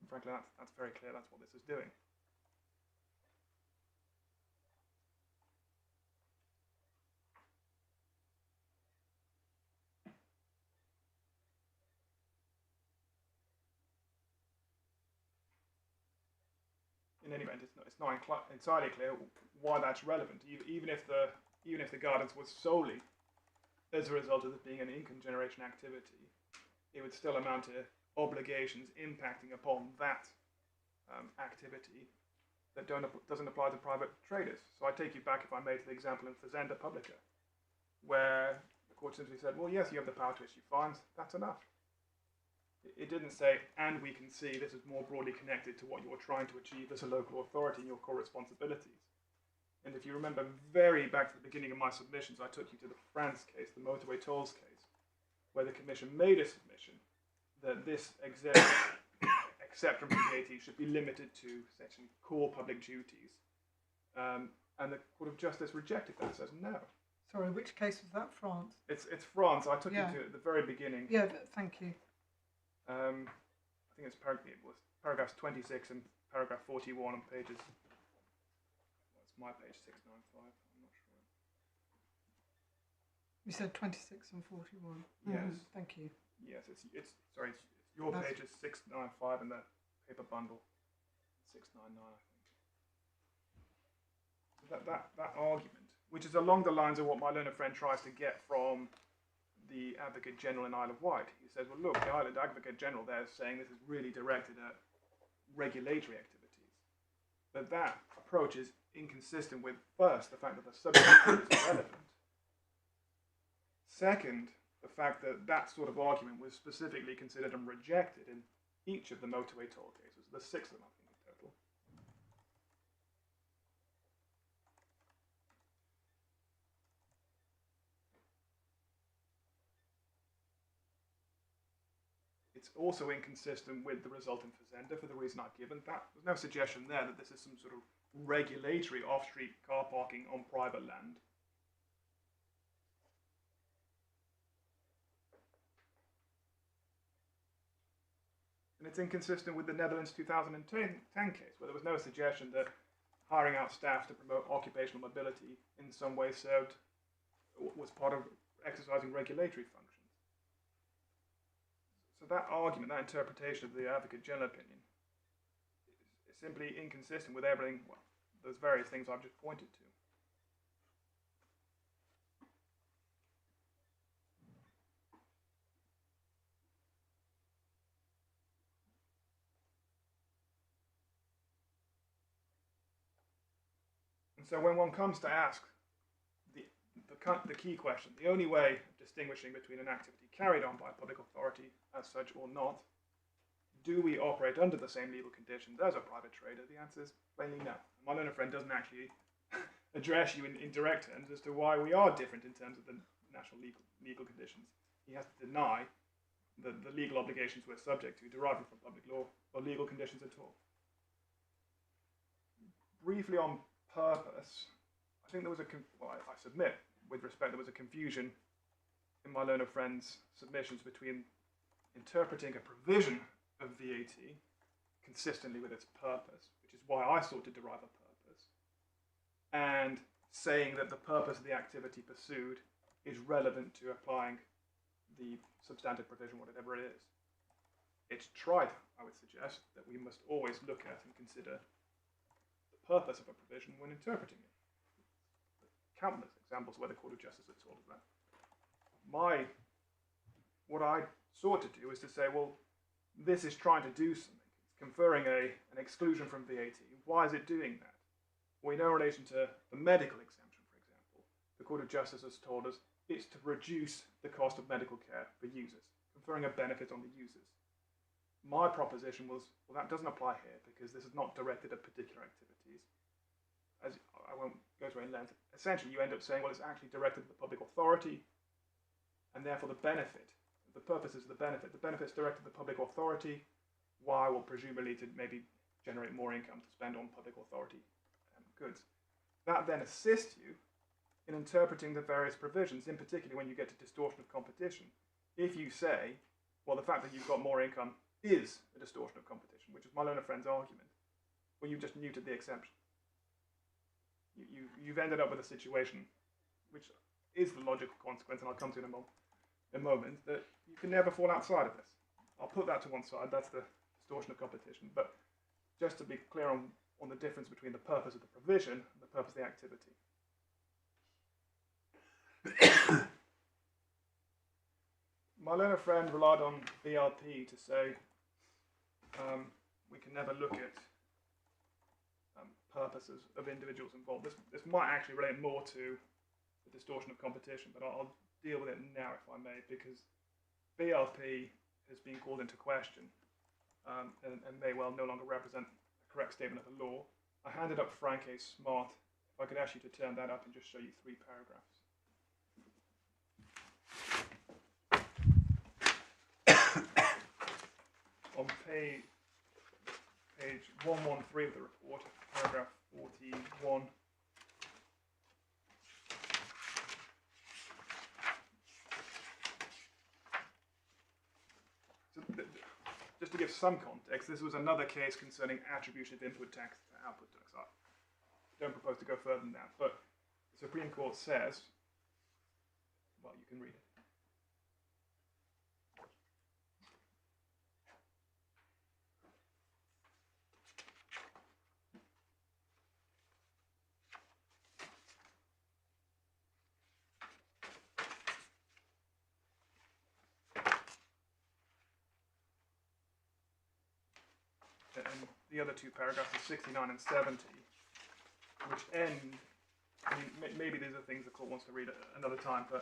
And frankly, that's very clear. That's what this is doing. In any event, it's not entirely clear why that's relevant. Even if the guidance was solely as a result of it being an income generation activity, it would still amount to obligations impacting upon that activity that doesn't apply to private traders. So I take you back, if I may, to the example in Fazenda Publica, where the court simply said, well, yes, you have the power to issue fines, that's enough. It didn't say, and we can see this is more broadly connected to what you're trying to achieve as a local authority and your core responsibilities. And if you remember very back to the beginning of my submissions, I took you to the France case, the motorway tolls case, where the Commission made a submission that this exception from VAT should be limited to section core public duties. And the Court of Justice rejected that, says no. Sorry, which case was that? France? It's France. I took you to at the very beginning. Yeah, thank you. I think it was paragraphs 26 and paragraph 41 on pages. That's my page 695. I'm not sure. You said 26 and 41. Yes. Thank you. Yes, it's your page is 695 in the paper bundle. 699, I think. That argument, which is along the lines of what my learned friend tries to get from the Advocate General in Isle of Wight. He says, well, look, the Island Advocate General there is saying this is really directed at regulatory activities. But that approach is inconsistent with, first, the fact that the subject matter is irrelevant. Second, the fact that that sort of argument was specifically considered and rejected in each of the motorway toll cases, the 6 of them, I think, in total. It's also inconsistent with the resultant fazenda for the reason I've given. There's no suggestion there that this is some sort of regulatory off-street car parking on private land. And it's inconsistent with the Netherlands 2010 case, where there was no suggestion that hiring out staff to promote occupational mobility in some way was part of exercising regulatory functions. So that argument, that interpretation of the Advocate General opinion is simply inconsistent with everything, well, those various things I've just pointed to. And so when one comes to ask the key question, the only way of distinguishing between an activity carried on by a public authority as such or not, do we operate under the same legal conditions as a private trader? The answer is plainly no. My learned friend doesn't actually address you in direct terms as to why we are different in terms of the national legal conditions. He has to deny the legal obligations we're subject to deriving from public law or legal conditions at all. Briefly on purpose, I think there was I submit, with respect, there was a confusion in my learned friend's submissions between interpreting a provision of VAT consistently with its purpose, which is why I sought to derive a purpose, and saying that the purpose of the activity pursued is relevant to applying the substantive provision, whatever it is. It's trite, I would suggest, that we must always look at and consider the purpose of a provision when interpreting it. Countless examples where the Court of Justice has told us that. What I sought to do is to say, well, this is trying to do something. It's conferring an exclusion from VAT. Why is it doing that? We know in relation to the medical exemption, for example, the Court of Justice has told us it's to reduce the cost of medical care for users, conferring a benefit on the users. My proposition was, well, that doesn't apply here because this is not directed at particular activities. As I won't go to any length. Essentially, you end up saying, well, it's actually directed at the public authority, and therefore the benefit, the purpose is the benefit. The benefit is directed at the public authority. Why? Well, presumably to maybe generate more income to spend on public authority goods. That then assists you in interpreting the various provisions, in particular when you get to distortion of competition. If you say, well, the fact that you've got more income is a distortion of competition, which is my learned friend's argument, well, you've just neutered the exception. You've ended up with a situation which is the logical consequence, and I'll come to in a moment, that you can never fall outside of this. I'll put that to one side, that's the distortion of competition, but just to be clear on the difference between the purpose of the provision and the purpose of the activity. My learned friend relied on BLP to say we can never look at purposes of individuals involved. This might actually relate more to the distortion of competition, but I'll deal with it now if I may, because BLP has been called into question and may well no longer represent a correct statement of the law. I handed up Frank A. Smart. If I could ask you to turn that up and just show you 3 paragraphs. On page 113 of the report, paragraph 41. So just to give some context, this was another case concerning attribution of input tax to output tax. I don't propose to go further than that, but the Supreme Court says, well, you can read it. And the other 2 paragraphs are 69 and 70, which end, I mean, maybe these are things the court wants to read at another time, but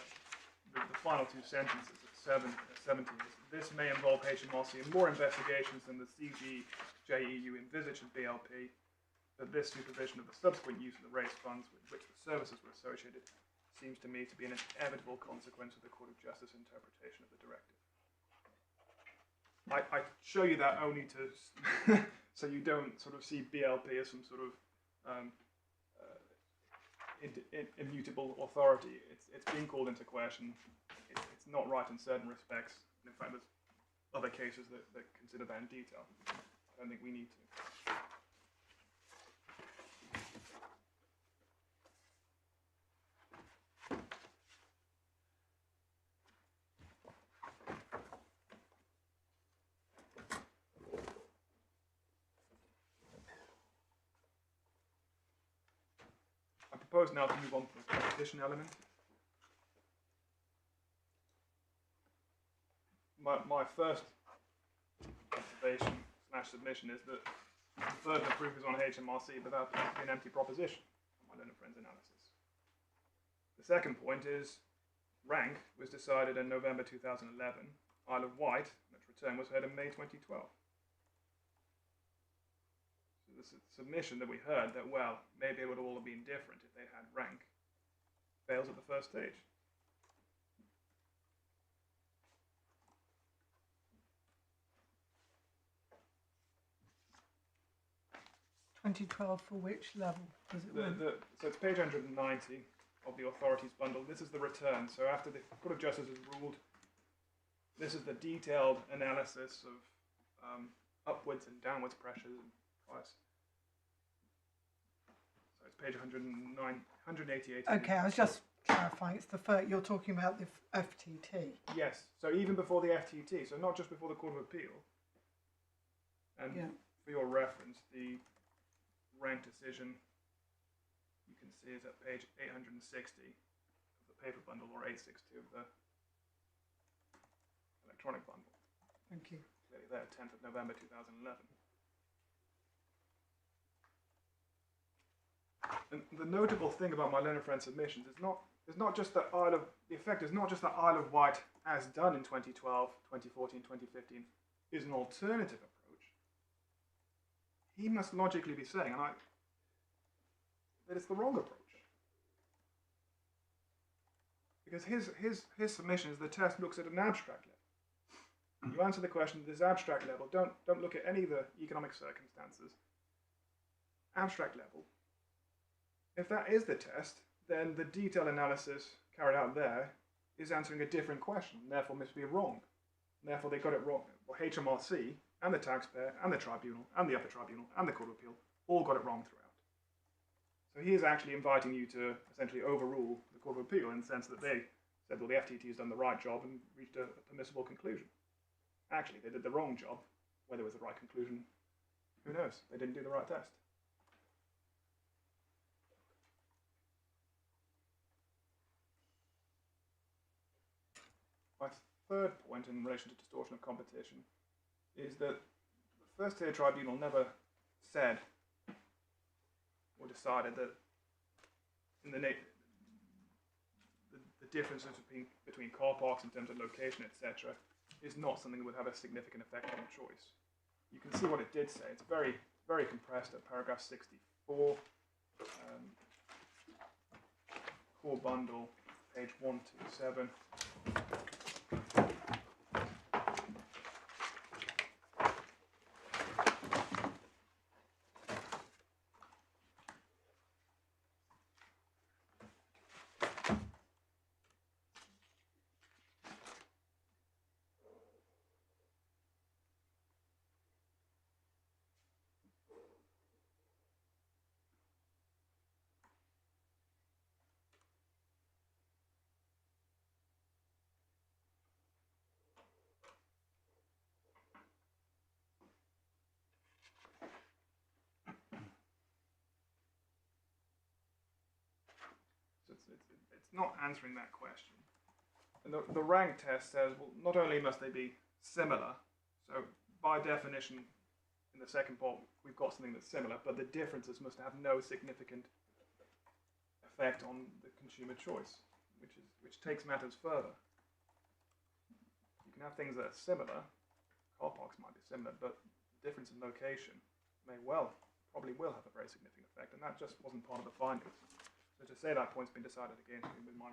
the final 2 sentences at 17 is, this may involve HMRC in more investigations than the CGJEU envisaged in BLP, but this supervision of the subsequent use of the raised funds with which the services were associated seems to me to be an inevitable consequence of the Court of Justice interpretation of the directive. I show you that only to so you don't sort of see BLP as some sort of immutable authority. It's being called into question. It's not right in certain respects. And in fact, there's other cases that consider that in detail. I don't think we need to. I propose now to move on to the competition element. My first observation / submission is that the burden of proof is on HMRC, but that appears to be an empty proposition from my learned friend's analysis. The second point is rank was decided in November 2011. Isle of Wight, and its return was heard in May 2012. So the submission that we heard that, well, maybe it would all have been different if they had rank, fails at the first stage. (2012) for which level does it win? So it's page 190 of the authorities bundle. This is the return. So after the Court of Justice has ruled, this is the detailed analysis of upwards and downwards pressures and price. So it's page 188. Okay, I was just clarifying. It's the you're talking about the FTT. Yes. So even before the FTT, so not just before the Court of Appeal. And Yeah. for your reference, the rank decision you can see is at page 860 of the paper bundle, or 862 of the electronic bundle. Thank you. Clearly there, 10th of November 2011. And the notable thing about my learned friend submissions is not just that the effect is not just that Isle of Wight, as done in 2012, 2014, 2015, is an alternative approach. He must logically be saying, that it's the wrong approach. Because his submission is the test looks at an abstract level. You answer the question at this abstract level. Don't look at any of the economic circumstances. Abstract level. If that is the test, then the detailed analysis carried out there is answering a different question, and therefore must be wrong. And therefore they got it wrong. Well, HMRC and the taxpayer and the tribunal and the Upper Tribunal and the Court of Appeal all got it wrong throughout. So he is actually inviting you to essentially overrule the Court of Appeal in the sense that they said, well, the FTT has done the right job and reached a permissible conclusion. Actually, they did the wrong job. Whether it was the right conclusion, who knows? They didn't do the right test. My third point in relation to distortion of competition is that the first tier tribunal never said or decided that in the differences between car parks in terms of location, etc., is not something that would have a significant effect on choice. You can see what it did say. It's very, very compressed at paragraph 64, core bundle, page 127. It's not answering that question. And the rank test says, well, not only must they be similar, so by definition, in the second part, we've got something that's similar, but the differences must have no significant effect on the consumer choice, which takes matters further. You can have things that are similar, car parks might be similar, but the difference in location probably will have a very significant effect, and that just wasn't part of the findings. So to say that point's been decided against me, in my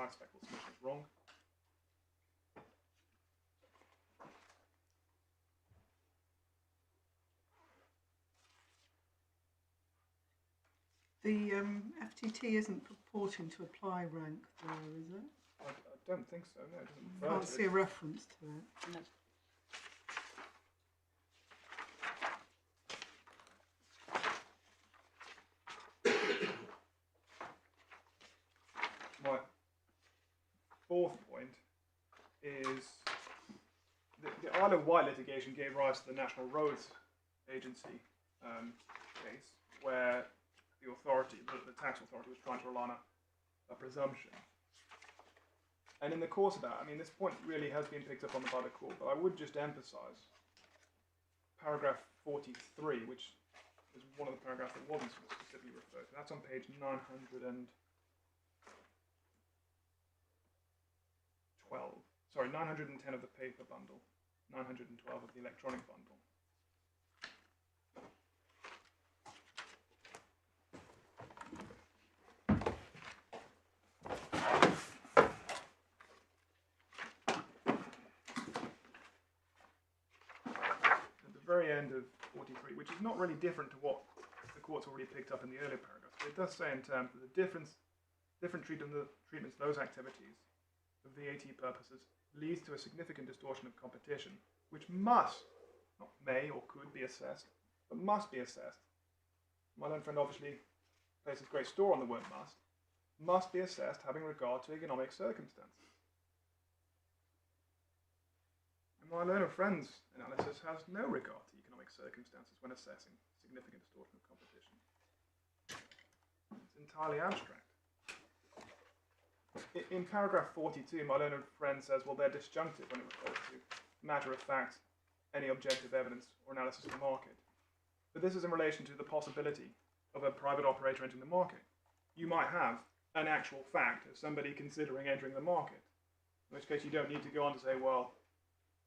respectful submission, is wrong. The FTT isn't purporting to apply rank there, is it? I don't think so. No, it doesn't I refer can't to see it. a reference to it. No. My fourth point is the Isle of Wight litigation gave rise to the National Roads Agency case, where the authority, the tax authority, was trying to rely on a presumption. And in the course of that, I mean, this point really has been picked up on by the court, but I would just emphasise paragraph 43, which is one of the paragraphs that wasn't specifically referred to. That's on page 912. Sorry, 910 of the paper bundle, 912 of the electronic bundle. At the very end of 43, which is not really different to what the court's already picked up in the earlier paragraphs, but it does say in terms of the different treatments of those activities for VAT purposes leads to a significant distortion of competition, which must, not may or could be assessed, but must be assessed. My learned friend obviously places great store on the word must be assessed having regard to economic circumstances. And my learned friend's analysis has no regard to economic circumstances when assessing significant distortion of competition. It's entirely abstract. In paragraph 42, my learned friend says, well, they're disjunctive when it refers to matter of fact, any objective evidence or analysis of the market. But this is in relation to the possibility of a private operator entering the market. You might have an actual fact of somebody considering entering the market, in which case you don't need to go on to say, well,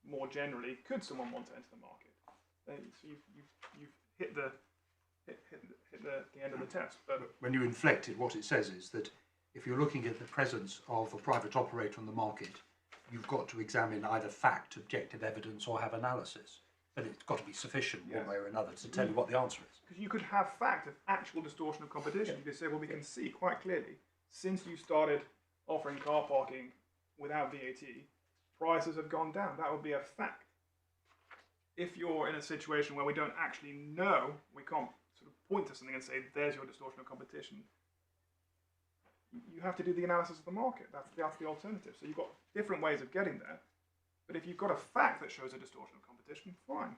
more generally, could someone want to enter the market? So you've hit the end of the test. But when you inflect it, what it says is that if you're looking at the presence of a private operator on the market, you've got to examine either fact, objective evidence, or have analysis. But it's got to be sufficient one way or another to tell you what the answer is. Because you could have fact of actual distortion of competition. You could say, well, we can see quite clearly, since you started offering car parking without VAT, prices have gone down. That would be a fact. If you're in a situation where we don't actually know, we can't sort of point to something and say, there's your distortion of competition, you have to do the analysis of the market. That's the alternative. So you've got different ways of getting there. But if you've got a fact that shows a distortion of competition, fine.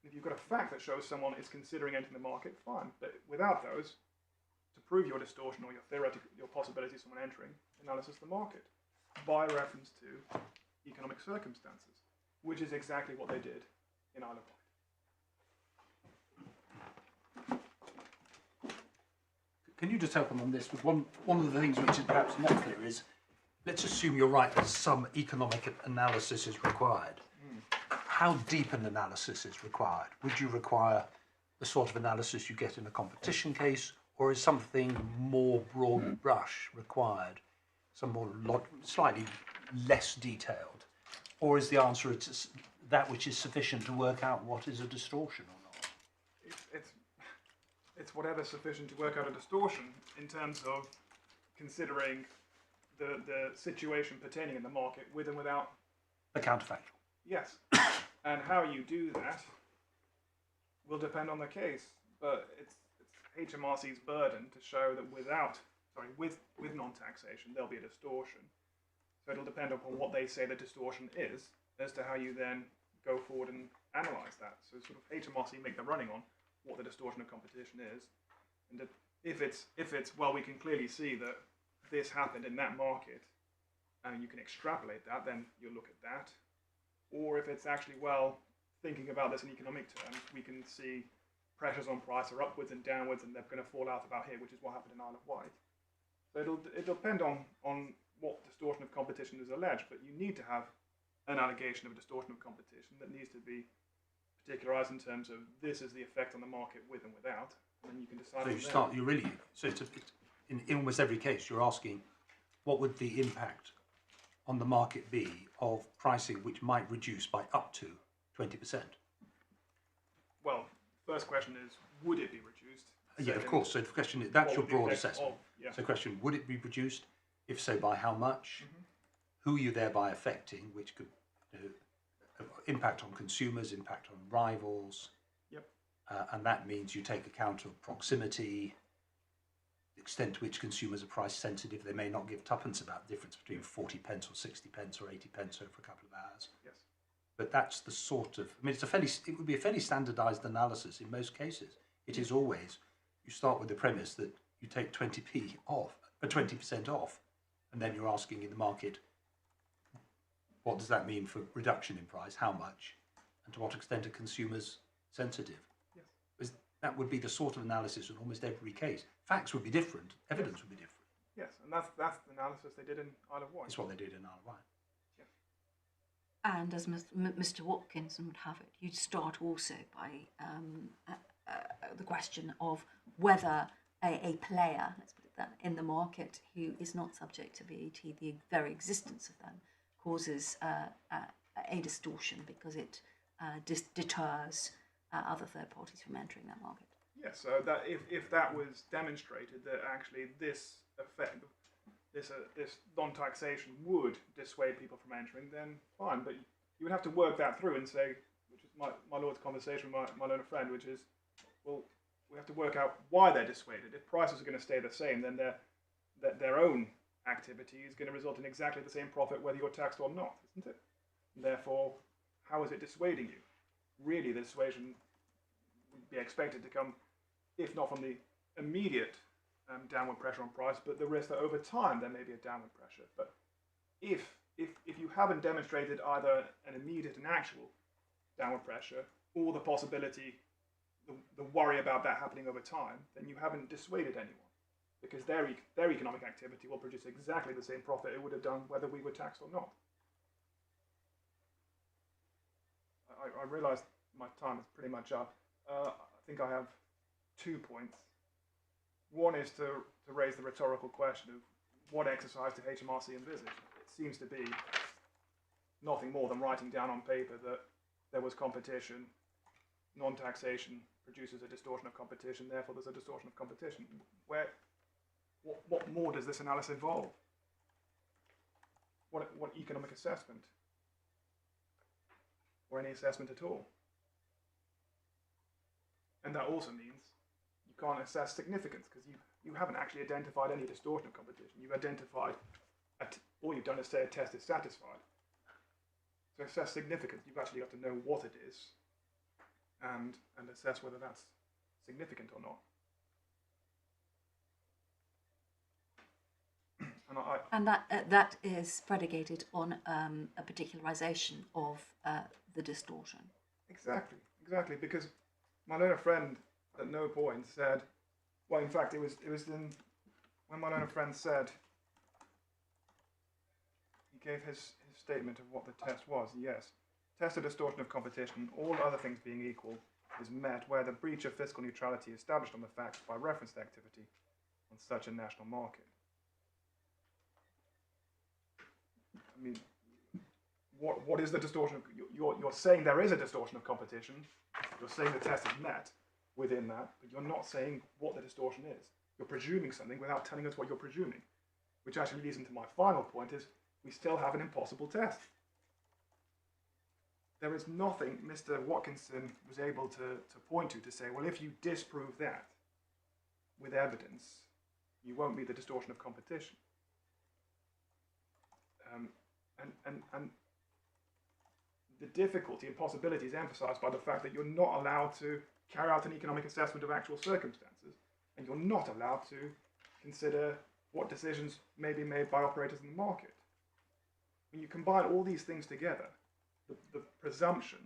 If you've got a fact that shows someone is considering entering the market, fine. But without those, to prove your distortion or your possibility of someone entering, analysis of the market by reference to economic circumstances, which is exactly what they did in Isle of Wight. Can you just help them on this? With one of the things which is perhaps not clear is, let's assume you're right that some economic analysis is required. How deep an analysis is required? Would you require the sort of analysis you get in a competition case, or is something more broad brush required, some more slightly less detailed? Or is the answer it's that which is sufficient to work out what is a distortion or not? It's whatever's sufficient to work out a distortion in terms of considering the situation pertaining in the market with and without The counterfactual. Yes. And how you do that will depend on the case, but it's HMRC's burden to show that with non-taxation there'll be a distortion. So it'll depend upon what they say the distortion is as to how you then go forward and analyse that. So sort of HMRC make the running on what the distortion of competition is, and that if it's well, we can clearly see that this happened in that market, and you can extrapolate that, then you'll look at that. Or if it's actually, well, thinking about this in economic terms, we can see pressures on price are upwards and downwards, and they're going to fall out about here, which is what happened in Isle of Wight. So it'll depend on what distortion of competition is alleged, but you need to have an allegation of a distortion of competition that needs to be particularised in terms of this is the effect on the market with and without, and then you can decide. So it's in almost every case you're asking, what would the impact on the market be of pricing which might reduce by up to 20%? Well, first question is, would it be reduced? Yeah, of Second, course. So the question is, what that's your would the broad effect assessment. of- yeah. So the question, would it be reduced? If so, by how much? Who are you thereby affecting, which could impact on consumers, impact on rivals? Yep. And that means you take account of proximity, the extent to which consumers are price sensitive. They may not give tuppence about the difference between 40 pence or 60 pence or 80 pence over a couple of hours. Yes. But that's the sort of, I mean, it would be a fairly standardised analysis in most cases. It is always, you start with the premise that you take 20p off, 20% off, and then you're asking in the market, what does that mean for reduction in price? How much? And to what extent are consumers sensitive? Yes. That would be the sort of analysis in almost every case. Facts would be different, evidence would be different. Yes, and that's the analysis they did in Isle of Wight. It's what they did in Isle of Wight. And as Mr. Watkinson would have it, you'd start also by the question of whether a player, let's put it that, in the market who is not subject to VAT, the very existence of them causes a distortion because it deters other third parties from entering that market. Yes, so that if that was demonstrated that actually this effect, this non-taxation would dissuade people from entering, then fine. But you would have to work that through and say, which is my Lord's conversation with my learned friend, which is, well, we have to work out why they're dissuaded. If prices are going to stay the same, then their own activity is going to result in exactly the same profit whether you're taxed or not, isn't it? And therefore, how is it dissuading you? Really, the dissuasion would be expected to come, if not from the immediate downward pressure on price, but the risk that over time there may be a downward pressure. But if you haven't demonstrated either an immediate and actual downward pressure or the possibility, the worry about that happening over time, then you haven't dissuaded anyone, because their economic activity will produce exactly the same profit it would have done whether we were taxed or not. I realise my time is pretty much up. I think I have 2 points. One is to raise the rhetorical question of what exercise did HMRC envisage? It seems to be nothing more than writing down on paper that there was competition, non-taxation produces a distortion of competition, therefore there's a distortion of competition. What more does this analysis involve? What economic assessment? Or any assessment at all? And that also means you can't assess significance because you haven't actually identified any distortion of competition. You've identified, all you've done is say a test is satisfied. To assess significance, you've actually got to know what it is and assess whether that's significant or not. And that is predicated on a particularisation of the distortion. Exactly, because my learned friend at no point said, well, in fact, it was when my learned friend said, he gave his statement of what the test was. Yes, test of distortion of competition, all other things being equal, is met where the breach of fiscal neutrality is established on the facts by reference to activity on such a national market. I mean, what is the distortion? You're saying there is a distortion of competition. You're saying the test is met within that, but you're not saying what the distortion is. You're presuming something without telling us what you're presuming, which actually leads into my final point: is we still have an impossible test. There is nothing Mr. Watkinson was able to point to say, well, if you disprove that with evidence, you won't be the distortion of competition. And the difficulty and possibility is emphasised by the fact that you're not allowed to carry out an economic assessment of actual circumstances, and you're not allowed to consider what decisions may be made by operators in the market. When you combine all these things together, the presumption,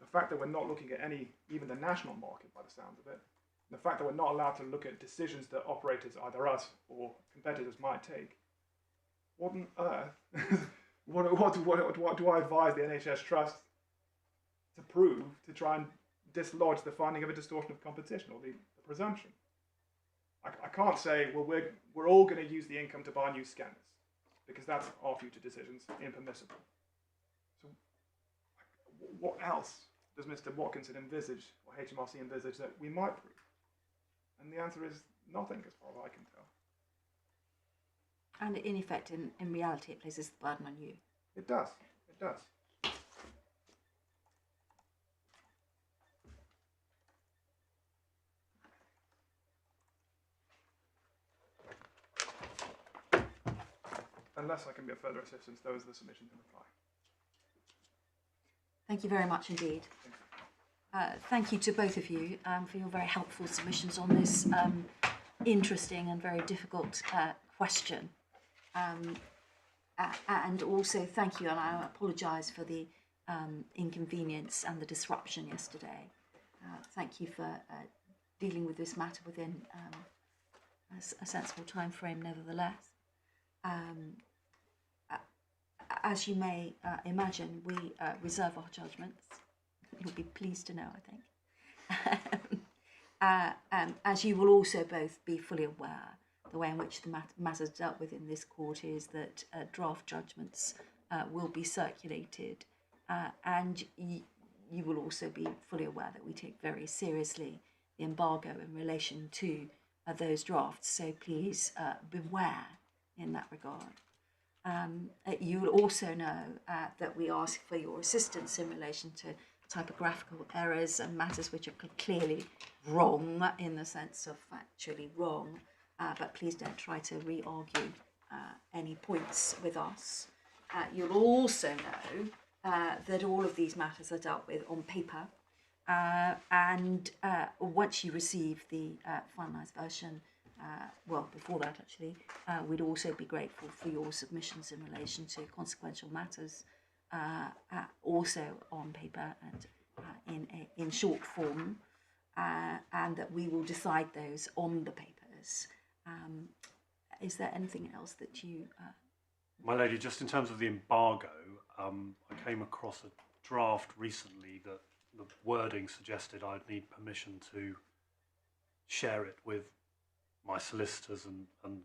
the fact that we're not looking at even the national market by the sounds of it, the fact that we're not allowed to look at decisions that operators, either us or competitors, might take, what on earth, what do I advise the NHS Trust to prove to try and dislodge the finding of a distortion of competition or the presumption? I can't say, well, we're all going to use the income to buy new scanners, because that's our future decisions, impermissible. So what else does Mr. Watkinson envisage, or HMRC envisage, that we might prove? And the answer is nothing, as far as I can tell. And in effect, in reality, it places the burden on you. It does. It does. Unless I can be of further assistance, those are the submissions in reply. Thank you very much indeed. Thank you to both of you for your very helpful submissions on this interesting and very difficult question. And also thank you, and I apologise for the inconvenience and the disruption yesterday. Thank you for dealing with this matter within a sensible time frame nevertheless. As you may imagine, we reserve our judgments. You'll be pleased to know, I think. As you will also both be fully aware, the way in which the matters dealt with in this court is that draft judgments will be circulated, and you will also be fully aware that we take very seriously the embargo in relation to those drafts, so please beware in that regard. You will also know that we ask for your assistance in relation to typographical errors and matters which are clearly wrong in the sense of factually wrong, but please don't try to re-argue any points with us. You'll also know that all of these matters are dealt with on paper, and once you receive the finalised version, well, before that actually, we'd also be grateful for your submissions in relation to consequential matters, also on paper and in short form, and that we will decide those on the papers. Is there anything else that you... My lady, just in terms of the embargo, I came across a draft recently that the wording suggested I'd need permission to share it with my solicitors and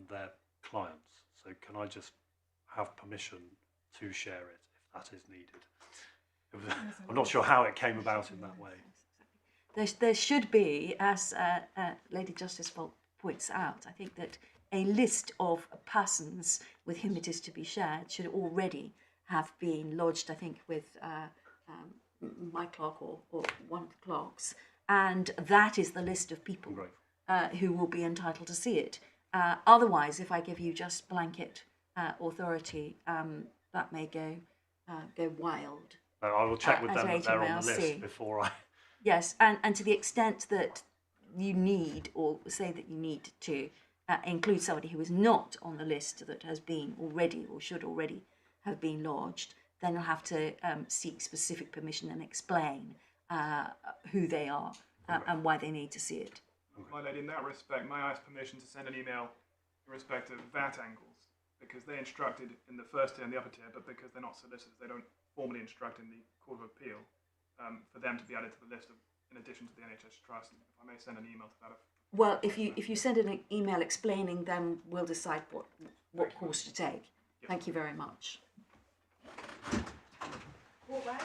their clients. So can I just have permission to share it if that is needed? I'm not sure how it came about in that way. There should be, as Lady Justice Falk points out, I think that a list of persons with whom it is to be shared should already have been lodged, I think, with my clerk or one of the clerks, and that is the list of people who will be entitled to see it. Otherwise, if I give you just blanket authority, that may go wild. No, I will check with them that they're on the HMRC. list before I... Yes, and to the extent that you need, or say that you need to include somebody who is not on the list that has been already or should already have been lodged, then you'll have to seek specific permission and explain who they are and why they need to see it. My lady, in that respect, may I ask permission to send an email in respect of VAT angles? Because they instructed in the first tier and the upper tier, but because they're not solicitors, they don't formally instruct in the Court of Appeal for them to be added to the list of, in addition to the NHS Trust. If I may send an email to that. Well, if you send an email explaining, then we'll decide what course to take. Thank you very much. All right.